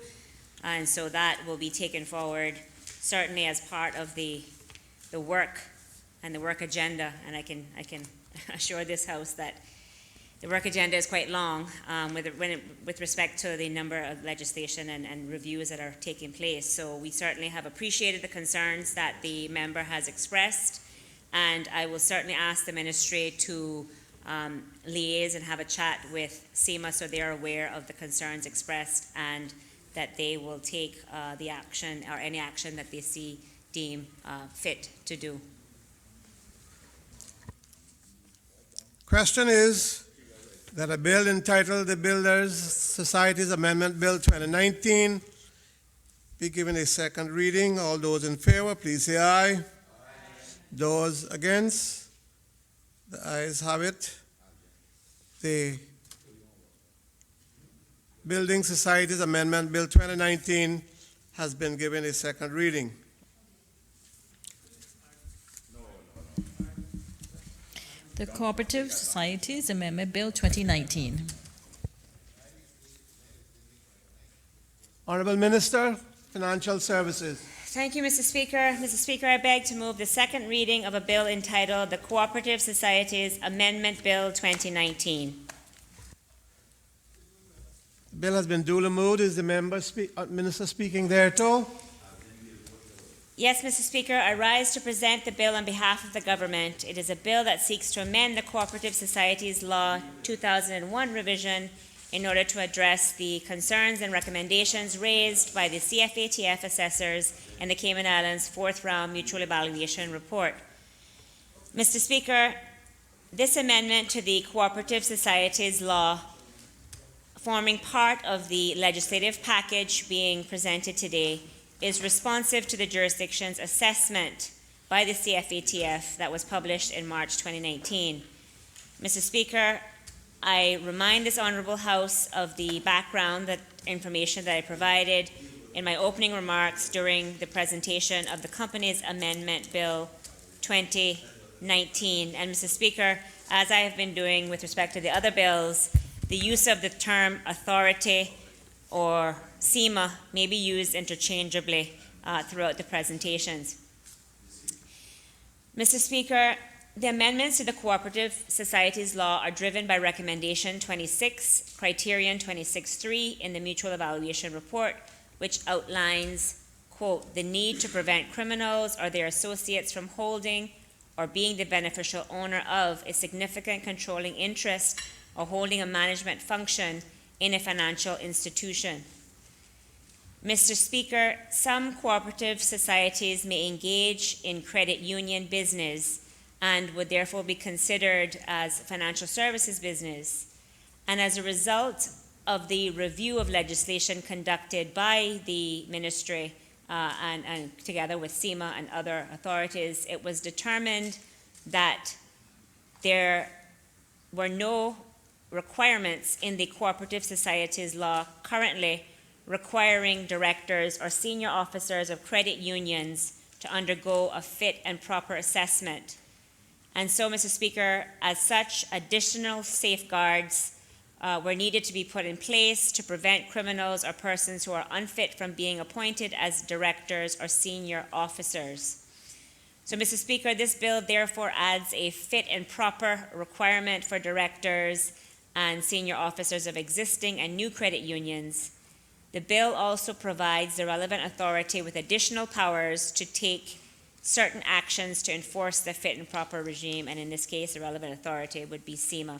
And so that will be taken forward certainly as part of the work and the work agenda. And I can assure this House that the work agenda is quite long with respect to the number of legislation and reviews that are taking place. So we certainly have appreciated the concerns that the member has expressed, and I will certainly ask the ministry to liaise and have a chat with SEMA so they are aware of the concerns expressed and that they will take the action or any action that they deem fit to do. Question is that a bill entitled the Builders Societies Amendment Bill 2019 be given a second reading. All those in favor, please say aye. Aye. Those against? The ayes have it. The Building Societies Amendment Bill 2019 has been given a second reading. The Cooperative Societies Amendment Bill 2019. Honorable Minister, Financial Services. Thank you, Mr. Speaker. Mr. Speaker, I beg to move the second reading of a bill entitled the Cooperative Societies Amendment Bill 2019. The bill has been duly moved. Is the minister speaking there too? Yes, Mr. Speaker, I rise to present the bill on behalf of the government. It is a bill that seeks to amend the Cooperative Societies Law 2001 revision in order to address the concerns and recommendations raised by the CFATF assessors in the Cayman Islands fourth round mutual evaluation report. Mr. Speaker, this amendment to the Cooperative Societies Law, forming part of the legislative package being presented today, is responsive to the jurisdiction's assessment by the CFATF that was published in March 2019. Mr. Speaker, I remind this Honourable House of the background, that information that I provided in my opening remarks during the presentation of the Companies Amendment Bill 2019. And Mr. Speaker, as I have been doing with respect to the other bills, the use of the term authority or SEMA may be used interchangeably throughout the presentations. Mr. Speaker, the amendments to the Cooperative Societies Law are driven by Recommendation 26, Criterion 26.3 in the Mutual Evaluation Report, which outlines, quote, the need to prevent criminals or their associates from holding or being the beneficial owner of a significant controlling interest or holding a management function in a financial institution. Mr. Speaker, some cooperative societies may engage in credit union business and would therefore be considered as financial services business. And as a result of the review of legislation conducted by the ministry and together with SEMA and other authorities, it was determined that there were no requirements in the Cooperative Societies Law currently requiring directors or senior officers of credit unions to undergo a fit and proper assessment. And so, Mr. Speaker, as such, additional safeguards were needed to be put in place to prevent criminals or persons who are unfit from being appointed as directors or senior officers. So, Mr. Speaker, this bill therefore adds a fit and proper requirement for directors and senior officers of existing and new credit unions. The bill also provides the relevant authority with additional powers to take certain actions to enforce the fit and proper regime, and in this case, the relevant authority would be SEMA.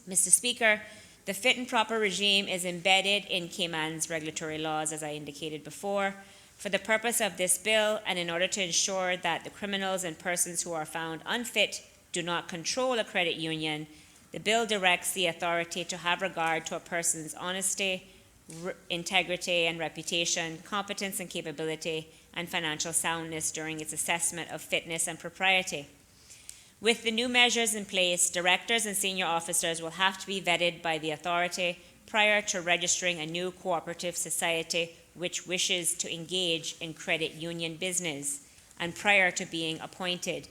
Mr. Speaker, the fit and proper regime is embedded in Cayman's regulatory laws, as I indicated before. For the purpose of this bill, and in order to ensure that the criminals and persons who are found unfit do not control a credit union, the bill directs the authority to have regard to a person's honesty, integrity and reputation, competence and capability, and financial soundness during its assessment of fitness and propriety. With the new measures in place, directors and senior officers will have to be vetted by the authority prior to registering a new cooperative society which wishes to engage in credit union business, and prior to being appointed.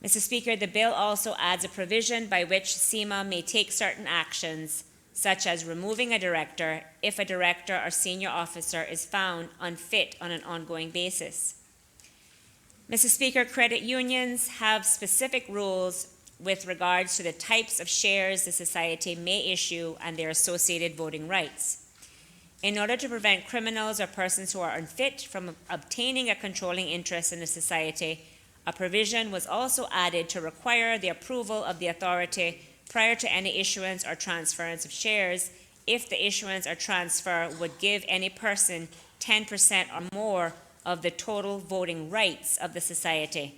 Mr. Speaker, the bill also adds a provision by which SEMA may take certain actions, such as removing a director if a director or senior officer is found unfit on an ongoing basis. Mr. Speaker, credit unions have specific rules with regards to the types of shares the society may issue and their associated voting rights. In order to prevent criminals or persons who are unfit from obtaining a controlling interest in the society, a provision was also added to require the approval of the authority prior to any issuance or transference of shares if the issuance or transfer would give any person 10% or more of the total voting rights of the society.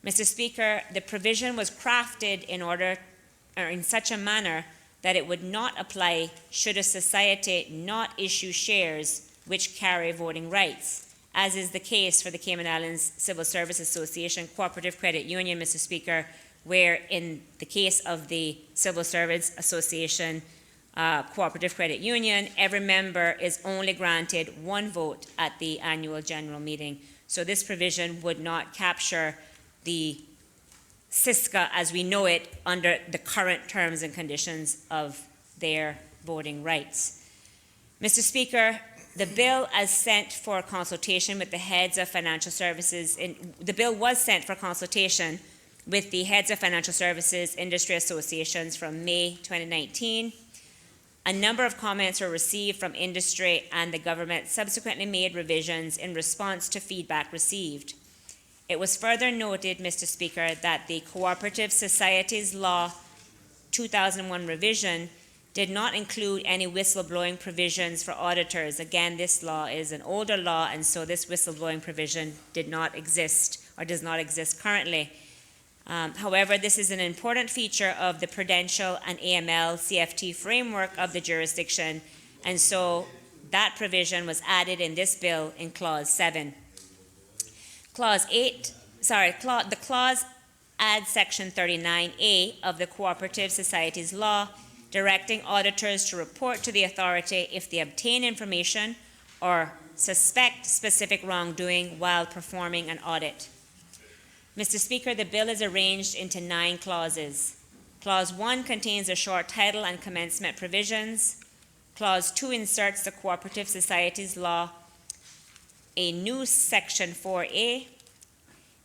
Mr. Speaker, the provision was crafted in such a manner that it would not apply should a society not issue shares which carry voting rights, as is the case for the Cayman Islands Civil Service Association Cooperative Credit Union, Mr. Speaker, where in the case of the Civil Service Association Cooperative Credit Union, every member is only granted one vote at the annual general meeting. So this provision would not capture the CISCA as we know it under the current terms and conditions of their voting rights. Mr. Speaker, the bill as sent for consultation with the heads of financial services, the bill was sent for consultation with the heads of financial services industry associations from May 2019. A number of comments were received from industry, and the government subsequently made revisions in response to feedback received. It was further noted, Mr. Speaker, that the Cooperative Societies Law 2001 revision did not include any whistleblowing provisions for auditors. Again, this law is an older law, and so this whistleblowing provision did not exist or does not exist currently. However, this is an important feature of the prudential and AML CFT framework of the jurisdiction, and so that provision was added in this bill in Clause 7. The clause adds Section 39A of the Cooperative Societies Law, directing auditors to report to the authority if they obtain information or suspect specific wrongdoing while performing an audit. Mr. Speaker, the bill is arranged into 9 clauses. Clause 1 contains a short title and commencement provisions. Clause 2 inserts the Cooperative Societies Law, a new Section 4A.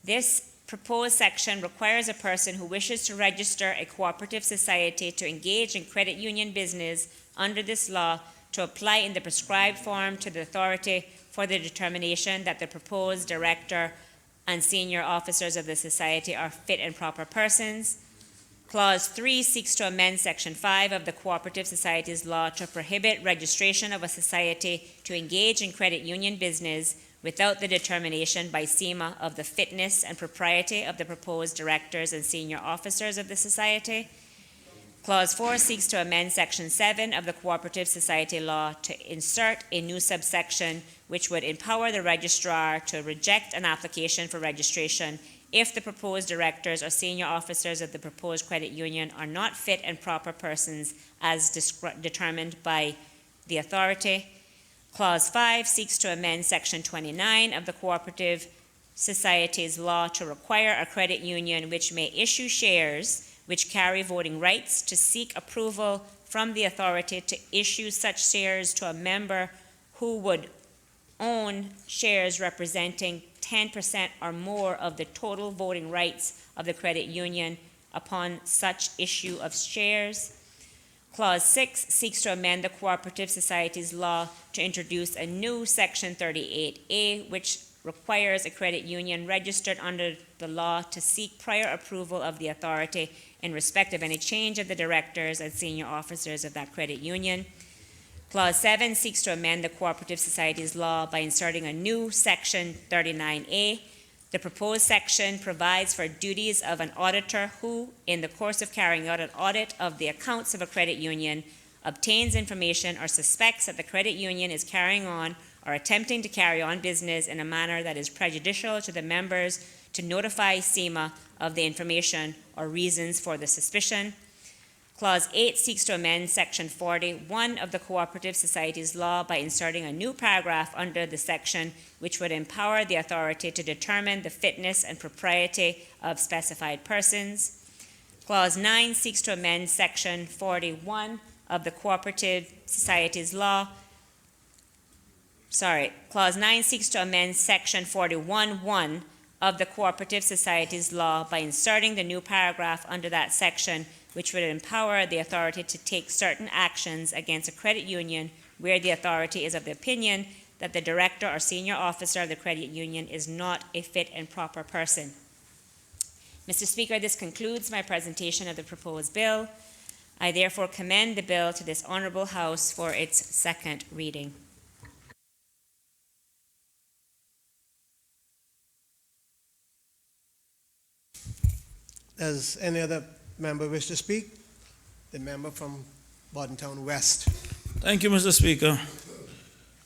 This proposed section requires a person who wishes to register a cooperative society to engage in credit union business under this law to apply in the prescribed form to the authority for the determination that the proposed director and senior officers of the society are fit and proper persons. Clause 3 seeks to amend Section 5 of the Cooperative Societies Law to prohibit registration of a society to engage in credit union business without the determination by SEMA of the fitness and propriety of the proposed directors and senior officers of the society. Clause 4 seeks to amend Section 7 of the Cooperative Society Law to insert a new subsection which would empower the registrar to reject an application for registration if the proposed directors or senior officers of the proposed credit union are not fit and proper persons as determined by the authority. Clause 5 seeks to amend Section 29 of the Cooperative Societies Law to require a credit union which may issue shares which carry voting rights to seek approval from the authority to issue such shares to a member who would own shares representing 10% or more of the total voting rights of the credit union upon such issue of shares. Clause 6 seeks to amend the Cooperative Societies Law to introduce a new Section 38A, which requires a credit union registered under the law to seek prior approval of the authority in respect of any change of the directors and senior officers of that credit union. Clause 7 seeks to amend the Cooperative Societies Law by inserting a new Section 39A. The proposed section provides for duties of an auditor who, in the course of carrying out an audit of the accounts of a credit union, obtains information or suspects that the credit union is carrying on or attempting to carry on business in a manner that is prejudicial to the members, to notify SEMA of the information or reasons for the suspicion. Clause 8 seeks to amend Section 41 of the Cooperative Societies Law by inserting a new paragraph under the section which would empower the authority to determine the fitness and propriety of specified persons. Clause 9 seeks to amend Section 41 of the Cooperative Societies Law. Clause 9 seeks to amend Section 41(1) of the Cooperative Societies Law by inserting the new paragraph under that section which would empower the authority to take certain actions against a credit union where the authority is of the opinion that the director or senior officer of the credit union is not a fit and proper person. Mr. Speaker, this concludes my presentation of the proposed bill. I therefore commend the bill to this honorable House for its second reading. Does any other member wish to speak? The member from Bordentown West. Thank you, Mr. Speaker.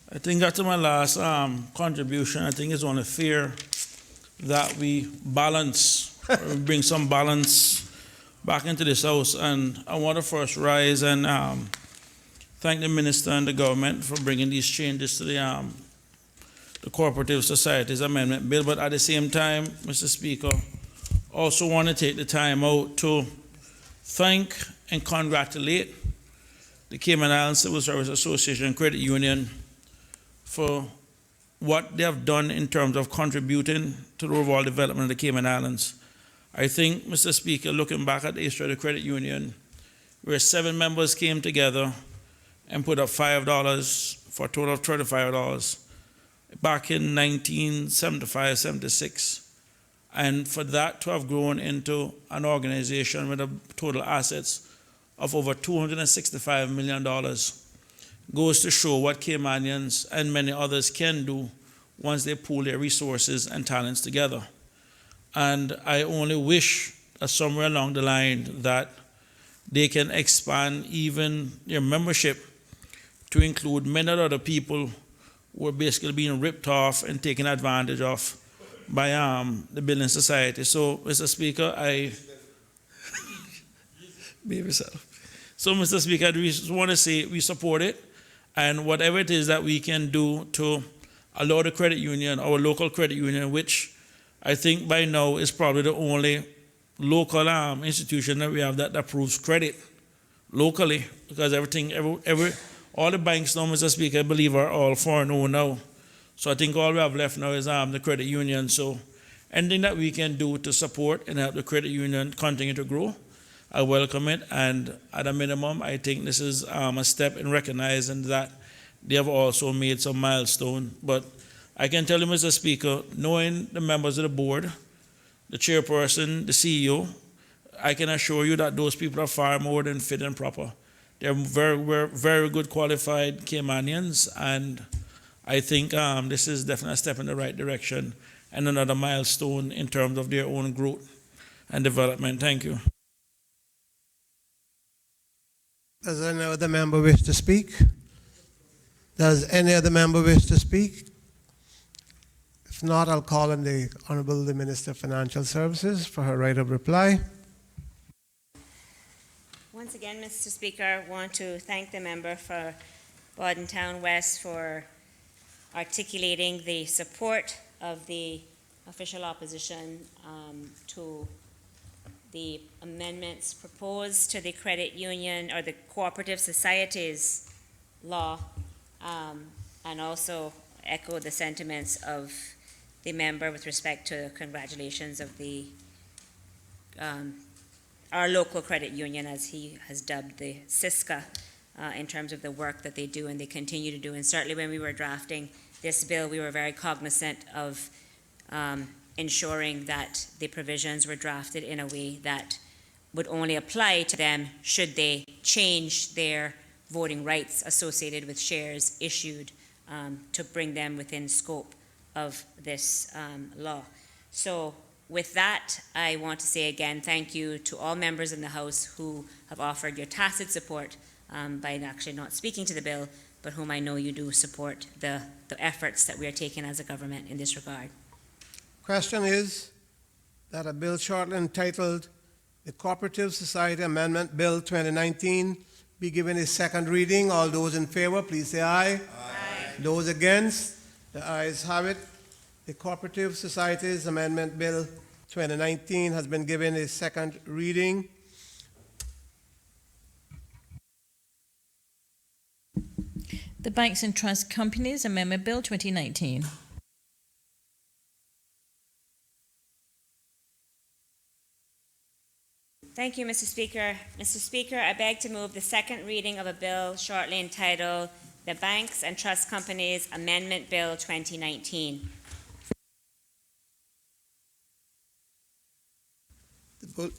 I think after my last contribution, I think it's only fair that we balance, or bring some balance back into this House. And I want to first rise and thank the Minister and the government for bringing these changes to the Cooperative Societies Amendment Bill. But at the same time, Mr. Speaker, also want to take the time out to thank and congratulate the Cayman Islands Civil Service Association and Credit Union for what they have done in terms of contributing to the overall development of the Cayman Islands. I think, Mr. Speaker, looking back at the history of the credit union, where 7 members came together and put up $5 for a total of $35 back in 1975-76. And for that to have grown into an organization with a total assets of over $265 million goes to show what Caymanians and many others can do once they pool their resources and talents together. And I only wish that somewhere along the line that they can expand even their membership to include many other people who are basically being ripped off and taken advantage of by the building society. So, Mr. Speaker, behave yourself. So, Mr. Speaker, I just want to say we support it, and whatever it is that we can do to allow the credit union, our local credit union, which I think by now is probably the only local institution that we have that approves credit locally, because all the banks now, Mr. Speaker, I believe are all foreign owned now. So I think all we have left now is the credit union. So anything that we can do to support and help the credit union continue to grow, I welcome it. And at a minimum, I think this is a step in recognizing that they have also made some milestone. But I can tell you, Mr. Speaker, knowing the members of the board, the chairperson, the CEO, I can assure you that those people are far more than fit and proper. They're very good qualified Caymanians, and I think this is definitely a step in the right direction and another milestone in terms of their own growth and development. Thank you. Does any other member wish to speak? Does any other member wish to speak? If not, I'll call on the Honorable Minister of Financial Services for her right of reply. Once again, Mr. Speaker, I want to thank the member for Bordentown West for articulating the support of the official opposition to the amendments proposed to the credit union or the cooperative societies law, and also echo the sentiments of the member with respect to congratulations of the our local credit union, as he has dubbed the CISCA, in terms of the work that they do and they continue to do. And certainly when we were drafting this bill, we were very cognizant of ensuring that the provisions were drafted in a way that would only apply to them should they change their voting rights associated with shares issued to bring them within scope of this law. So with that, I want to say again thank you to all members in the House who have offered your tacit support by actually not speaking to the bill, but whom I know you do support the efforts that we are taking as a government in this regard. Question is that a bill shortly entitled the Cooperative Society Amendment Bill 2019 be given a second reading. All those in favor, please say aye. Aye. Those against, the ayes have it. The Cooperative Societies Amendment Bill 2019 has been given a second reading. The Banks and Trust Companies Amendment Bill 2019. Thank you, Mr. Speaker. Mr. Speaker, I beg to move the second reading of a bill shortly entitled the Banks and Trust Companies Amendment Bill 2019.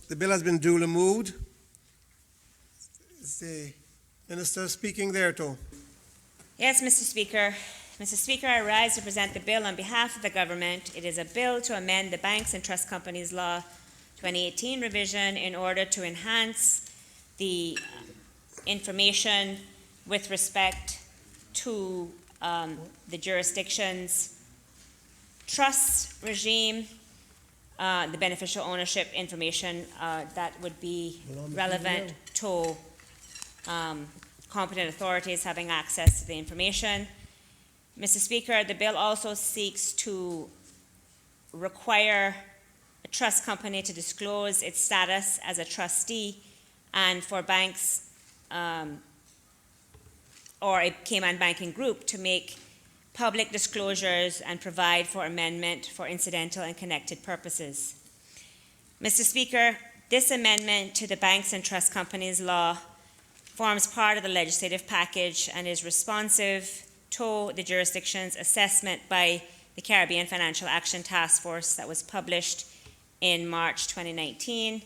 The bill has been duly moved. Is the minister speaking there too? Yes, Mr. Speaker. Mr. Speaker, I rise to present the bill on behalf of the government. It is a bill to amend the Banks and Trust Companies Law 2018 revision in order to enhance the information with respect to the jurisdiction's trust regime, the beneficial ownership information that would be relevant to competent authorities having access to the information. Mr. Speaker, the bill also seeks to require a trust company to disclose its status as a trustee, and for banks or a Cayman banking group to make public disclosures and provide for amendment for incidental and connected purposes. Mr. Speaker, this amendment to the Banks and Trust Companies Law forms part of the legislative package and is responsive to the jurisdiction's assessment by the Caribbean Financial Action Task Force that was published in March 2019.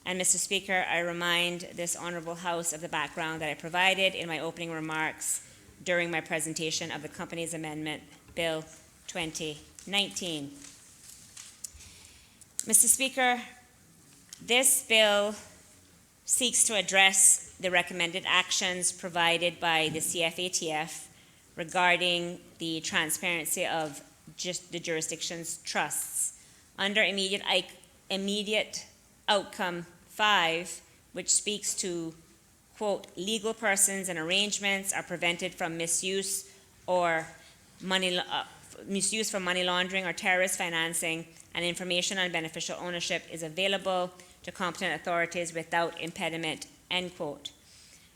And Mr. Speaker, I remind this honorable House of the background that I provided in my opening remarks during my presentation of the Companies Amendment Bill 2019. Mr. Speaker, this bill seeks to address the recommended actions provided by the CFATF regarding the transparency of just the jurisdiction's trusts. Under immediate outcome 5, which speaks to, quote, legal persons and arrangements are prevented from misuse or misuse for money laundering or terrorist financing, and information on beneficial ownership is available to competent authorities without impediment, end quote.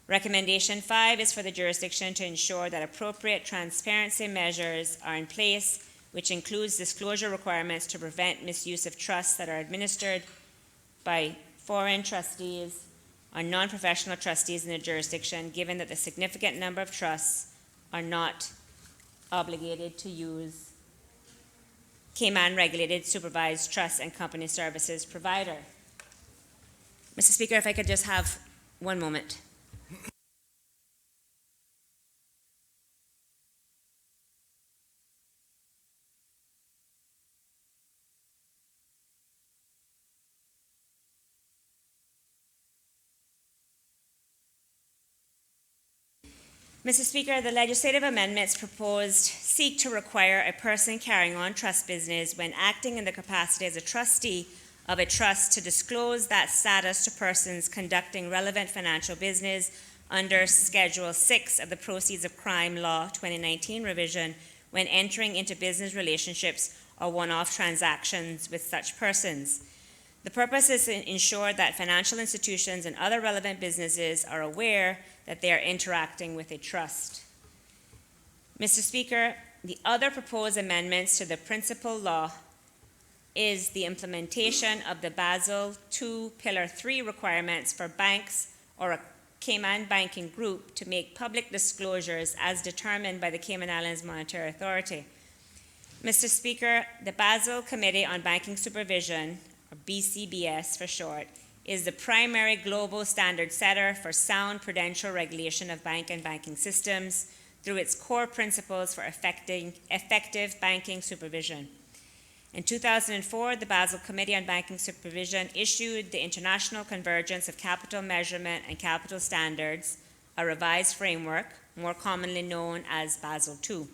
Recommendation 5 is for the jurisdiction to ensure that appropriate transparency measures are in place, which includes disclosure requirements to prevent misuse of trusts that are administered by foreign trustees or non-professional trustees in the jurisdiction, given that the significant number of trusts are not obligated to use Cayman regulated supervised trust and company services provider. Mr. Speaker, if I could just have one moment. Mr. Speaker, the legislative amendments proposed seek to require a person carrying on trust business when acting in the capacity as a trustee of a trust to disclose that status to persons conducting relevant financial business under Schedule 6 of the Proceeds of Crime Law 2019 revision when entering into business relationships or one-off transactions with such persons. The purpose is to ensure that financial institutions and other relevant businesses are aware that they are interacting with a trust. Mr. Speaker, the other proposed amendments to the principal law is the implementation of the Basel II Pillar 3 requirements for banks or Cayman Banking Group to make public disclosures as determined by the Cayman Islands Monetary Authority. Mr. Speaker, the Basel Committee on Banking Supervision, or BCBS for short, is the primary global standard setter for sound prudential regulation of bank and banking systems through its core principles for effective banking supervision. In 2004, the Basel Committee on Banking Supervision issued the International Convergence of Capital Measurement and Capital Standards, a revised framework, more commonly known as Basel II.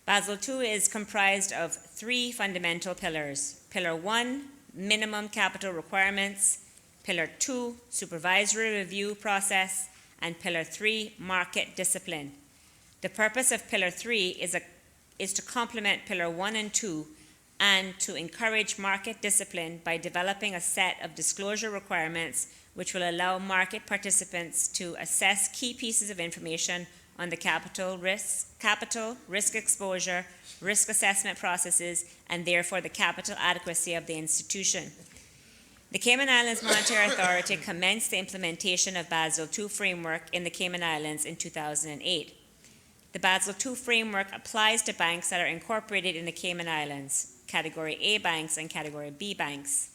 Basel II is comprised of three fundamental pillars. Pillar 1, minimum capital requirements. Pillar 2, supervisory review process. And Pillar 3, market discipline. The purpose of Pillar 3 is to complement Pillar 1 and 2 and to encourage market discipline by developing a set of disclosure requirements which will allow market participants to assess key pieces of information on the capital, risk exposure, risk assessment processes, and therefore the capital adequacy of the institution. The Cayman Islands Monetary Authority commenced the implementation of Basel II framework in the Cayman Islands in 2008. The Basel II framework applies to banks that are incorporated in the Cayman Islands, Category A banks and Category B banks.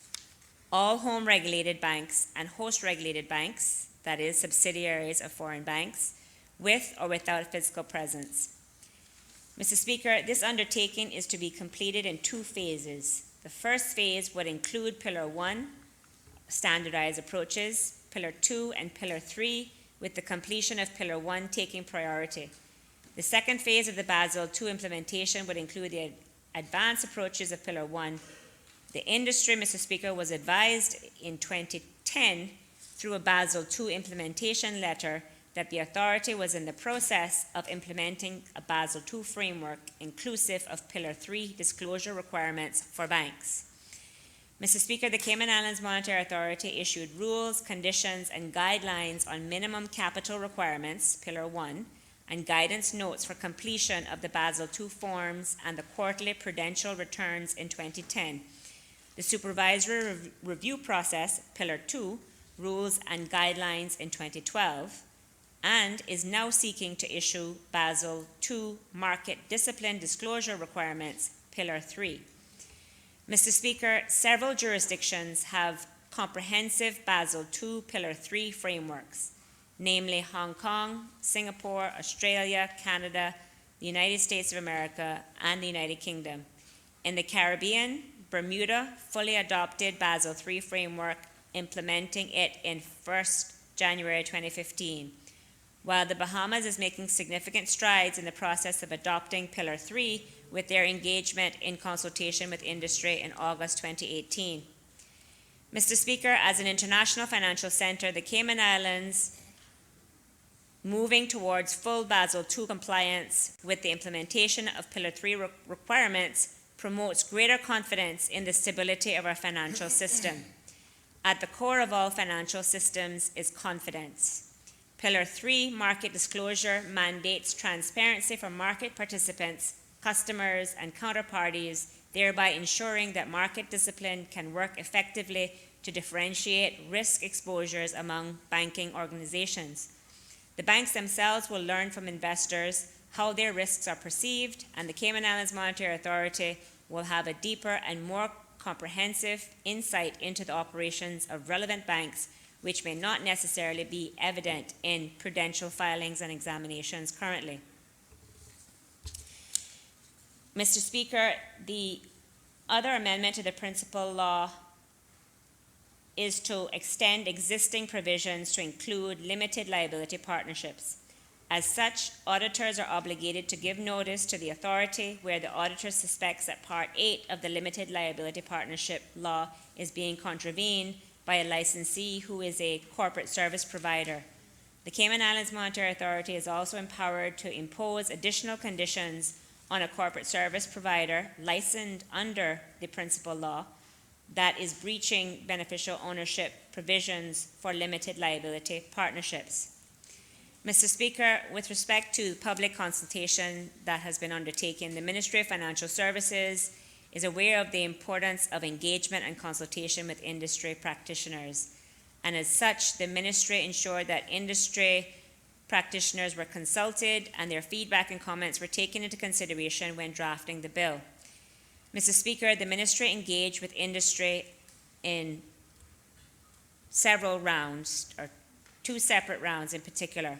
All home-regulated banks and host-regulated banks, that is, subsidiaries of foreign banks, with or without physical presence. Mr. Speaker, this undertaking is to be completed in two phases. The first phase would include Pillar 1, standardized approaches, Pillar 2 and Pillar 3, with the completion of Pillar 1 taking priority. The second phase of the Basel II implementation would include the advanced approaches of Pillar 1. The industry, Mr. Speaker, was advised in 2010 through a Basel II implementation letter that the authority was in the process of implementing a Basel II framework inclusive of Pillar 3 disclosure requirements for banks. Mr. Speaker, the Cayman Islands Monetary Authority issued rules, conditions, and guidelines on minimum capital requirements, Pillar 1, and guidance notes for completion of the Basel II forms and the quarterly prudential returns in 2010. The supervisory review process, Pillar 2, rules and guidelines in 2012, and is now seeking to issue Basel II market discipline disclosure requirements, Pillar 3. Mr. Speaker, several jurisdictions have comprehensive Basel II Pillar 3 frameworks, namely Hong Kong, Singapore, Australia, Canada, the United States of America, and the United Kingdom. In the Caribbean, Bermuda fully adopted Basel III framework, implementing it in 1st January 2015. While the Bahamas is making significant strides in the process of adopting Pillar 3 with their engagement in consultation with industry in August 2018. Mr. Speaker, as an international financial center, the Cayman Islands moving towards full Basel II compliance with the implementation of Pillar 3 requirements promotes greater confidence in the stability of our financial system. At the core of all financial systems is confidence. Pillar 3 market disclosure mandates transparency for market participants, customers, and counterparties, thereby ensuring that market discipline can work effectively to differentiate risk exposures among banking organizations. The banks themselves will learn from investors how their risks are perceived, and the Cayman Islands Monetary Authority will have a deeper and more comprehensive insight into the operations of relevant banks, which may not necessarily be evident in prudential filings and examinations currently. Mr. Speaker, the other amendment to the principal law is to extend existing provisions to include limited liability partnerships. As such, auditors are obligated to give notice to the authority where the auditor suspects that Part 8 of the limited liability partnership law is being contravened by a licensee who is a corporate service provider. The Cayman Islands Monetary Authority is also empowered to impose additional conditions on a corporate service provider licensed under the principal law that is breaching beneficial ownership provisions for limited liability partnerships. Mr. Speaker, with respect to public consultation that has been undertaken, the Ministry of Financial Services is aware of the importance of engagement and consultation with industry practitioners. and as such, the ministry ensured that industry practitioners were consulted and their feedback and comments were taken into consideration when drafting the bill. Mr. Speaker, the ministry engaged with industry in several rounds, or two separate rounds in particular.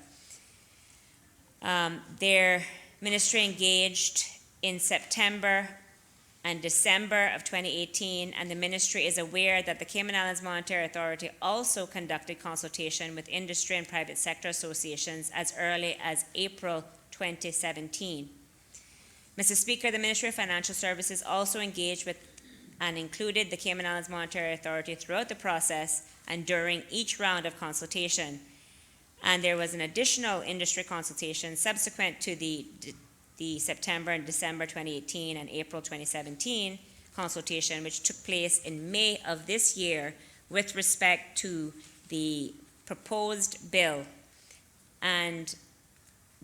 Their ministry engaged in September and December of 2018, and the ministry is aware that the Cayman Islands Monetary Authority also conducted consultation with industry and private sector associations as early as April 2017. Mr. Speaker, the Ministry of Financial Services also engaged with and included the Cayman Islands Monetary Authority throughout the process and during each round of consultation. And there was an additional industry consultation subsequent to the September and December 2018 and April 2017 consultation, which took place in May of this year with respect to the proposed bill, and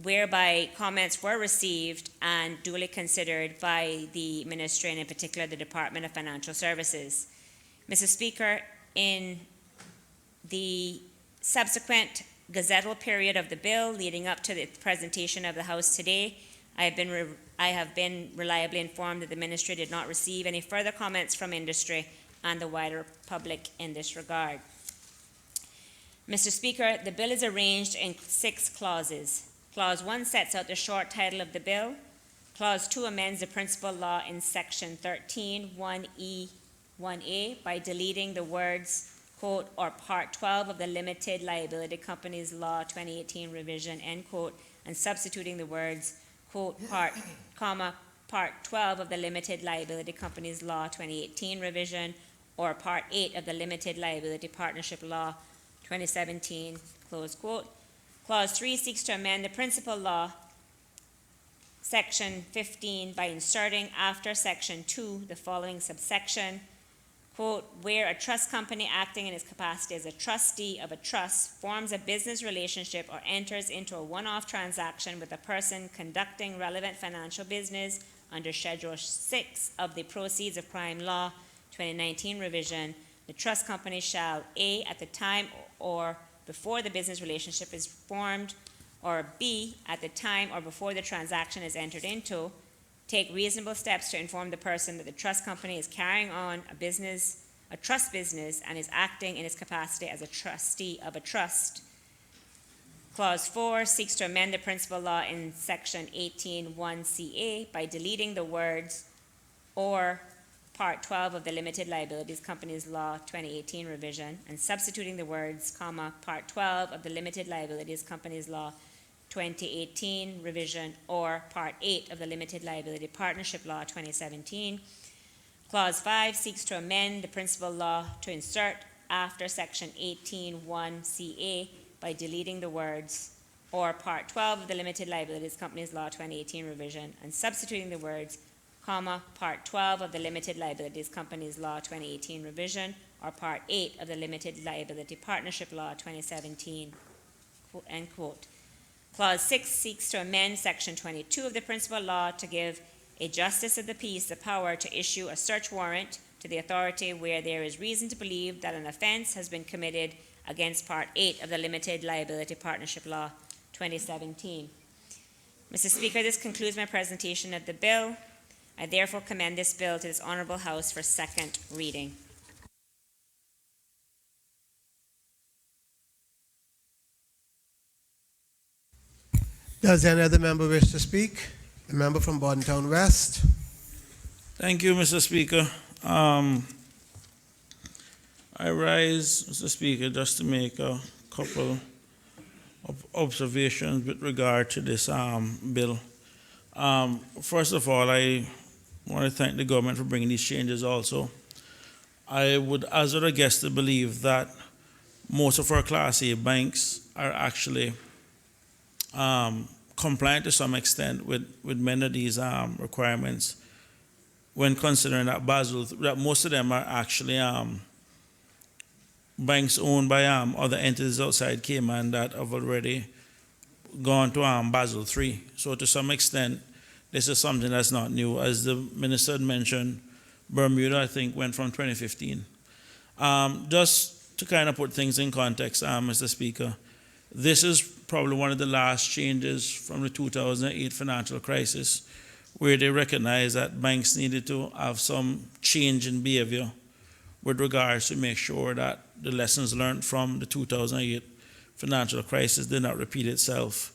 whereby comments were received and duly considered by the ministry and in particular the Department of Financial Services. Mr. Speaker, in the subsequent gazettal period of the bill leading up to the presentation of the House today, I have been reliably informed that the ministry did not receive any further comments from industry and the wider public in this regard. Mr. Speaker, the bill is arranged in 6 clauses. Clause 1 sets out the short title of the bill. Clause 2 amends the principal law in Section 13(1)(e)(1)(a) by deleting the words, quote, or Part 12 of the Limited Liability Companies Law 2018 revision, end quote, and substituting the words, quote, Part 12 of the Limited Liability Companies Law 2018 revision, or Part 8 of the Limited Liability Partnership Law 2017, close quote. Clause 3 seeks to amend the principal law, Section 15, by inserting after Section 2 the following subsection, quote, where a trust company acting in its capacity as a trustee of a trust forms a business relationship or enters into a one-off transaction with a person conducting relevant financial business under Schedule 6 of the Proceeds of Crime Law 2019 revision, the trust company shall A, at the time or before the business relationship is formed, or B, at the time or before the transaction is entered into, take reasonable steps to inform the person that the trust company is carrying on a trust business, and is acting in its capacity as a trustee of a trust. Clause 4 seeks to amend the principal law in Section 18(1)(ca) by deleting the words or Part 12 of the Limited Liabilities Companies Law 2018 revision and substituting the words, comma, Part 12 of the Limited Liabilities Companies Law 2018 revision or Part 8 of the Limited Liability Partnership Law 2017. Clause 5 seeks to amend the principal law to insert after Section 18(1)(ca) by deleting the words or Part 12 of the Limited Liabilities Companies Law 2018 revision and substituting the words, comma, Part 12 of the Limited Liabilities Companies Law 2018 revision or Part 8 of the Limited Liability Partnership Law 2017, end quote. Clause 6 seeks to amend Section 22 of the principal law to give a justice of the peace the power to issue a search warrant to the authority where there is reason to believe that an offense has been committed against Part 8 of the Limited Liability Partnership Law 2017. Mr. Speaker, this concludes my presentation of the bill. I therefore commend this bill to this Honourable House for second reading. Does any other member wish to speak? The member from Bordentown West. Thank you, Mr. Speaker. I rise, Mr. Speaker, just to make a couple of observations with regard to this bill. First of all, I want to thank the government for bringing these changes also. I would hazard a guess to believe that most of our Class A banks are actually compliant to some extent with many of these requirements when considering that that most of them are actually banks owned by other entities outside Cayman that have already gone to Basel III. So to some extent, this is something that's not new. As the minister had mentioned, Bermuda, I think, went from 2015. Just to kind of put things in context, Mr. Speaker, this is probably one of the last changes from the 2008 financial crisis, where they recognized that banks needed to have some change in behavior with regards to make sure that the lessons learned from the 2008 financial crisis did not repeat itself.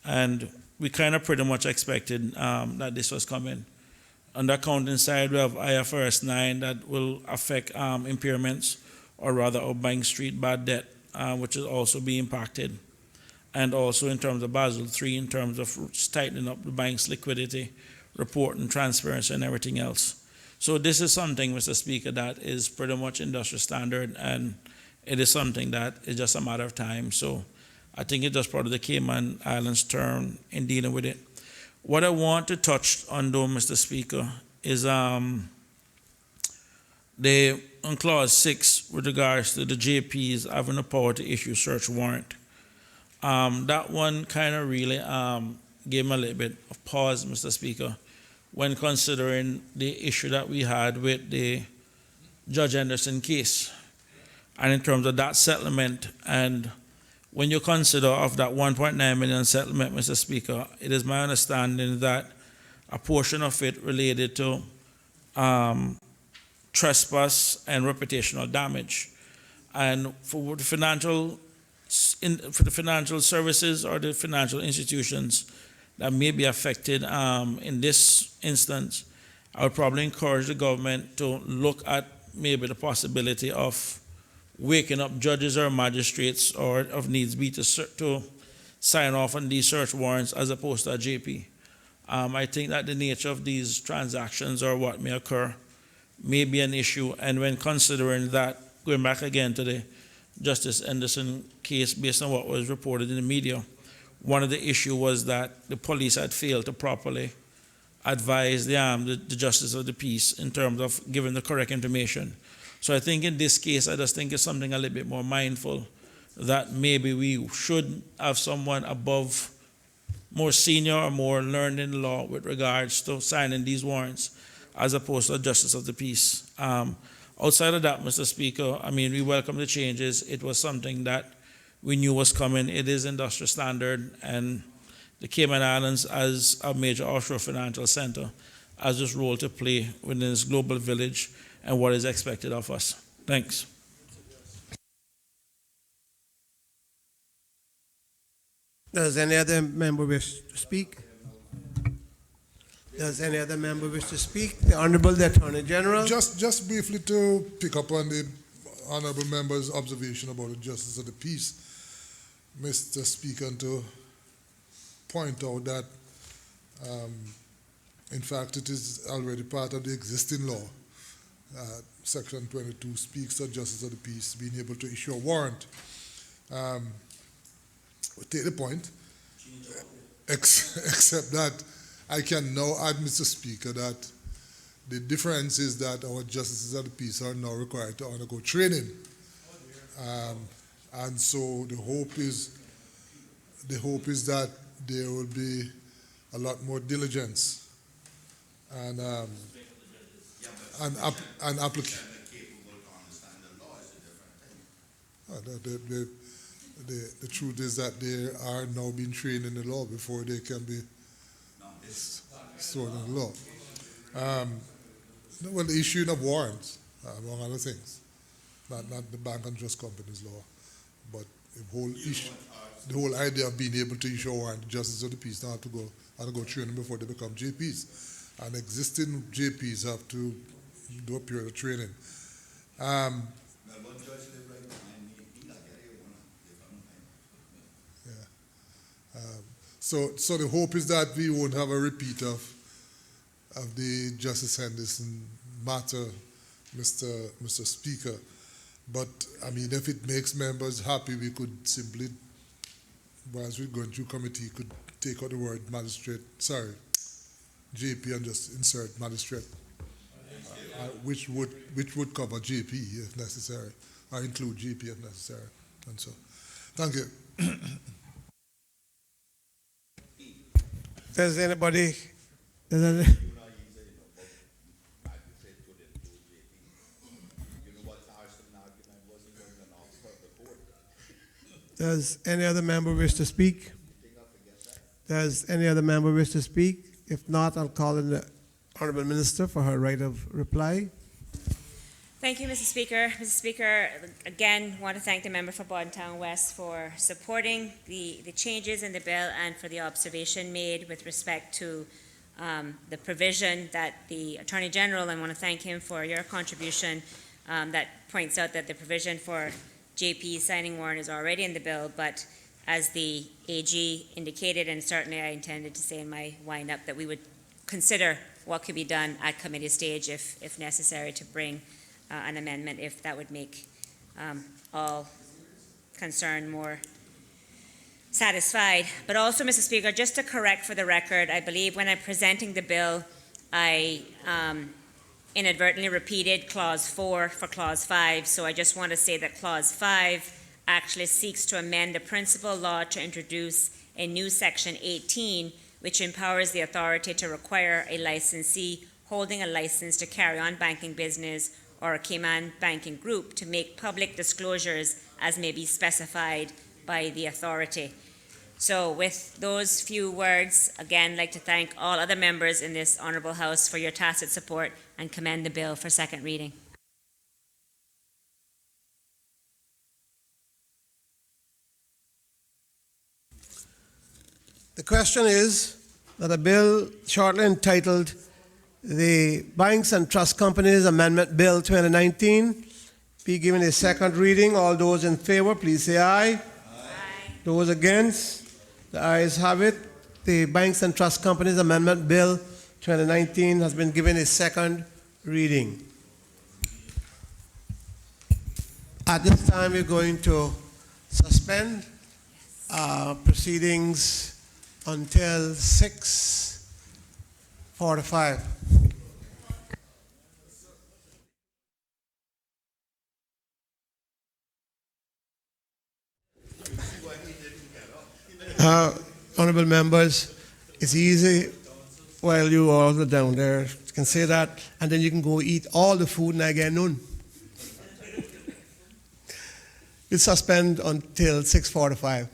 And we kind of pretty much expected that this was coming. On the accounting side, we have IFRS 9 that will affect impairments, or rather our Bank Street bad debt, which will also be impacted. And also in terms of Basel III, in terms of tightening up the bank's liquidity, reporting, transparency, and everything else. So this is something, Mr. Speaker, that is pretty much industry standard, and it is something that is just a matter of time. So I think it's just part of the Cayman Islands' turn in dealing with it. What I want to touch on, though, Mr. Speaker, is on Clause 6 with regards to the JPs having the power to issue search warrant. That one kind of really gave me a little bit of pause, Mr. Speaker, when considering the issue that we had with the Judge Anderson case. And in terms of that settlement, and when you consider of that 1.9 million settlement, Mr. Speaker, it is my understanding that a portion of it related to trespass and reputational damage. And for the financial services or the financial institutions that may be affected in this instance, I would probably encourage the government to look at maybe the possibility of waking up judges or magistrates, or of needs be to sign off on these search warrants as opposed to a JP. I think that the nature of these transactions or what may occur may be an issue, and when considering that, going back again to the Justice Anderson case, based on what was reported in the media, one of the issues was that the police had failed to properly advise the justice of the peace in terms of giving the correct information. So I think in this case, I just think it's something a little bit more mindful, that maybe we should have someone above, more senior or more learned in the law with regards to signing these warrants, as opposed to a justice of the peace. Outside of that, Mr. Speaker, I mean, we welcome the changes. It was something that we knew was coming. It is industry standard, and the Cayman Islands, as a major offshore financial center, has this role to play within this global village and what is expected of us. Thanks. Does any other member wish to speak? Does any other member wish to speak? The Honorable the Attorney General. Just briefly to pick up on the honorable member's observation about the justice of the peace, Mr. Speaker, and to point out that, in fact, it is already part of the existing law. Section 22 speaks of justice of the peace being able to issue a warrant. We'll take the point, except that I can now add, Mr. Speaker, that the difference is that our justices of the peace are now required to undergo training. And so the hope is that there will be a lot more diligence and application. The truth is that they are now being trained in the law before they can be stored in the law. Well, the issuing of warrants, among other things, not the Bank and Trust Companies law, but the whole idea of being able to issue a warrant, justice of the peace, now have to go training before they become JPs, and existing JPs have to do a period of training. So the hope is that we won't have a repeat of the Justice Henderson matter, Mr. Speaker. But I mean, if it makes members happy, we could simply, whilst we're going through committee, could take out the word magistrate, JP, and just insert magistrate, which would cover JP if necessary, or include JP if necessary. And so, thank you. Does anybody? Does any other member wish to speak? Does any other member wish to speak? If not, I'll call in the Honorable Minister for her right of reply. Thank you, Mr. Speaker. Mr. Speaker, again, want to thank the member for Town West for supporting the changes in the bill and for the observation made with respect to the provision that the Attorney General, and want to thank him for your contribution that points out that the provision for JP signing warrant is already in the bill, but as the AG indicated, and certainly I intended to say in my wind-up, that we would consider what could be done at committee stage if necessary to bring an amendment, if that would make all concerned more satisfied. But also, Mr. Speaker, just to correct for the record, I believe when I'm presenting the bill, I inadvertently repeated Clause 4 for Clause 5, so I just want to say that Clause 5 actually seeks to amend the principal law to introduce a new Section 18, which empowers the authority to require a licensee holding a license to carry on banking business or a Cayman banking group to make public disclosures as may be specified by the authority. So with those few words, again, I'd like to thank all other members in this honorable House for your tacit support and commend the bill for second reading. The question is that a bill shortly entitled the Banks and Trust Companies Amendment Bill 2019 be given a second reading. All those in favor, please say aye. Aye. Those against, the ayes have it. The Banks and Trust Companies Amendment Bill 2019 has been given a second reading. At this time, we're going to suspend proceedings until 6:45. Honorable members, it's easy while you all are down there. You can say that, and then you can go eat all the food and I get none. We'll suspend until 6:45.